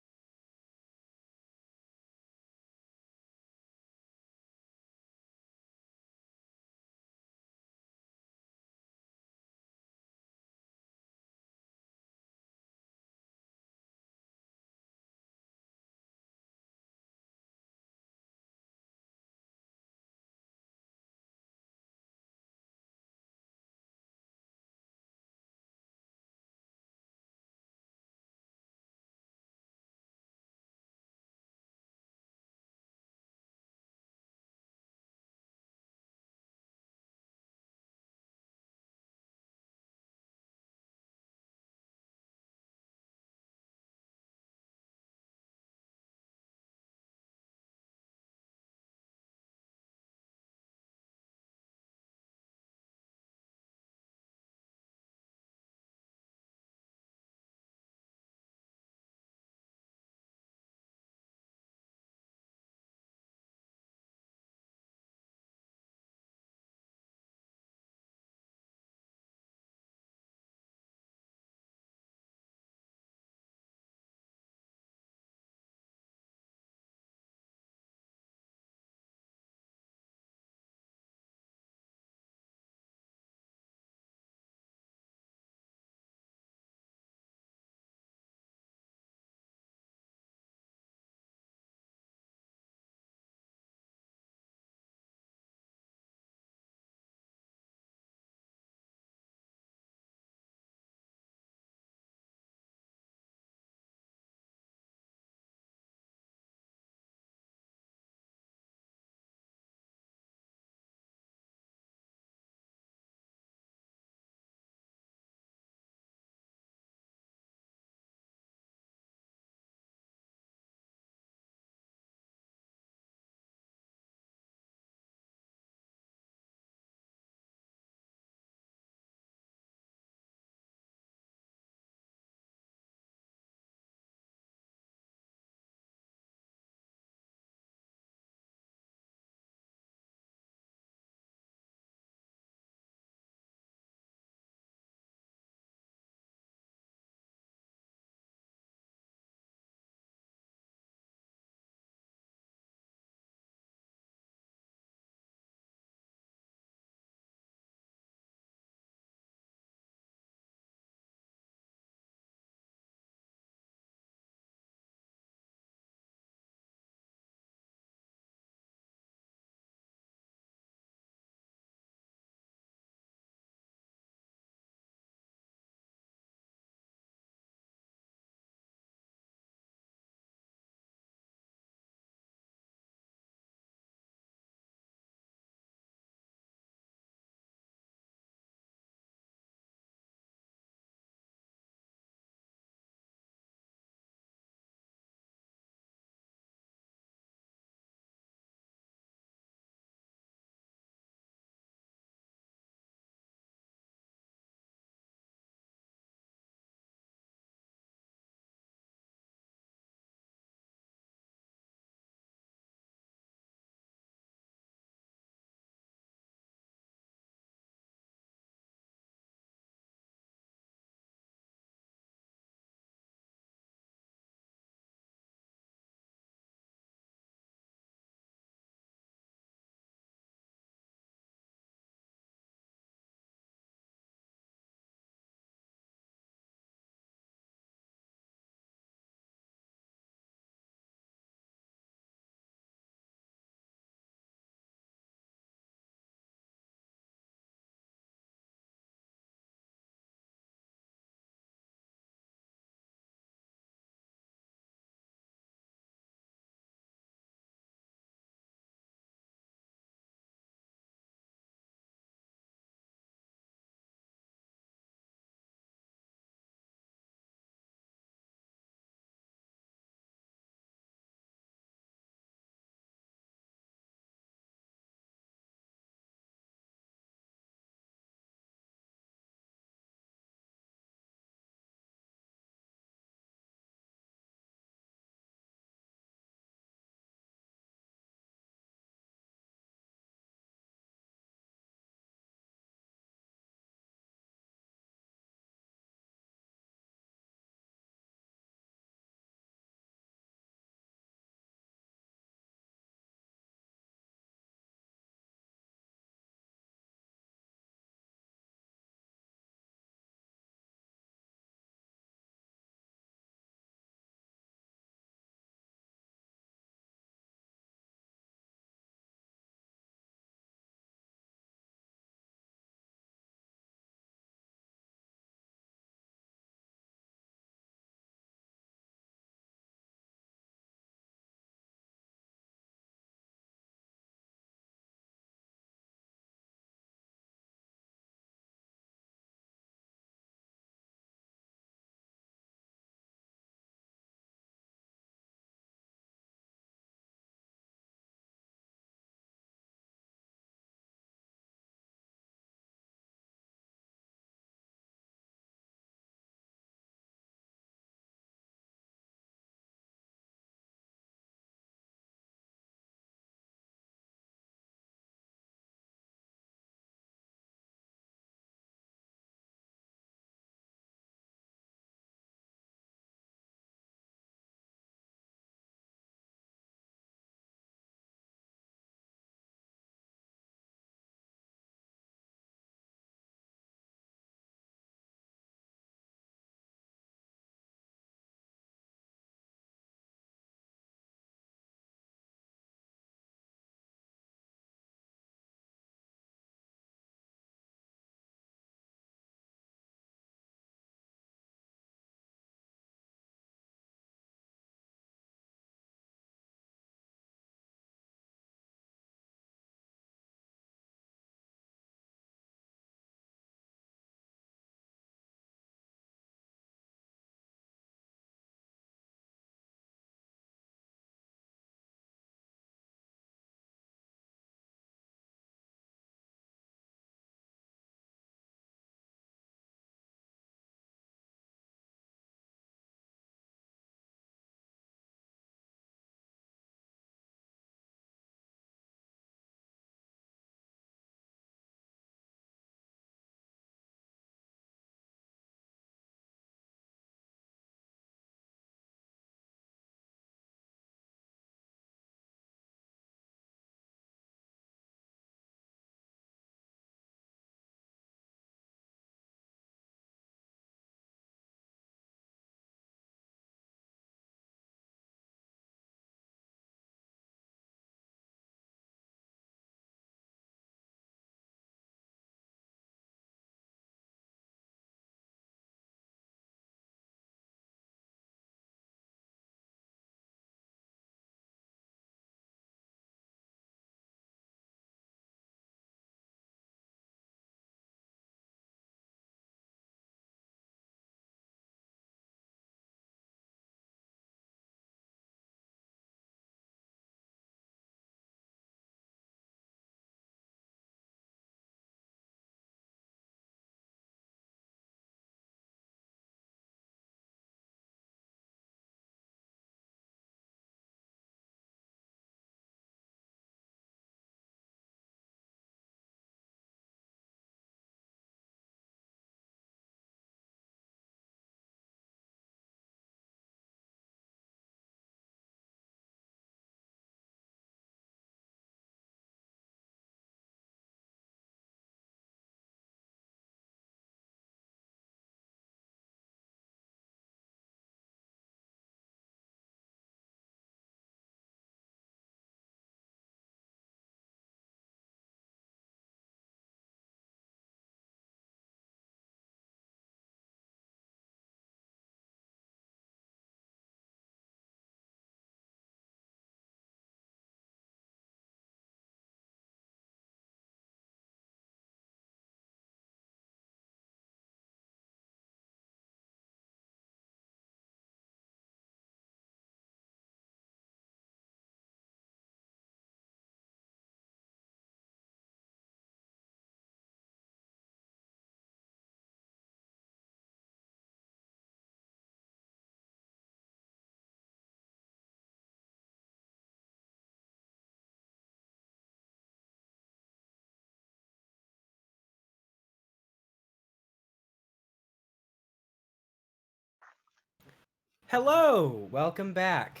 Hello! Welcome back.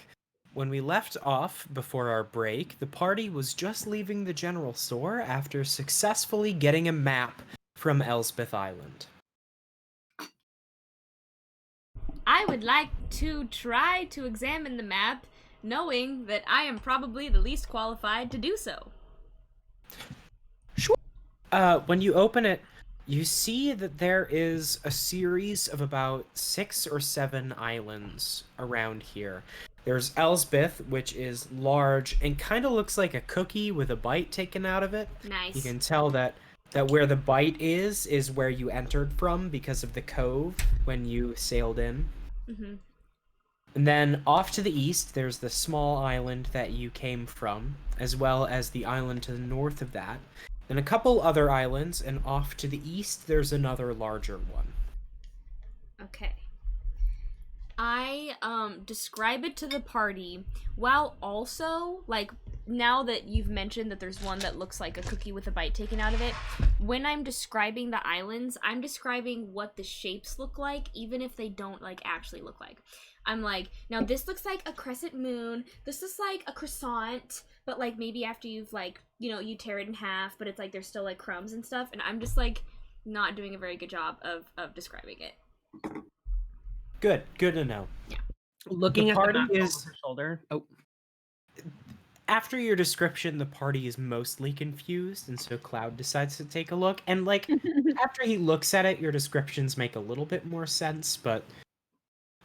When we left off before our break, the party was just leaving the general store after successfully getting a map from Elspeth Island. I would like to try to examine the map, knowing that I am probably the least qualified to do so. Sure. When you open it, you see that there is a series of about 6 or 7 islands around here. There's Elspeth, which is large and kind of looks like a cookie with a bite taken out of it. Nice. You can tell that where the bite is where you entered from because of the cove when you sailed in. Mm-hmm. And then off to the east, there's the small island that you came from, as well as the island to the north of that. And a couple other islands, and off to the east, there's another larger one. Okay. I describe it to the party while also, like, now that you've mentioned that there's one that looks like a cookie with a bite taken out of it, when I'm describing the islands, I'm describing what the shapes look like, even if they don't, like, actually look like. I'm like, now this looks like a crescent moon, this is like a croissant, but, like, maybe after you've, like, you know, you tear it in half, but it's like there's still, like, crumbs and stuff, and I'm just, like, not doing a very good job of describing it. Good to know. Yeah. Looking The at party the map is- over her shoulder. Oh, After your description, the party is mostly confused, and so Cloud decides to take a look. And, like, after he looks at it, your descriptions make a little bit more sense, but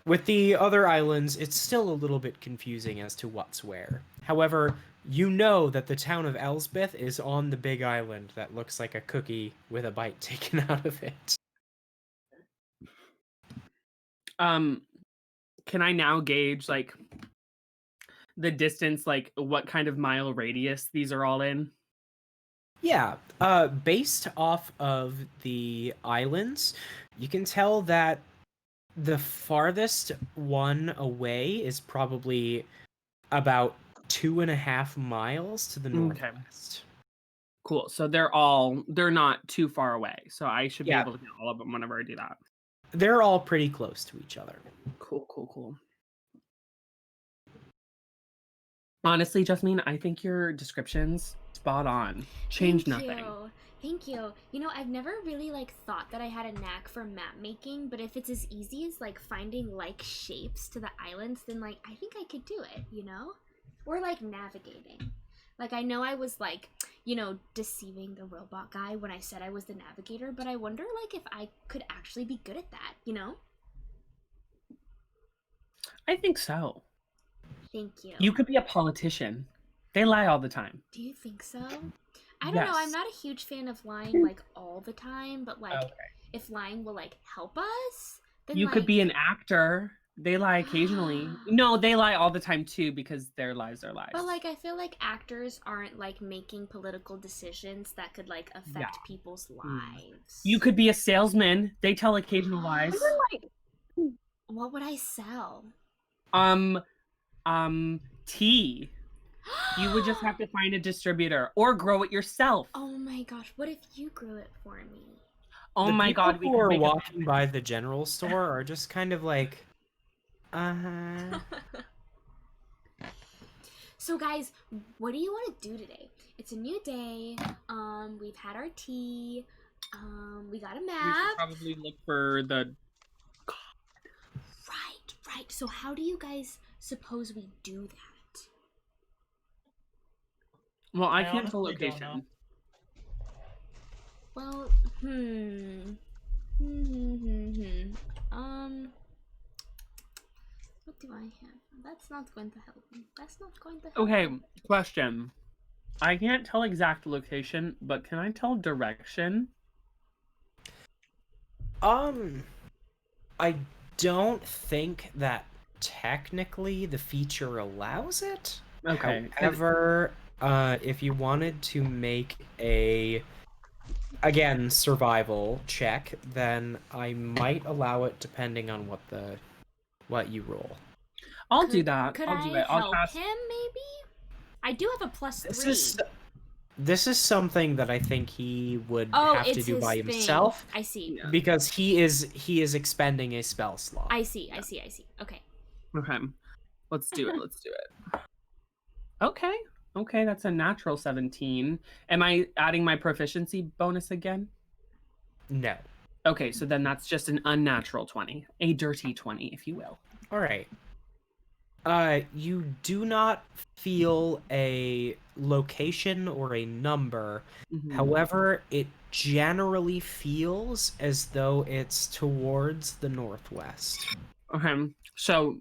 with the other islands, it's still a little bit confusing as to what's where. However, you know that the town of Elspeth is on the big island that looks like a cookie with a bite taken out of it. Can I now gauge like the distance, like what kind of mile radius these are all in? Yeah, based off of the islands, you can tell that the farthest one away is probably about 2.5 miles to the Okay. northwest. Cool. So they're not too far away. So I should be Yeah. able to get all of them whenever I do that. They're all pretty close to each other. Cool. Honestly, Jessamine, I think your description's spot on. Change nothing. Thank you. You know, I've never really, like, thought that I had a knack for map making, but if it's as easy as, like, finding, like, shapes to the islands, then, like, I think I could do it, you know? Or, like, navigating. Like, I know I was, like, you know, deceiving the robot guy when I said I was the navigator, but I wonder, like, if I could actually be good at that, you know? I think so. Thank you. You could be a politician. They lie all the time. Do you think so? I don't know. I'm Yes. not a huge fan of lying, like, all the time, but, like, Okay. if lying will, like, help us, then, You like... could be an actor. They lie occasionally. No, they lie all the time too because their lies are lies. But, like, I feel like actors aren't, like, making political decisions that could, like, affect Yeah. people's lives. You could be a salesman. They tell occasional lies. What would I sell? Tea. You would just have to find a distributor or grow it yourself. Oh my gosh, what if you grew it for me? Oh The my people god, we who could are make a walking by the general store are just kind of like, So guys, what do you want to do today? It's a new day. We've had our tea. We got a We should map. probably look for the. Right. So how do you guys suppose we do that? Well, I I can't tell honestly don't location. Well, what do I have? That's not going to help me. Okay, question. I can't tell exact location, but can I tell direction? I don't think that technically the feature allows it. Okay. However, if you wanted to make a, again, survival check, then I might allow it depending on what you roll. I'll do that. Could I'll do I it. I'll help cast. him, maybe? I do have a +3. This is something that I think he would Oh, have to it's do his by thing. himself I see. Yeah. because he is expending a spell slot. I see. Okay. Okay. Let's do it. Okay, that's a natural 17. Am I adding my proficiency bonus again? No. Okay, so then that's just an unnatural 20. A dirty 20, if you will. All right. You do not feel a location or a number. Mhm. However, it generally feels as though it's towards the northwest. Okay, so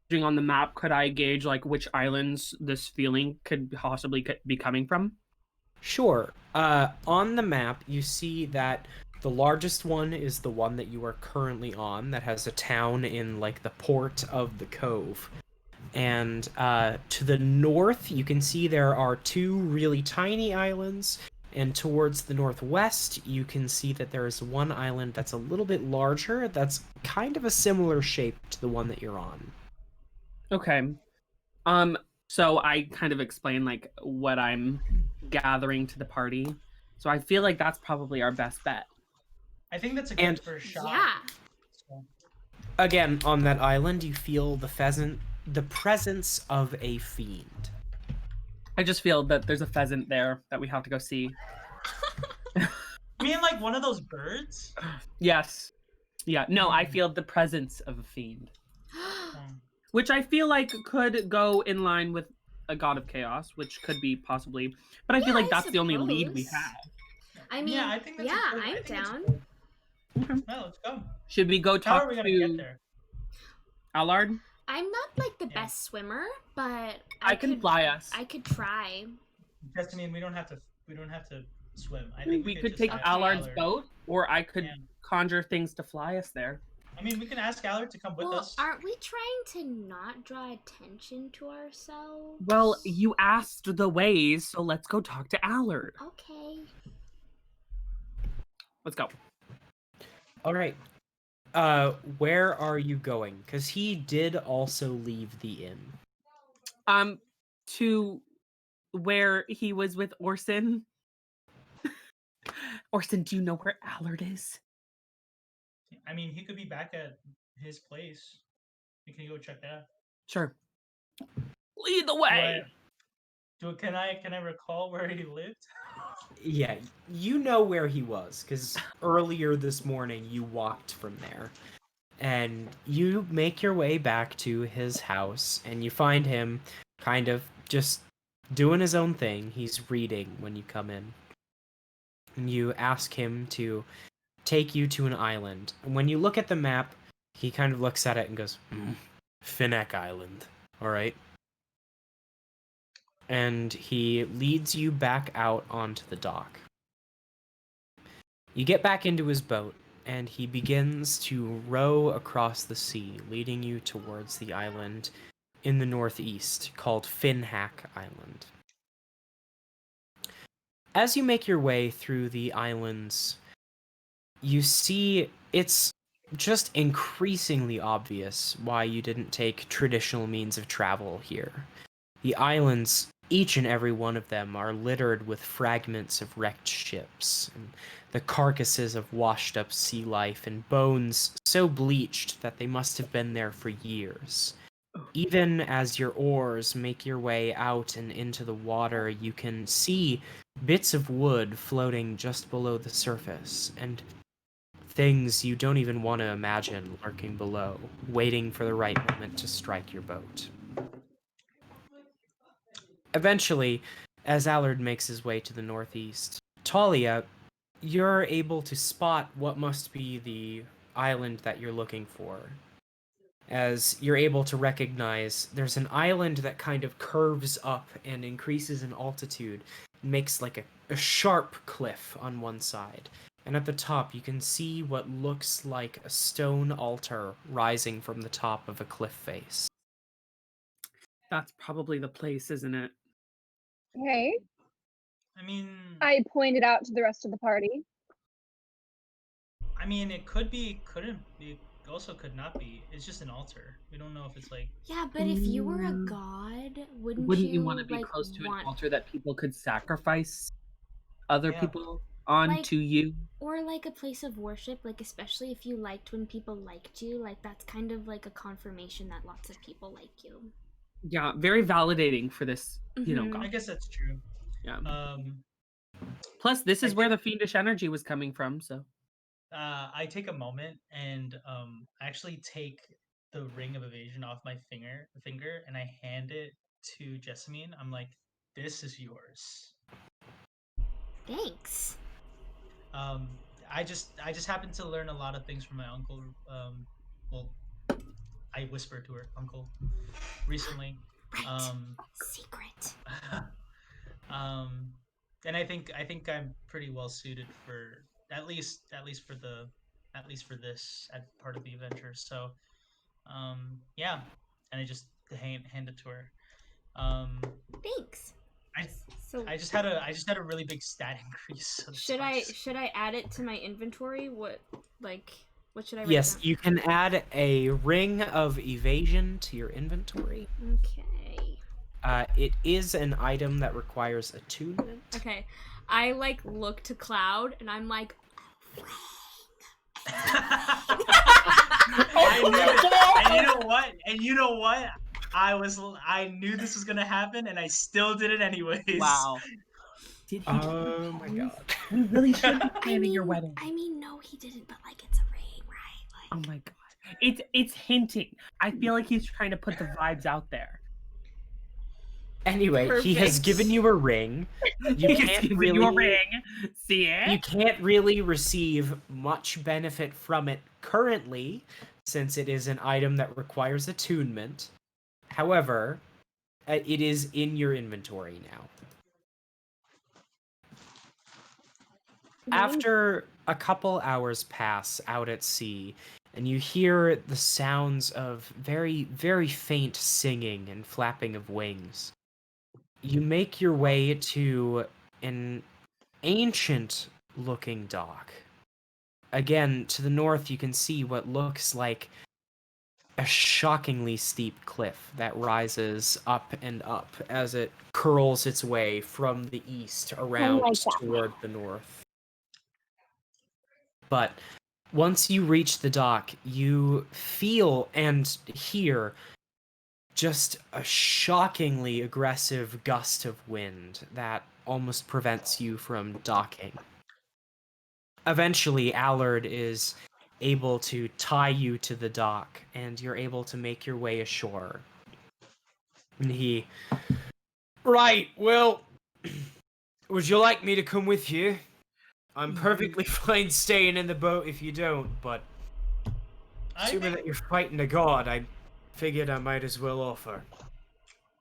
judging on the map, could I gauge like which islands this feeling could possibly be coming from? Sure. On the map, you see that the largest one is the one that you are currently on, that has a town in like the port of the cove. And to the north, you can see there are two really tiny islands. And towards the northwest, you can see that there is one island that's a little bit larger, that's kind of a similar shape to the one that you're on. Okay. So I kind of explain like what I'm gathering to the party. So I feel like that's probably our best bet. I think that's a good first shot. Yeah. So, Again, on that island, you feel the presence of a fiend. I just feel that there's a pheasant there that we have to go see. you mean like one of those birds? Yes. Yeah, no, I feel the presence of a fiend. Which I feel like could go in line with a god of chaos, which could be possibly, but I feel like that's the only lead we suppose. have. I mean, yeah, I think that's yeah, a good, I I'm think that's down. good. Okay. Well, let's go. Should we go How talk are we gonna to get there? Allard? I'm not like the Yeah. best swimmer, but I can could, fly us. I could try. Jessamine, we don't have to swim. I think We could just take ask Allard's Allard. boat, or I could Yeah. conjure things to fly us there. I mean, we can ask Allard to come with Well, us. aren't we trying to not draw attention to ourselves? Well, you asked the ways, so let's go talk to Allard. Okay. Let's go. All right. Where are you going? Because he did also leave the inn. To where he was with Orsan. Orsan, do you know where Allard is? I mean, he could be back at his place. We can go check that out. Sure. Lead the way. Can I recall where he lived? Yeah, you know where he was, because earlier this morning you walked from there. And you make your way back to his house, and you find him kind of just doing his own thing. He's reading when you come in. And you ask him to take you to an island. And when you look at the map, he kind of looks at it and goes, Finneck Island, alright? And he leads you back out onto the dock. You get back into his boat, and he begins to row across the sea, leading you towards the island in the northeast called Finhack Island. As you make your way through the islands, you see it's just increasingly obvious why you didn't take traditional means of travel here. The islands, each and every one of them, are littered with fragments of wrecked ships, and the carcasses of washed-up sea life, and bones so bleached that they must have been there for years. Even as your oars make your way out and into the water, you can see bits of wood floating just below the surface, and things you don't even want to imagine lurking below, waiting for the right moment to strike your boat. Eventually, as Allard makes his way to the northeast, Thalia, you're able to spot what must be the island that you're looking for. As you're able to recognize there's an island that kind of curves up and increases in altitude, makes like a sharp cliff on one side. And at the top, you can see what looks like a stone altar rising from the top of a cliff face. That's probably the place, isn't it? Okay. I mean, I pointed out to the rest of the party. it could be, couldn't be, also could not be. It's just an altar. We don't know if it's like. Yeah, but if you were a god, wouldn't you want to be like, close to want... an altar that people could sacrifice other Yeah. people onto you. Or like a place of worship, like especially if you liked when people liked you, like that's kind of like a confirmation that lots of people like you. Yeah, very validating for this, Mhm. god. I guess that's true. Yeah. Um, Plus, this I is where think- the fiendish energy was coming from, so. I take a moment and actually take the ring of evasion off my finger, and I hand it to Jessamine. I'm like, "This is yours." Thanks. I just happened to learn a lot of things from my uncle. Well, I whispered to her uncle recently. Right. Secret. And I think I'm pretty well suited for at least for this part of the adventure. So, yeah, and I just hand it to her. Thanks. I So I just had a really big stat increase. So that's should why I should I add it to my inventory? What should I write Yes, down? you can add a ring of evasion to your inventory. Okay. It is an item that requires attunement. Okay. I like look to Cloud and I'm like I knew it. And you know what? I knew this was gonna happen, and I still did it anyways. Wow. Did he? Oh my god. We really should be planning your wedding. I mean, no, he didn't, but like it's a ring, right? Oh my god. It's hinting. I feel like he's trying to put the vibes out there. Anyway, he has Perfect. given you a ring. You He's can't giving really you a ring. See it? You can't really receive much benefit from it currently, since it is an item that requires attunement. However, it is in your inventory now. After a couple hours pass out at sea, and you hear the sounds of very, very faint singing and flapping of wings, you make your way to an ancient-looking dock. Again, to the north, you can see what looks like a shockingly steep cliff that rises up and up as it curls its way from the east around toward the north. But once you reach the dock, you feel and hear just a shockingly aggressive gust of wind that almost prevents you from docking. Eventually, Allard is able to tie you to the dock, and you're able to make your way ashore. And he... Right, well... Would you like me to come with you? I'm perfectly fine staying in the boat if you don't, but... Assuming that you're fighting a god, I figured I might as well offer.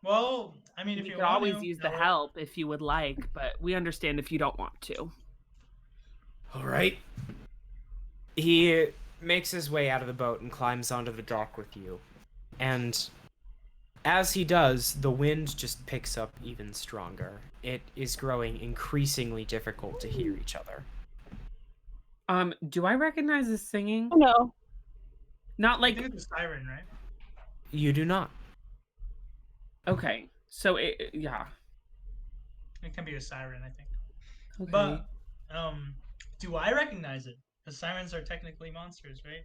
Well, I mean, if You you could want always to, use the help if you would like, but we understand if you don't want to. Alright. He makes his way out of the boat and climbs onto the dock with you. And as he does, the wind just picks up even stronger. It is growing increasingly difficult to hear each other. Do I recognize this singing? Oh, no. Not I like... think it's a siren, right? You do not. Okay, so yeah. It can be a siren, I think. Okay. But do I recognize it? Because sirens are technically monsters, right?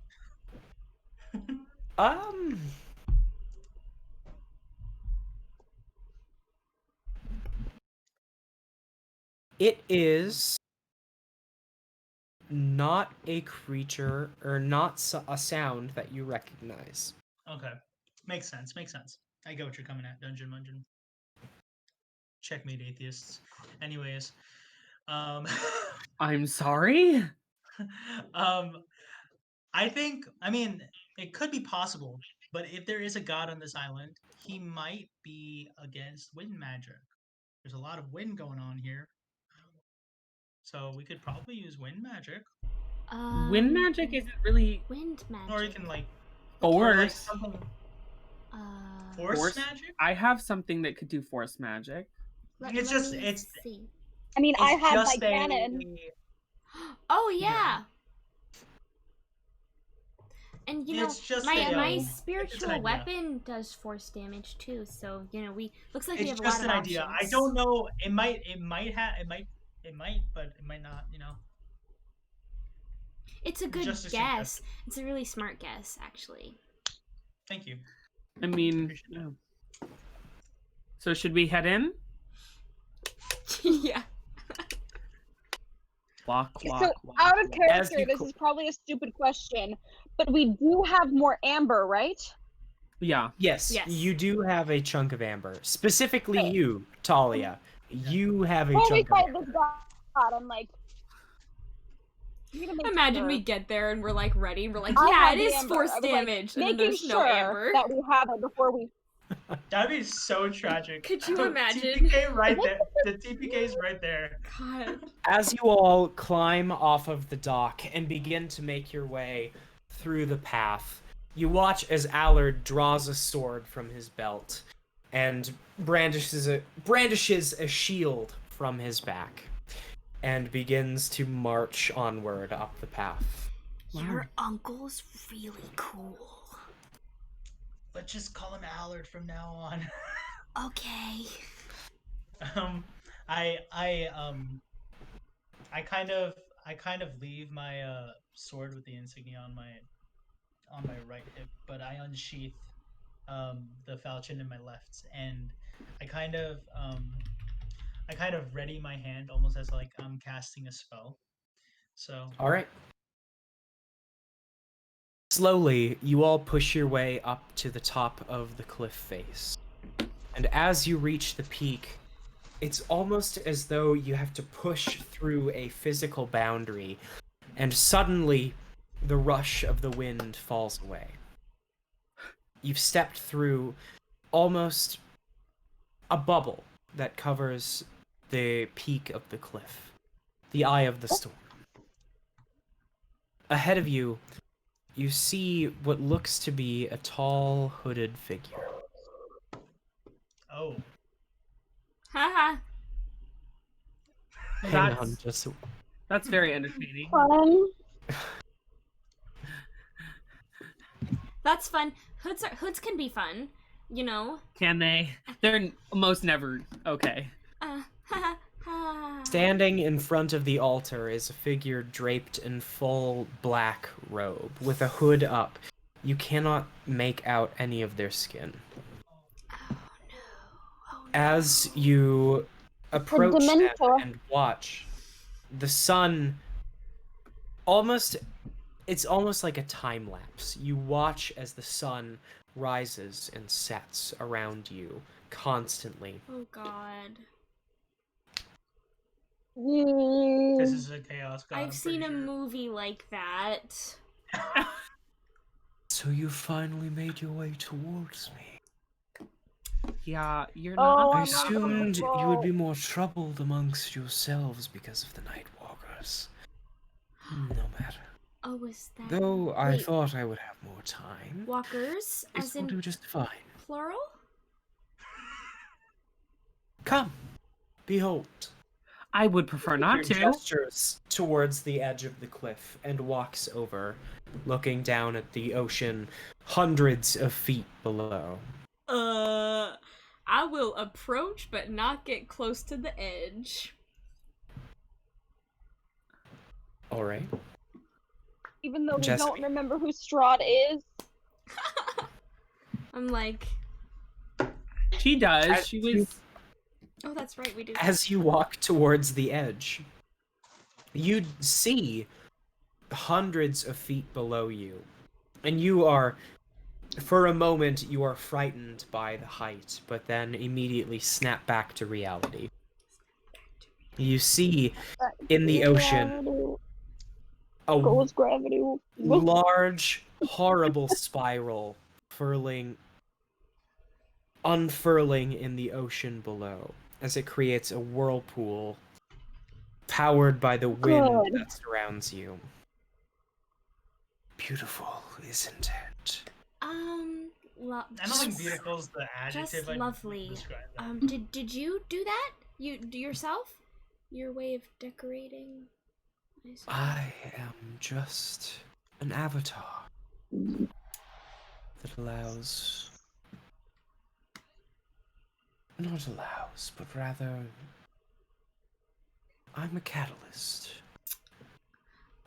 It is not a creature or not a sound that you recognize. Okay, makes sense. I get what you're coming at, Dungeon Mungeon. Checkmate, atheists. Anyways, I'm sorry? I mean, it could be possible, but if there is a god on this island, he might be against wind magic. There's a lot of wind going on here. So we could probably use wind magic. Wind magic isn't really... Wind magic. Or you can like... Force. Or like something... Force magic? I have something that could do force magic. It's just... It's... See. I mean, I It's have just my cannon. Oh yeah. And you know, It's just my a, my it's an spiritual idea. weapon does force damage too. So you know, we looks like we It's have a just lot an of idea. options. I don't know. It might It might, but it might not. It's a good Just a guess. suggestion. It's a really smart guess, actually. Thank you. I mean, Appreciate that. yeah. So should we head in? Yeah. Walk. So out of As character, you this co- is probably a stupid question, but we do have more amber, right? Yeah. Yes, Yes. you do have a chunk of amber. Specifically Okay. you, Thalia. You have a When we chunk of fight amber. this god, I'm like, I'm gonna make Imagine sure we get there and we're like ready. And we're like, I yeah, have it the is amber. force I was, like, damage, and then making there's no sure amber. that we have it before we. That'd be so tragic. Could you The imagine? TPK right there. The TPK is right there. God. As you all climb off of the dock and begin to make your way through the path, you watch as Allard draws a sword from his belt and brandishes a shield from his back and begins to march onward up the path. Your uncle's really cool. Let's just call him Allard from now on. Okay. I kind of leave my sword with the insignia on my right hip, but I unsheath the falchion in my left, and I kind of ready my hand almost as like I'm casting a spell. So All right. Slowly, you all push your way up to the top of the cliff face. And as you reach the peak, it's almost as though you have to push through a physical boundary, and suddenly the rush of the wind falls away. You've stepped through almost a bubble that covers the peak of the cliff, the eye of the storm. Ahead of you, you see what looks to be a tall, hooded figure. oh, Haha. Hang on, just That's very entertaining. That's fun. Hoods can be fun, you know. Can they? They're most never okay. Ha ha. standing in front of the altar is a figure draped in full black robe with a hood up. You cannot make out any of their skin. Oh no. As you approach them Dementor. and watch, the sun it's almost like a time lapse. You watch as the sun rises and sets around you constantly. Oh god. this is a chaos god. I've seen a movie like that. So you finally made your way towards me. Yeah, you're Oh, not. I I'm not assumed you would gonna be more troubled amongst yourselves because of the Night Walkers. No matter. Oh, was that Though I Wait, thought I would have more time, walkers? it As will in do just fine. plural? Come, behold. I would prefer not He to. gestures towards the edge of the cliff and walks over, looking down at the ocean hundreds of feet below. I will approach but not get close to the edge. All right. Even though we Jessamine. don't remember who Strahd is. I'm like, She does. As She you- was. oh, that's right, we do. As you walk towards the edge, you see hundreds of feet below you, and you are, for a moment, you are frightened by the height, but then immediately snap back to reality. You see in the ocean a Goes gravity. large, horrible spiral unfurling in the ocean below as it creates a whirlpool powered by the wind Good. that surrounds you. Beautiful, isn't it? Lo- I don't think beautiful is the adjective. just I'd lovely. describe that. Did you do that? You do yourself? Your way of decorating? I suppose. I am just an avatar that allows... Not allows, but rather I'm a catalyst.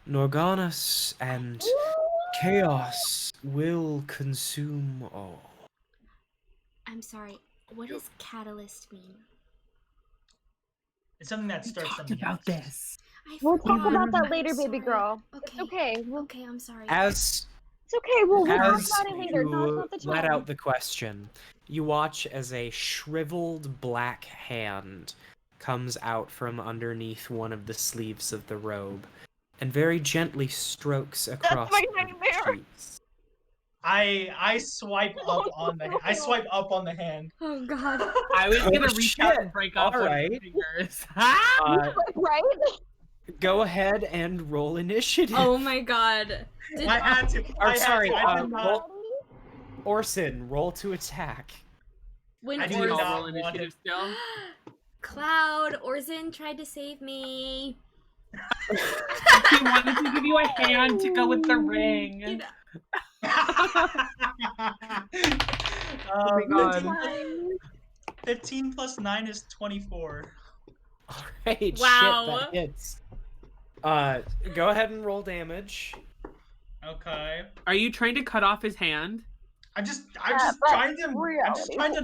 Norganas and chaos will consume all. I'm sorry. What does catalyst mean? It's something that We starts talked something about else. this. I We'll forgot. talk about that I'm later, baby sorry. girl. Okay. It's okay. Okay, I'm sorry. As It's okay. We'll talk As about it later. Now's you not the let time. out the question, you watch as a shriveled black hand comes out from underneath one of the sleeves of the robe and very gently strokes across my your nightmare. cheeks. I swipe up on the hand. Oh god. I was gonna Oh, reach out shit. and break off one of Alright. the fingers. Right? Go ahead and roll initiative. Oh my god. Did- I had to. Or, I had sorry, to. I did not. roll- Orson, roll to attack. when I Do do we Orz- all not roll want initiative it. still? Cloud, Orson tried to save me. He wanted to give you a hand to go with the ring. You know, Oh my God. 15 plus 9 is 24. Alright, Wow. shit, that hits. Go ahead and roll damage. Okay. Are you trying to cut off his hand? I'm just but trying to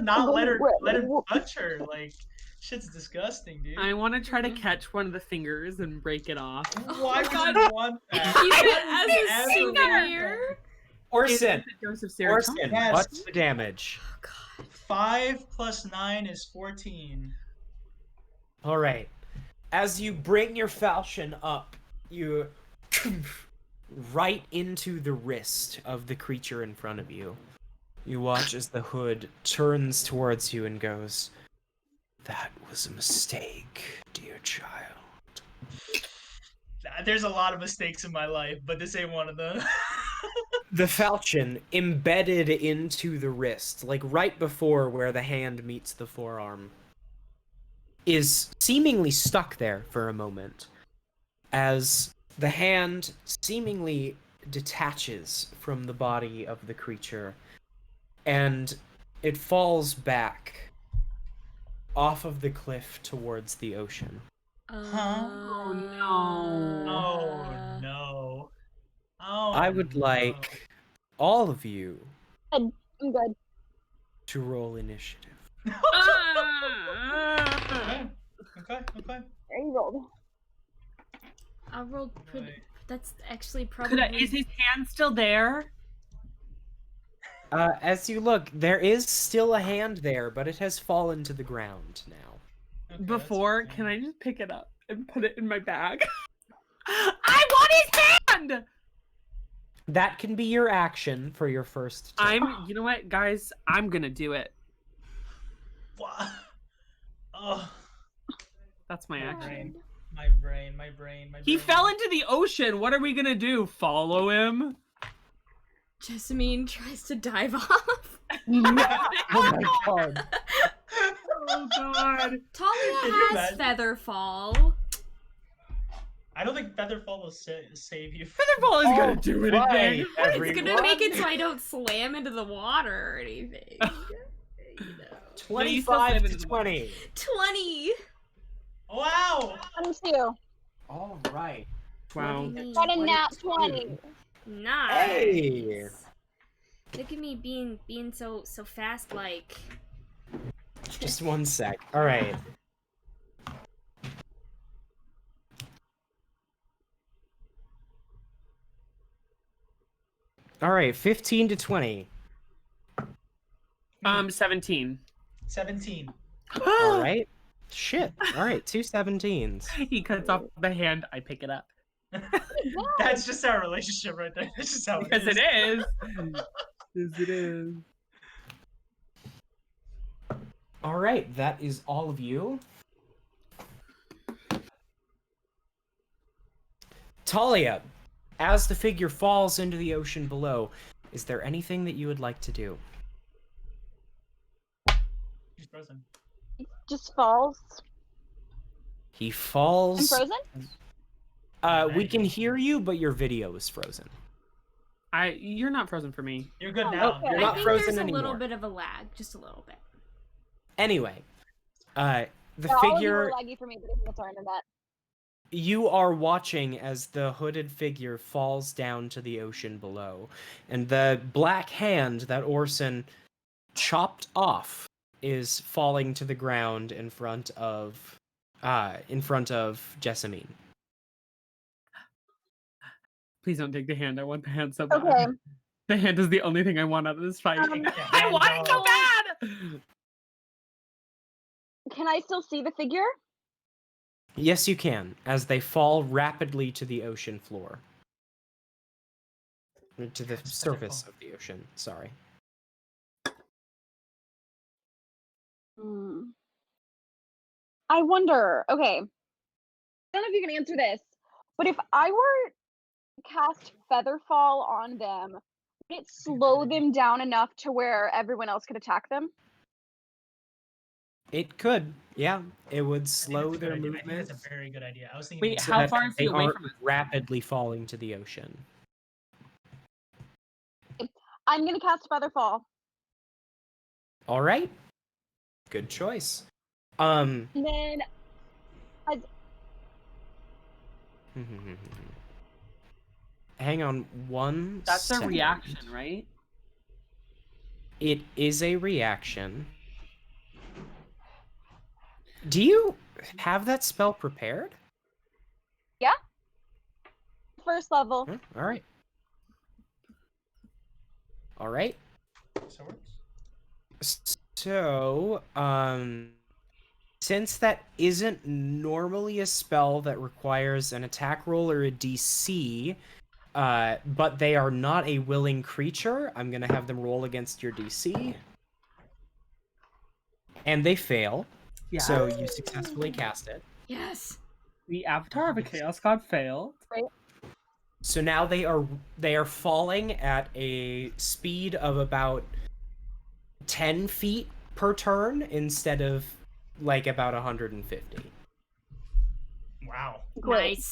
not let her reality. touch her. Like, shit's disgusting, dude. I want to try to catch one of the fingers and break it off. Why Oh would my you want that? keep Why it would you as a ever want souvenir. Orson, It's a dose of Orson, serotonin. Yes. what's the damage? Oh god. that? 5 plus 9 is 14. Alright. As you bring your falchion up, you right into the wrist of the creature in front of you. You watch as the hood turns towards you and goes, "That was a mistake, dear child." There's a lot of mistakes in my life, but this ain't one of them. The falchion embedded into the wrist, like right before where the hand meets the forearm, is seemingly stuck there for a moment as the hand seemingly detaches from the body of the creature and it falls back off of the cliff towards the ocean. Oh no. Oh no. Oh. I would no. like all of you I'm good. to roll initiative. Ah! Okay. There you rolled. I rolled pretty. Right. That's actually Could probably. I, is his hand still there? As you look, there is still a hand there, but it has fallen to the ground now. Okay, Before, that's can fine. I just pick it up and put it in my bag? I want his hand! That can be your action for your first turn. You know what, guys? I'm gonna do it. What? Oh, That's my action. my brain. He fell into the ocean. What are we gonna do? Follow him? Jessamine tries to dive off. Oh my god. Oh god. Talia Can you has imagine? Featherfall. I don't think Featherfall will save you. Featherfall is gonna do it Right, again. It's gonna make it so I don't slam into the water or anything. You know. 25 to 20. 20. Wow. 22. All right. Wow. Got a nat 20. Nice. Hey. Look at me being so fast like. Just one sec. All right. All right, 15 to 20. 17. 17. All right. Shit. All right, two 17s. He cuts off the hand. I pick it up. That's just our relationship right there. That's just how it Yes, is. it is. Yes, it is. All right, that is all of you. Talia, as the figure falls into the ocean below, is there anything that you would like to do? He's frozen. Just falls. He I'm falls. frozen? We can hear you, but your video is frozen. You're not frozen for me. You're good Oh, now. okay. You're I not think frozen there's a anymore. little bit of a lag, just a little bit. Anyway, the Yeah, all of you figure. were laggy for me, but I think it's our internet. you are watching as the hooded figure falls down to the ocean below, and the black hand that Orsan chopped off is falling to the ground in front of Jessamine. Please don't take the hand. I want the hand so bad. Okay. The hand is the only thing I want out of this fight. Um, I want it so bad! Can I still see the figure? Yes, you can, as they fall rapidly to the ocean floor. To the surface of the ocean, sorry. I wonder, okay. I don't know if you can answer this, but if I were to cast Featherfall on them, would it slow them down enough to where everyone else could attack them? It could, yeah. It would I think slow that's a their good idea. I movement. think that's a very good idea. I was thinking. Wait, the so how that far is he they away aren't from us? rapidly falling to the ocean. I'm gonna cast Featherfall. All right. Good choice. And then Hang on one That's a second. reaction, right? It is a reaction. Do you have that spell prepared? first level. Huh? All right. All right. So it works. So, since that isn't normally a spell that requires an attack roll or a DC, but they are not a willing creature, I'm gonna have them roll against your DC. And they fail. Yeah. So you successfully cast it. Yes. The avatar of a chaos god failed. So now they are falling at a speed of about 10 feet per turn instead of like about 150. Wow. Great.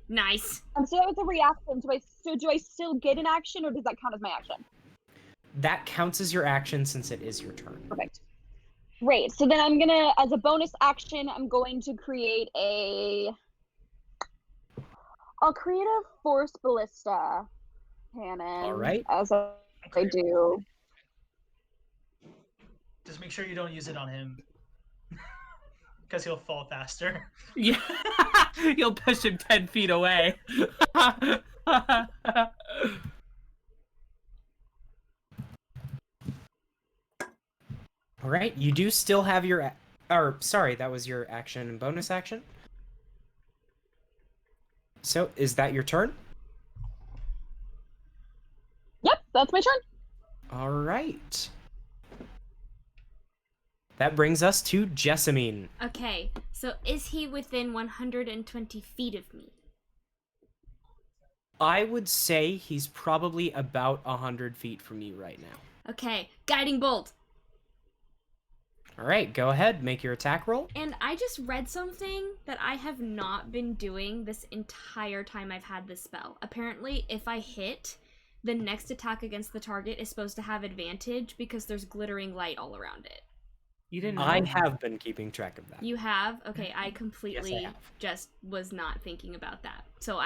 Nice. So that was a reaction. Do I still get an action, or does that count as my action? That counts as your action since it is your turn. Perfect. Great. So then I'm gonna, as a bonus action, I'm going to create I'll create a force ballista cannon. All right. As I do. Just make sure you don't use it on him, because he'll fall faster. Yeah. You'll push him 10 feet away. All right. You do still have your sorry, that was your action and bonus action. So, is that your turn? Yep, that's my turn. All right. That brings us to Jessamine. Okay, so is he within 120 feet of me? I would say he's probably about 100 feet from you right now. Okay, guiding bolt. All right, go ahead, make your attack roll. And I just read something that I have not been doing this entire time I've had this spell. Apparently, if I hit, the next attack against the target is supposed to have advantage because there's glittering light all around it. You didn't know. I have been keeping track of that. You have? Okay, I completely Yes, I have. just was not thinking about that. So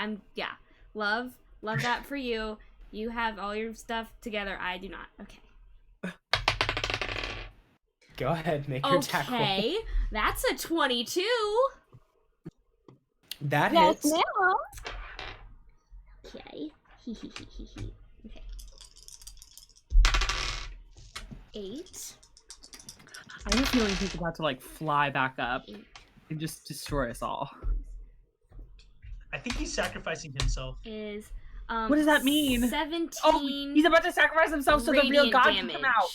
love that for you. You have all your stuff together. I do not. Okay. Go ahead, make your attack roll. Okay, that's a 22. That Yes, hits. ma'am. Okay. Okay. 8. I have a feeling he's about to like fly back up and just destroy us all. I think he's sacrificing himself. Is What does that mean? 17. Oh, he's about to sacrifice himself so the real radiant god damage. can come out.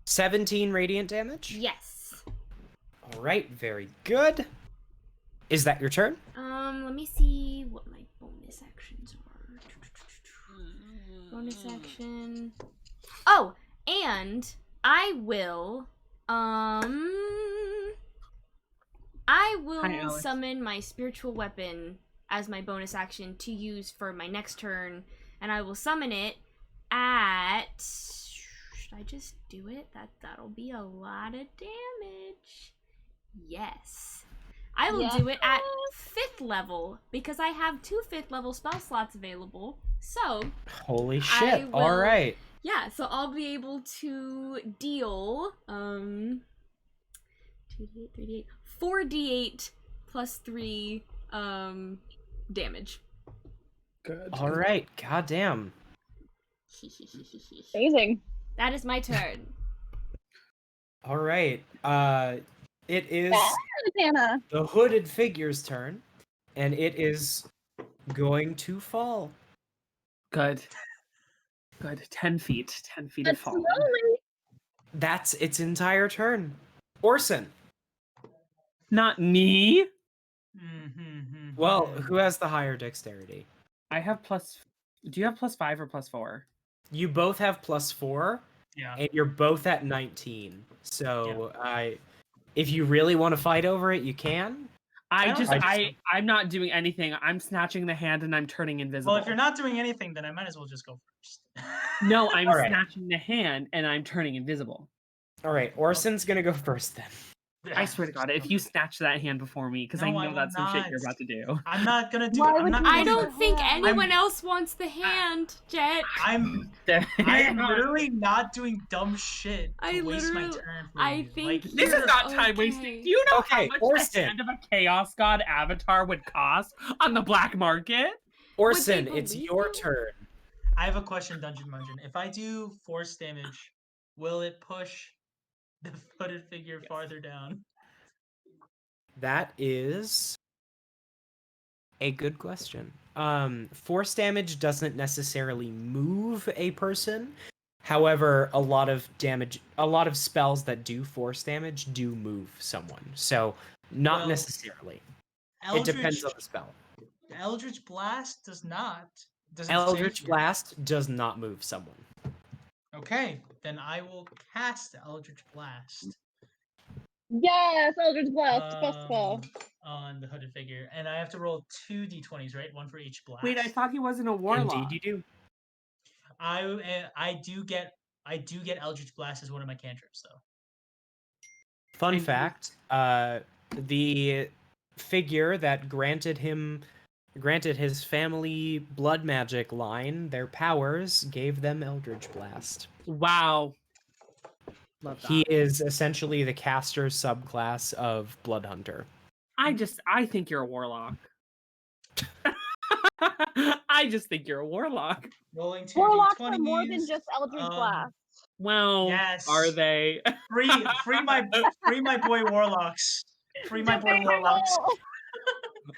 17 radiant damage? Yes. All right, very good. Is that your turn? Let me see what my bonus actions are. Bonus action. Oh, and I will Hi, Alex. summon my spiritual weapon as my bonus action to use for my next turn, and I will summon it at, should I just do it? That'll be a lot of damage. Yes. I will Yeah. do it at 5th level because I have 2 5th level spell slots available. So, Holy shit. will- All right. yeah, so I'll be able to deal 2d8, 3d8, 4d8 plus 3 damage. Good. All right. Goddamn. Amazing. That is my turn. All right. It is Hannah. the hooded figure's turn, and it is going to fall. Good. Good. 10 feet. 10 feet of That's falling. slowly. That's its entire turn. Orson. Not me. Well, who has the higher dexterity? I have plus. Do you have +5 or +4? You both have +4, Yeah. and you're both at 19. So if you really want to fight over it, you can. I'm not doing anything. I'm snatching the hand and I'm turning invisible. Well, if you're not doing anything, then I might as well just go first. No, I'm All right. snatching the hand and I'm turning invisible. All right, Orson's gonna go first then. I swear to God, if you snatch that hand before me, because I No, I know will that's some shit not. you're about to do. I'm not gonna do. Why I'm would not you gonna I do don't that. think anyone I'm- else wants the hand, Jett. I'm literally not doing dumb shit to I waste my literally- turn for I you. think Like, This is You're not time okay. wasting. Do you know Okay, how much Orson. the hand of a Chaos God avatar would cost on the black market? Orson, Would they it's believe your you? turn. I have a question, Dungeon Mungeon. If I do force damage, will it push the hooded figure farther down? That is a good question. Force damage doesn't necessarily move a person. However, a lot of spells that do force damage do move someone. So not Well, necessarily. Eldritch, It depends on the spell. Eldritch Blast does not. Does it Eldritch say? Blast does not move someone. Okay, then I will cast Eldritch Blast. Yes, Eldritch Blast. Best spell. On the hooded figure, and I have to roll 2 d20s, right? One for each blast. Wait, I thought he wasn't a warlock. Indeed, you do. I do get Eldritch Blast as one of my cantrips, though. Fun And- fact: the figure that granted his family blood magic line their powers gave them Eldritch Blast. Wow. Love that. He is essentially the caster subclass of Bloodhunter. I think you're a warlock. I just think you're a warlock. Rolling 2 Warlocks d20s. are more than just Eldritch Blast. Well, Yes. are they? Free my boy Warlocks. Free my boy Warlocks.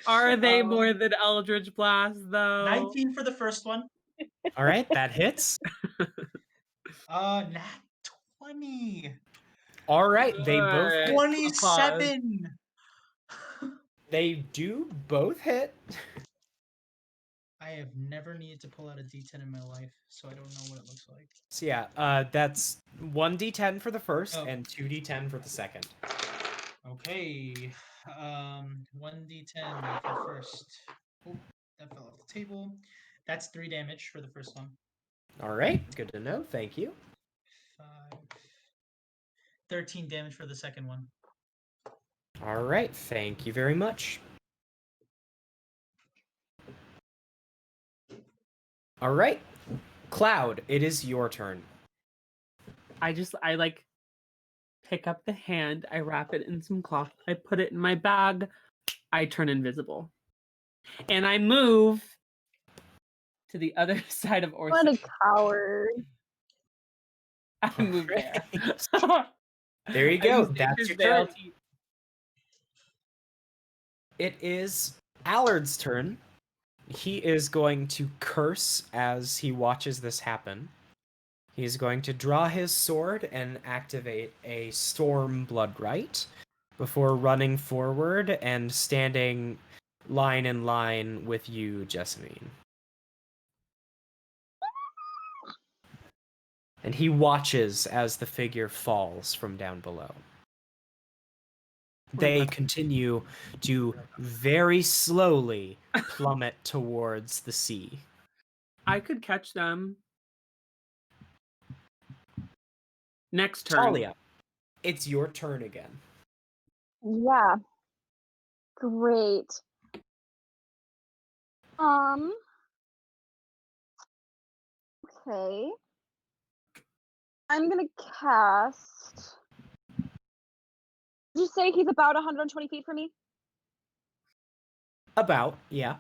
Are they Um, more than Eldritch Blast though? 19 for the first one. All right, that hits. Nat 20. All right, they both Alright. hit. 27. They do both hit. I have never needed to pull out a d10 in my life, so I don't know what it looks like. So yeah, that's 1d10 for the first Oh. and 2d10 for the second. Okay. 1d10 for first. Oh, that fell off the table. That's 3 damage for the first one. All right, good to know. Thank you. 5. 13 damage for the second one. All right, thank you very much. All right, Cloud, it is your turn. I like pick up the hand, I wrap it in some cloth, I put it in my bag, I turn invisible. And I move to the other side of What Orsan. a coward. I move there. There you I go. use That's Nature's your Veil turn. to- It is Allard's turn. He is going to curse as he watches this happen. He's going to draw his sword and activate a Storm Bloodrite before running forward and standing line in line with you, Jessamine. And he watches as the figure falls from down below. They continue to very slowly plummet towards the sea. I could catch them. Next turn. Thalia, it's your turn again. Yeah. Great. Okay. I'm gonna cast. Did you say he's about 120 feet from me? About, yeah.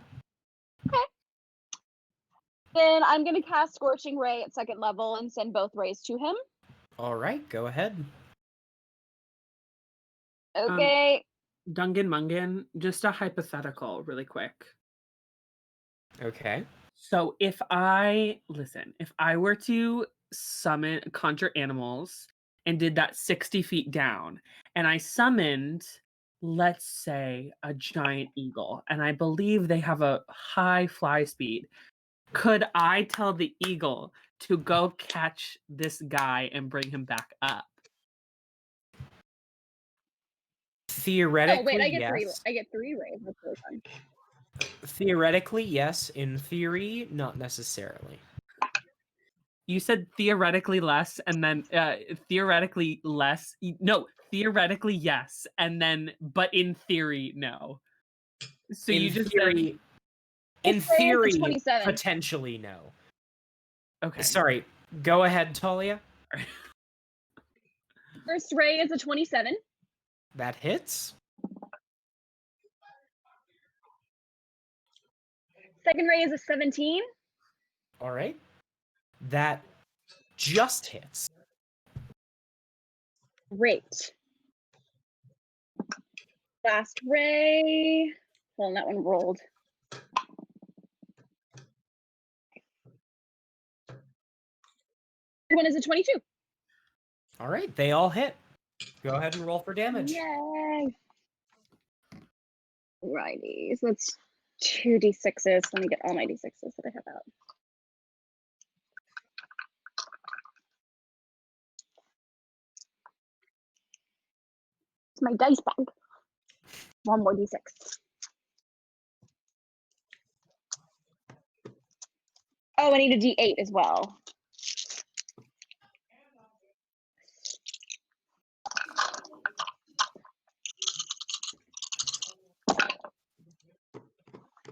Then I'm gonna cast Scorching Ray at 2nd level and send both rays to him. All right, go ahead. Okay. Dungan Mungan, just a hypothetical really quick. Okay. So if I were to conjure animals and did that 60 feet down, and I summoned, let's say, a giant eagle, and I believe they have a high fly speed, could I tell the eagle to go catch this guy and bring him back up? Theoretically, Oh wait, I get yes. 3. I get 3 rays. That's really fun. Theoretically, yes. In theory, not necessarily. You said theoretically less, and then theoretically less. No, theoretically yes, and then but in theory no. So in you just theory, said, in theory, 27. potentially no. okay. Sorry. Go ahead, Thalia. First ray is a 27. That hits. Second ray is a 17. All right. That just hits. Great. Last ray. Well, that one rolled. One is a 22. All right, they all hit. Go ahead and roll for damage. Yay. Righty. So that's 2d6s. Let me get all my d6s that I have out. It's my dice bag. One more d6. Oh, I need a d8 as well.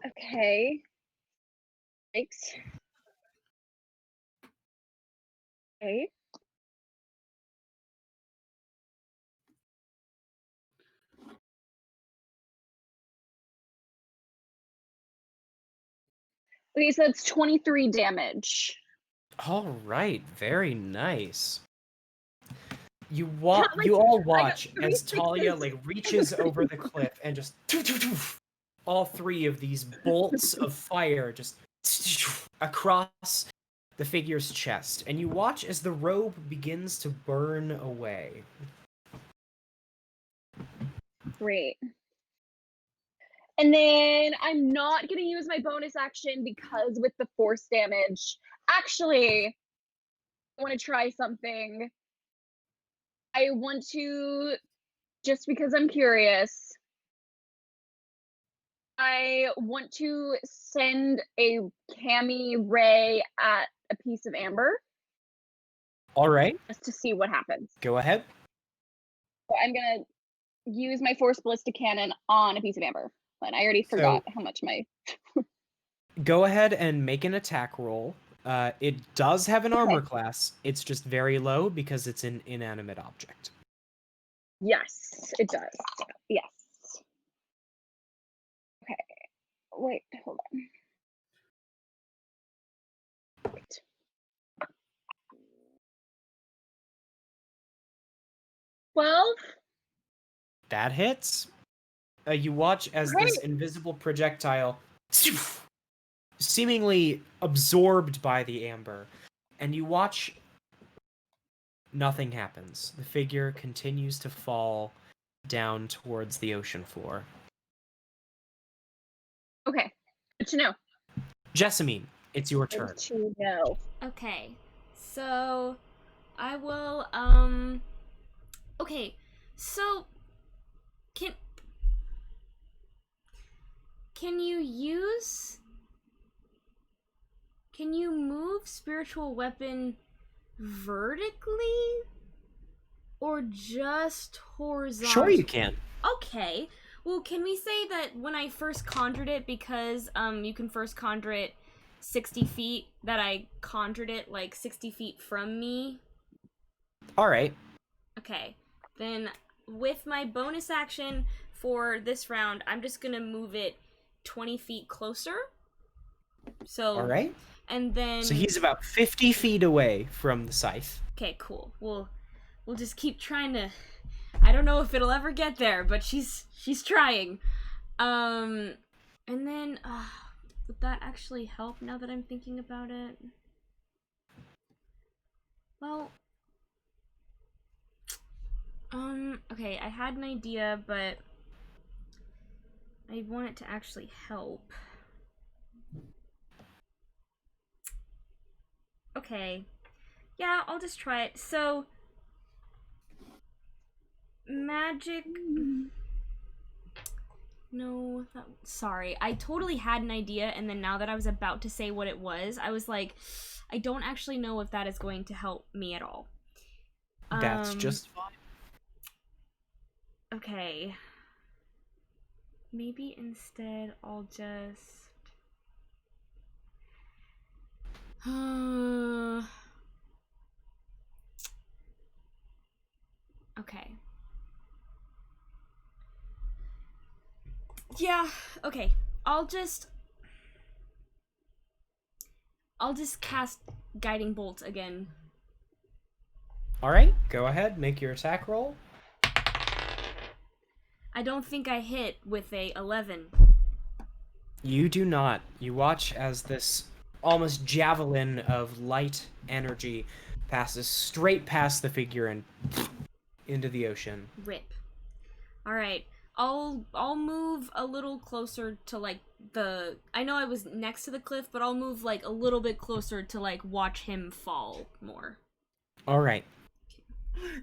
Okay. Thanks. Okay. Okay, so that's 23 damage. All right, very nice. You Not like- all I got watch 3 as Thalia sixes. like reaches over the cliff and just all 3 of these bolts of fire just across the figure's chest, and you watch as the robe begins to burn away. Great. And then I'm not going to use my bonus action because with the force damage, actually, I want to try something. I want to, just because I'm curious, I want to send a cami ray at a piece of amber All right, just to see what happens. go ahead. So I'm going to use my force ballistic cannon on a piece of amber. And I already forgot how much my... Go ahead and make an attack roll. It does have an armor Okay. class. It's just very low because it's an inanimate object. Yes, it does. Yes. Okay. Wait, hold on. Wait. Well, That hits. You watch as this invisible projectile seemingly absorbed by the amber, and you watch nothing happens. The figure continues to fall down towards the ocean floor. okay. Good to know. Jessamine, it's your turn. Good to know. Okay, so I will, okay, so can you move spiritual weapon vertically or just horizontally? Sure you can. Okay. Well, can we say that when I first conjured it, because you can first conjure it 60 feet, that I conjured it like 60 feet from me? All right. Okay, then with my bonus action for this round, I'm just gonna move it 20 feet closer. So, All right. and then... So he's about 50 feet away from the scythe. Okay, cool. We'll just keep trying to... I don't know if it'll ever get there, but she's trying. And then, would that actually help now that I'm thinking about it? Well, okay, I had an idea, but I want it to actually help. Okay. Yeah, I'll just try it. So, magic... No, sorry. I totally had an idea, and then now that I was about to say what it was, I was like, I don't actually know if that is going to help me at all. That's just fine. Okay. Maybe instead I'll just... Okay. Yeah, okay. I'll just cast Guiding Bolt again. All right, go ahead, make your attack roll. I don't think I hit with a 11. You do not. You watch as this almost javelin of light energy passes straight past the figure and into the ocean. Rip. All right. I'll move a little closer to like the... I know I was next to the cliff, but I'll move like a little bit closer to like watch him fall more. All right.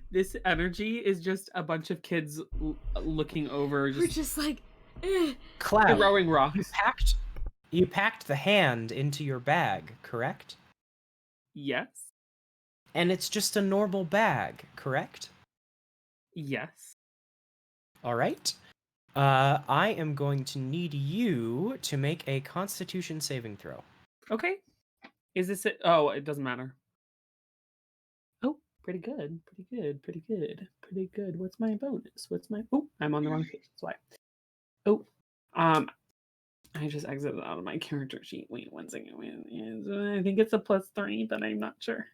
This energy is just a bunch of kids looking over. We're just like, eh. Cloud, throwing rocks. you packed the hand into your bag, correct? Yes. And it's just a normal bag, correct? Yes. All right. I am going to need you to make a Constitution saving throw. Okay. Is this it? Oh, it doesn't matter. Oh, pretty good. Pretty good. What's my bonus? Oh, I'm on the wrong page. That's why. Oh, I just exited out of my character sheet. Wait 1 second. I think it's a +3, but I'm not sure.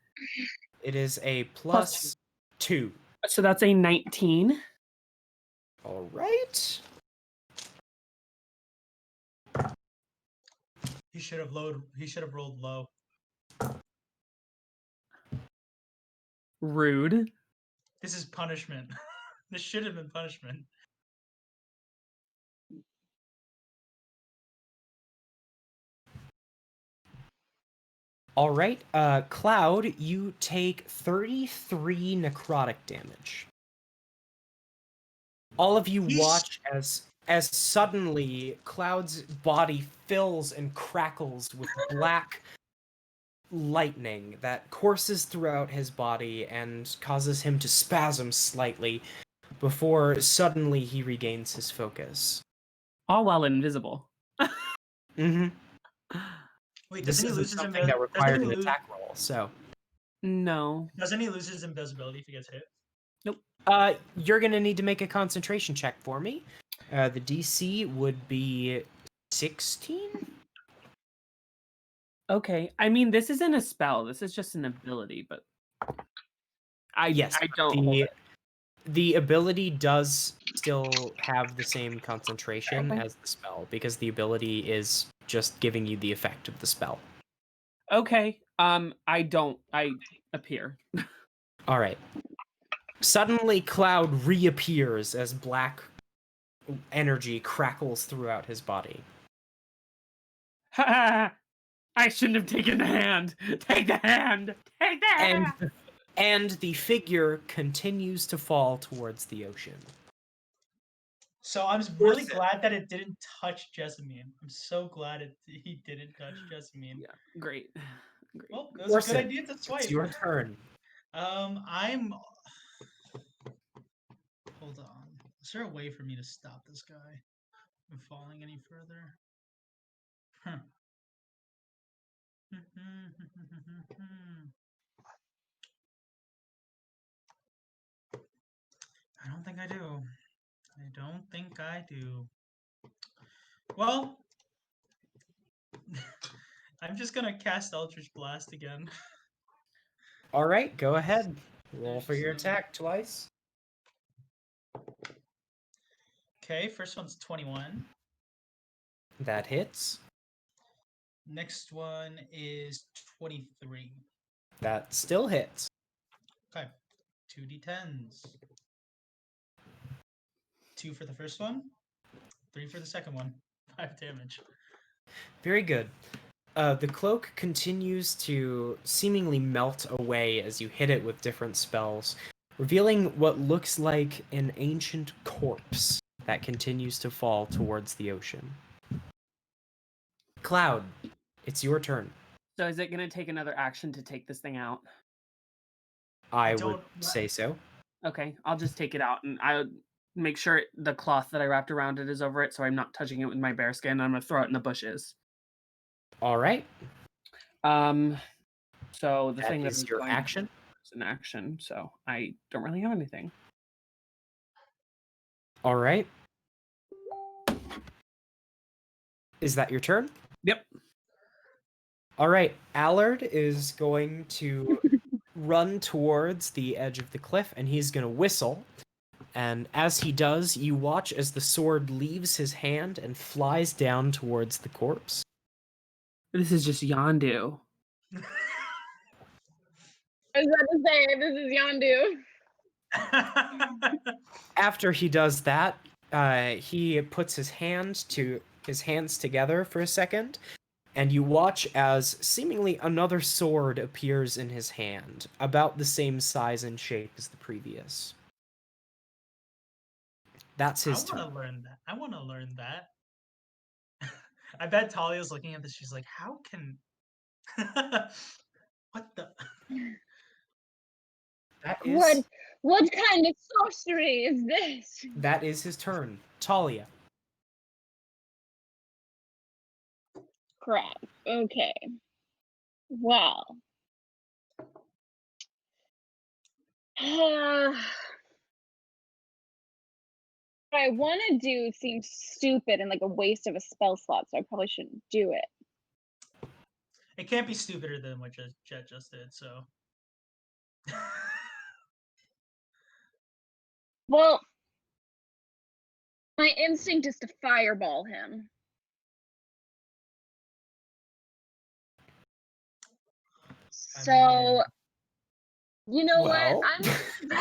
It is a +2. So that's a 19. All right. He should have rolled low. Rude. This is punishment. This should have been punishment. All right. Cloud, you take 33 necrotic damage. All of you watch as suddenly Cloud's body fills and crackles with black lightning that courses throughout his body and causes him to spasm slightly before suddenly he regains his focus. All while invisible. Mm-hmm. Wait, This doesn't he is lose his something that required an lose... attack roll, so... No. Doesn't he lose his invisibility if he gets hit? Nope. You're gonna need to make a concentration check for me. The DC would be 16? Okay. I mean, this isn't a spell. This is just an ability, but... I don't... The ability does still have the same concentration as the spell, because the ability is just giving you the effect of the spell. Okay. I appear. All right. Suddenly, Cloud reappears as black energy crackles throughout his body. I shouldn't have taken the hand. Take the hand. Take the hand. And the figure continues to fall towards the ocean. So I'm really glad that it didn't touch Jessamine. I'm so glad he didn't touch Jessamine. Yeah, great. Well, it was a good Orsan, idea to swipe. It's your turn. I'm... Hold on. Is there a way for me to stop this guy from falling any further? Huh. I don't think I do. I don't think I do. Well, I'm just gonna cast Eldritch Blast again. All right, go ahead. Roll There's for your just no- attack twice. Okay, first one's 21. That hits. Next one is 23. That still hits. Okay, 2d10s. 2 for the first one, 3 for the second one. 5 damage. Very good. The cloak continues to seemingly melt away as you hit it with different spells, revealing what looks like an ancient corpse that continues to fall towards the ocean. Cloud, it's your turn. So is it going to take another action to take this thing out? I would Don't- say so. Okay, I'll just take it out, and I'll make sure the cloth that I wrapped around it is over it, so I'm not touching it with my bare skin. I'm going to throw it in the bushes. All right. So the That thing that is is your going action. is an action, so I don't really have anything. All right. Is that your turn? Yep. All right. Allard is going to run towards the edge of the cliff, and he's going to whistle. And as he does, you watch as the sword leaves his hand and flies down towards the corpse. This is just Yondu. I was about to say, this is Yondu. After he does that, he puts his hands together for a second, and you watch as seemingly another sword appears in his hand, about the same size and shape as the previous. That's his turn. I want to learn that. I want to learn that. I bet Talia's looking at this. She's like, "How can? What the?" That is, What kind of sorcery is this? that is his turn. Talia. Crap. Okay. Wow. What I want to do seems stupid and like a waste of a spell slot, so I probably shouldn't do it. It can't be stupider than what Jett just did. So. Well, my instinct is to fireball him. So, you know Well. what? I'm gonna do it.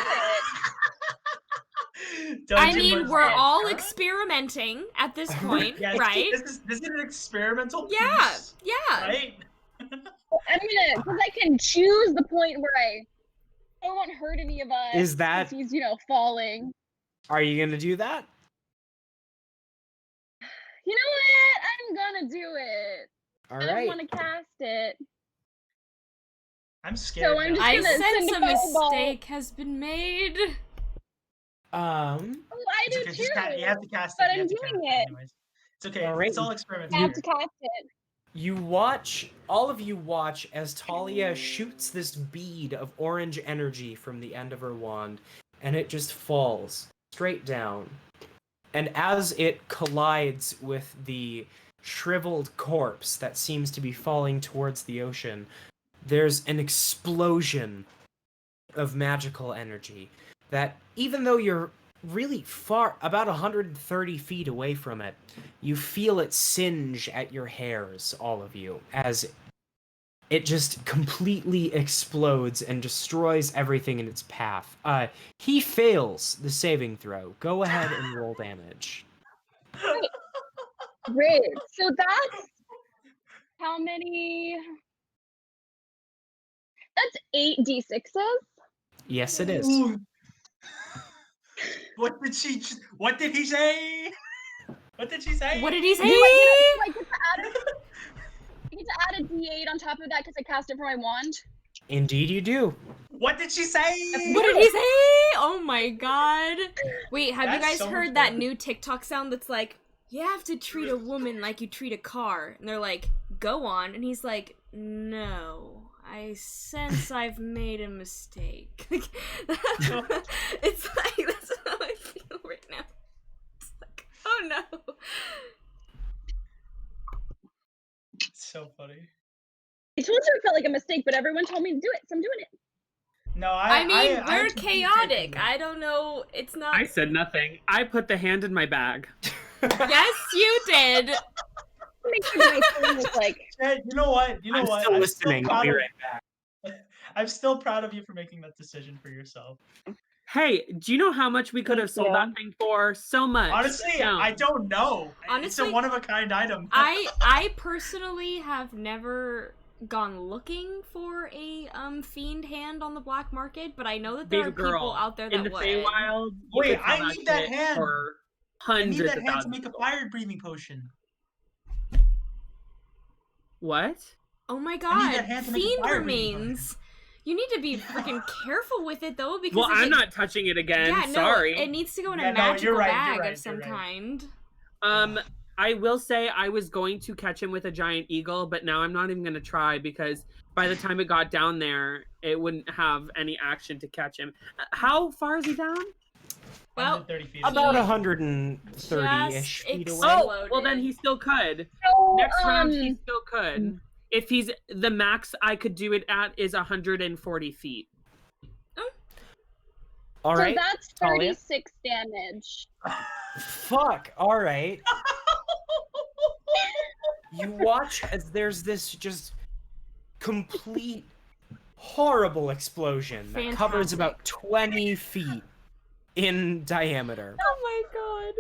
I Dungeon mean, Master. we're all experimenting at this point, Yes, right? This is an experimental Yeah, piece, yeah. right? I'm gonna, because I can choose the point where I won't hurt any of us. Is that- 'cause he's, falling. Are you going to do that? You know what? I'm gonna do it. All I don't right. want to cast it. I'm scared. I'm now. just I gonna sense send a a fireball. mistake has been made. Oh, I It's do okay, too. just you have to cast it. but You I'm have to cast doing it. anyways. It's okay. Alright. It's all experimental. I have here. to cast it. All of you watch as Talia shoots this bead of orange energy from the end of her wand, and it just falls straight down. And as it collides with the shriveled corpse that seems to be falling towards the ocean, there's an explosion of magical energy that, even though you're really far, about 130 feet away from it, you feel it singe at your hairs, all of you, as it just completely explodes and destroys everything in its path. He fails the saving throw. Go ahead and roll damage. Great. So that's how many? That's 8 d6s. Yes, it is. Ooh. What did he say? What did he say? What did he say? Do I get to add a d8 on top of that because I cast it for my wand? Indeed, you do. What did she say? What did he say? Oh my god. Wait, have you That's guys so heard much that better. new TikTok sound that's like, you have to treat a woman like you treat a car? And they're like, go on. And he's like, no. I sense I've made a mistake. It's like, that's how I feel right now. It's like, oh no. It's so funny. I told you it felt like a mistake, but everyone told me to do it, so I'm doing it. No, I mean, I we're completely chaotic. agree. I don't know. It's not. I said nothing. I put the hand in my bag. Yes, you did. Make sure my phone was like, Jett, you know what? You know I'm what? still listening. I'll be proud right back. I'm still proud of you for making that decision for yourself. Hey, do you know how much we could have sold that thing for? So much. Honestly, No. I don't know. Honestly, it's a one-of-a-kind item. I personally have never gone looking for a fiend hand on the black market, but I know that there Big are people girl. out there In that the would. Feywild, you Wait, could sell I need that shit hand. for I hundreds need that of hand to thousands. make a fire-breathing potion. What? Oh my I need god, that hand to make a fiend fire-breathing remains. You need to be freaking careful with it though, because Well, if I'm it, not touching it again. yeah, no, Sorry. it needs to go in Yeah, a no, you're magical right, bag you're right, of some you're right. kind. I will say I was going to catch him with a giant eagle, but now I'm not even going to try because by the time it got down there, it wouldn't have any action to catch him. How far is he down? Well, 130 feet. About He 130-ish just feet away. exploded. Oh, well then he still could. so, Next round he still could. If he's the max I could do it at is 140 feet. All so right. that's Thalia? 36 damage. Fuck. All right. You watch as there's this just complete horrible explosion that covers Fantastic. about 20 feet in diameter. Oh my god.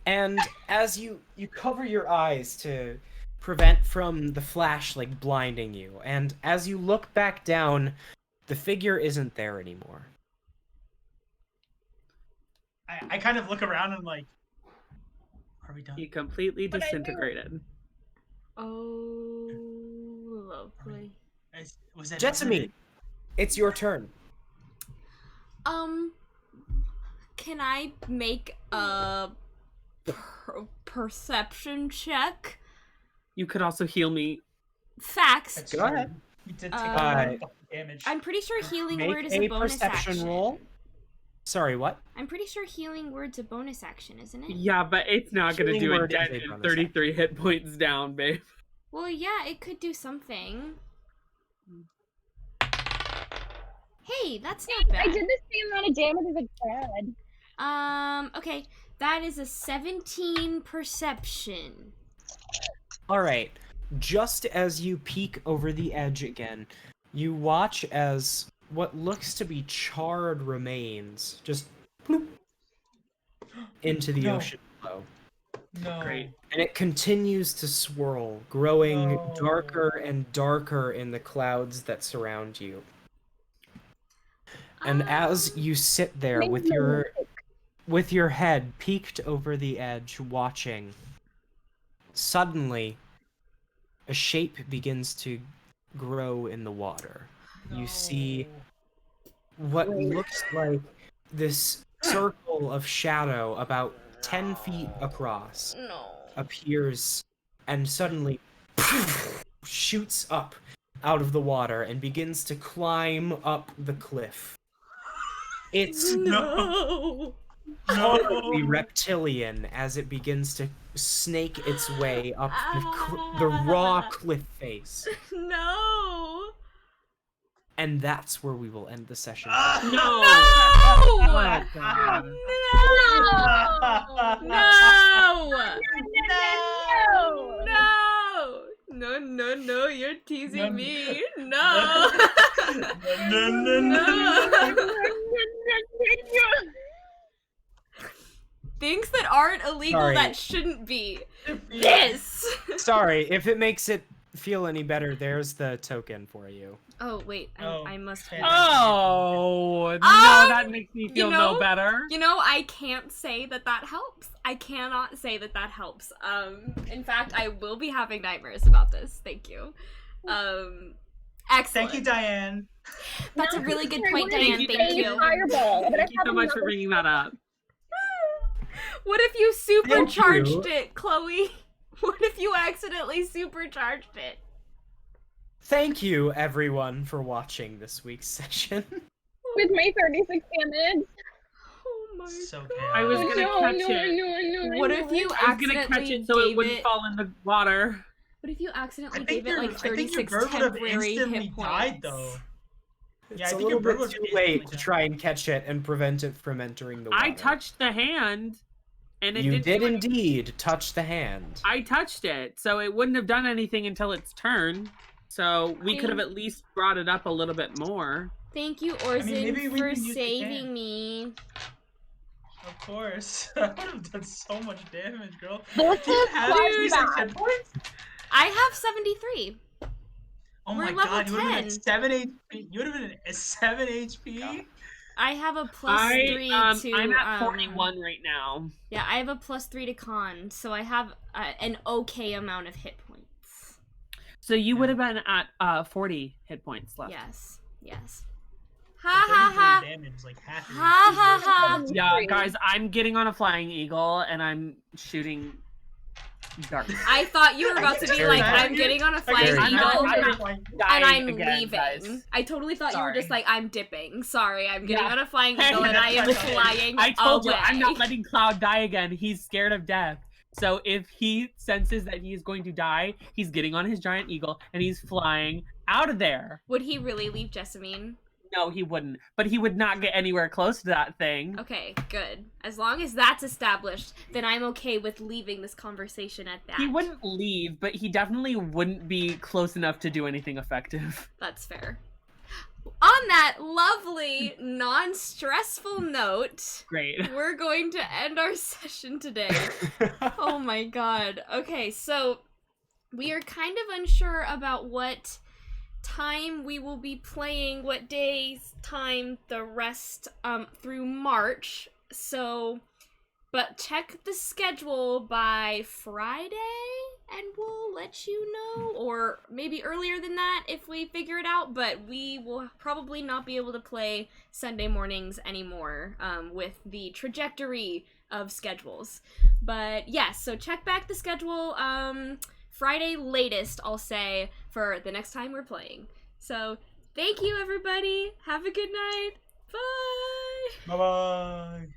And as you cover your eyes to prevent from the flash like blinding you, and as you look back down, the figure isn't there anymore. I kind of look around and like, are we done? He completely But I knew- disintegrated. Oh, lovely. Was that Jessamine, it's your turn. Can I make a perception check? You could also heal me. Facts. That's Go true. ahead. You did take a Uh, lot of fucking damage. I'm pretty sure healing Make word is a a bonus perception action. roll. Sorry, what? I'm pretty sure healing word's a bonus action, isn't it? Yeah, but it's not going to Healing do a word is dent a in bonus 33 hit points down, babe. Well, yeah, it could do something. Hey, that's not bad. I did the same amount of damage as a grad. Okay, that is a 17 perception. All right. Just as you peek over the edge again, you watch as what looks to be charred remains just bloop, into the No. ocean below. No. Great. And it continues to swirl, growing No. darker and darker in the clouds that surround you. And as you sit there Make with no your head peeked over the edge watching, suddenly a shape begins to grow in the water. You see what looks like this circle of shadow about 10 feet across No. appears and suddenly shoots up out of the water and begins to climb up the cliff. It's No. horribly reptilian as it begins to snake its way up the raw cliff face. No. And that's where we will end the session. No! No! Oh, God. No! No, you're teasing No. me. No. Things that aren't illegal Sorry. that shouldn't be. This. Sorry, if it makes it feel any better, there's the token for you. Oh wait, Oh, I must. okay. Oh, no, that makes me feel know- no better. You know, I can't say that helps. I cannot say that helps. In fact, I will be having nightmares about this. Thank you. Excellent. Thank you, Diane. That's a really good point, Diane. you. Thank you. Fireball. Thank you so much for bringing that up. What if you Thank supercharged you. it, Chloe? What if you accidentally supercharged it? Thank you, everyone, for watching this week's session. With my 36 damage. Oh my So god. chaotic. I was gonna catch it. No, What if you I was gonna catch accidentally it so it gave wouldn't it? fall in the water. What if you accidentally I gave think it your like 36 bird would have temporary instantly hit points? died, though. Yeah, I It's a think your little bird bit would too have late instantly to died. try and catch it and prevent it from entering the water. I touched the hand, and it You didn't did do anything. indeed touch the hand. I touched it, so it wouldn't have done anything until its turn. So we could have at least brought it up a little bit more. Thank you, Orsan, maybe we for can use the saving can. me. Of course. I would have done so much damage, girl. This Do you is have quite 36 bad. hit points? I have 73. Oh We're my level god, you would have been 10. at 7 HP. You would have been at 7 HP? I have a +3 to. I'm at 41 right now. Yeah, I have a +3 to con, so I have an okay amount of hit points. So you would have been at 40 hit points left. Yes, yes. The Ha ha 33 ha! damage is like half your Ha HP. ha ha! Yeah, guys, I'm getting on a flying eagle and I'm shooting darts. I thought you were about to be Very like, nice. I'm getting on a flying Very eagle, nice. and I'm Again, leaving. guys. I totally thought you were just Sorry. like, I'm dipping. Sorry, I'm getting Yeah. on a flying Hey, eagle and I am that's okay. flying I told you, away. I'm not letting Cloud die again. He's scared of death. So if he senses that he is going to die, he's getting on his giant eagle and he's flying out of there. Would he really leave Jessamine? No, he wouldn't. But he would not get anywhere close to that thing. Okay, good. As long as that's established, then I'm okay with leaving this conversation at that. He wouldn't leave, but he definitely wouldn't be close enough to do anything effective. That's fair. On that lovely, non-stressful note, Great. we're going to end our session today. Oh my god. Okay, so we are kind of unsure about what time we will be playing, what days, time, the rest through March. So, but check the schedule by Friday and we'll let you know, or maybe earlier than that if we figure it out, but we will probably not be able to play Sunday mornings anymore with the trajectory of schedules. But yes, so check back the schedule Friday latest, I'll say, for the next time we're playing. So thank you, everybody. Have a good night. Bye. Bye-bye.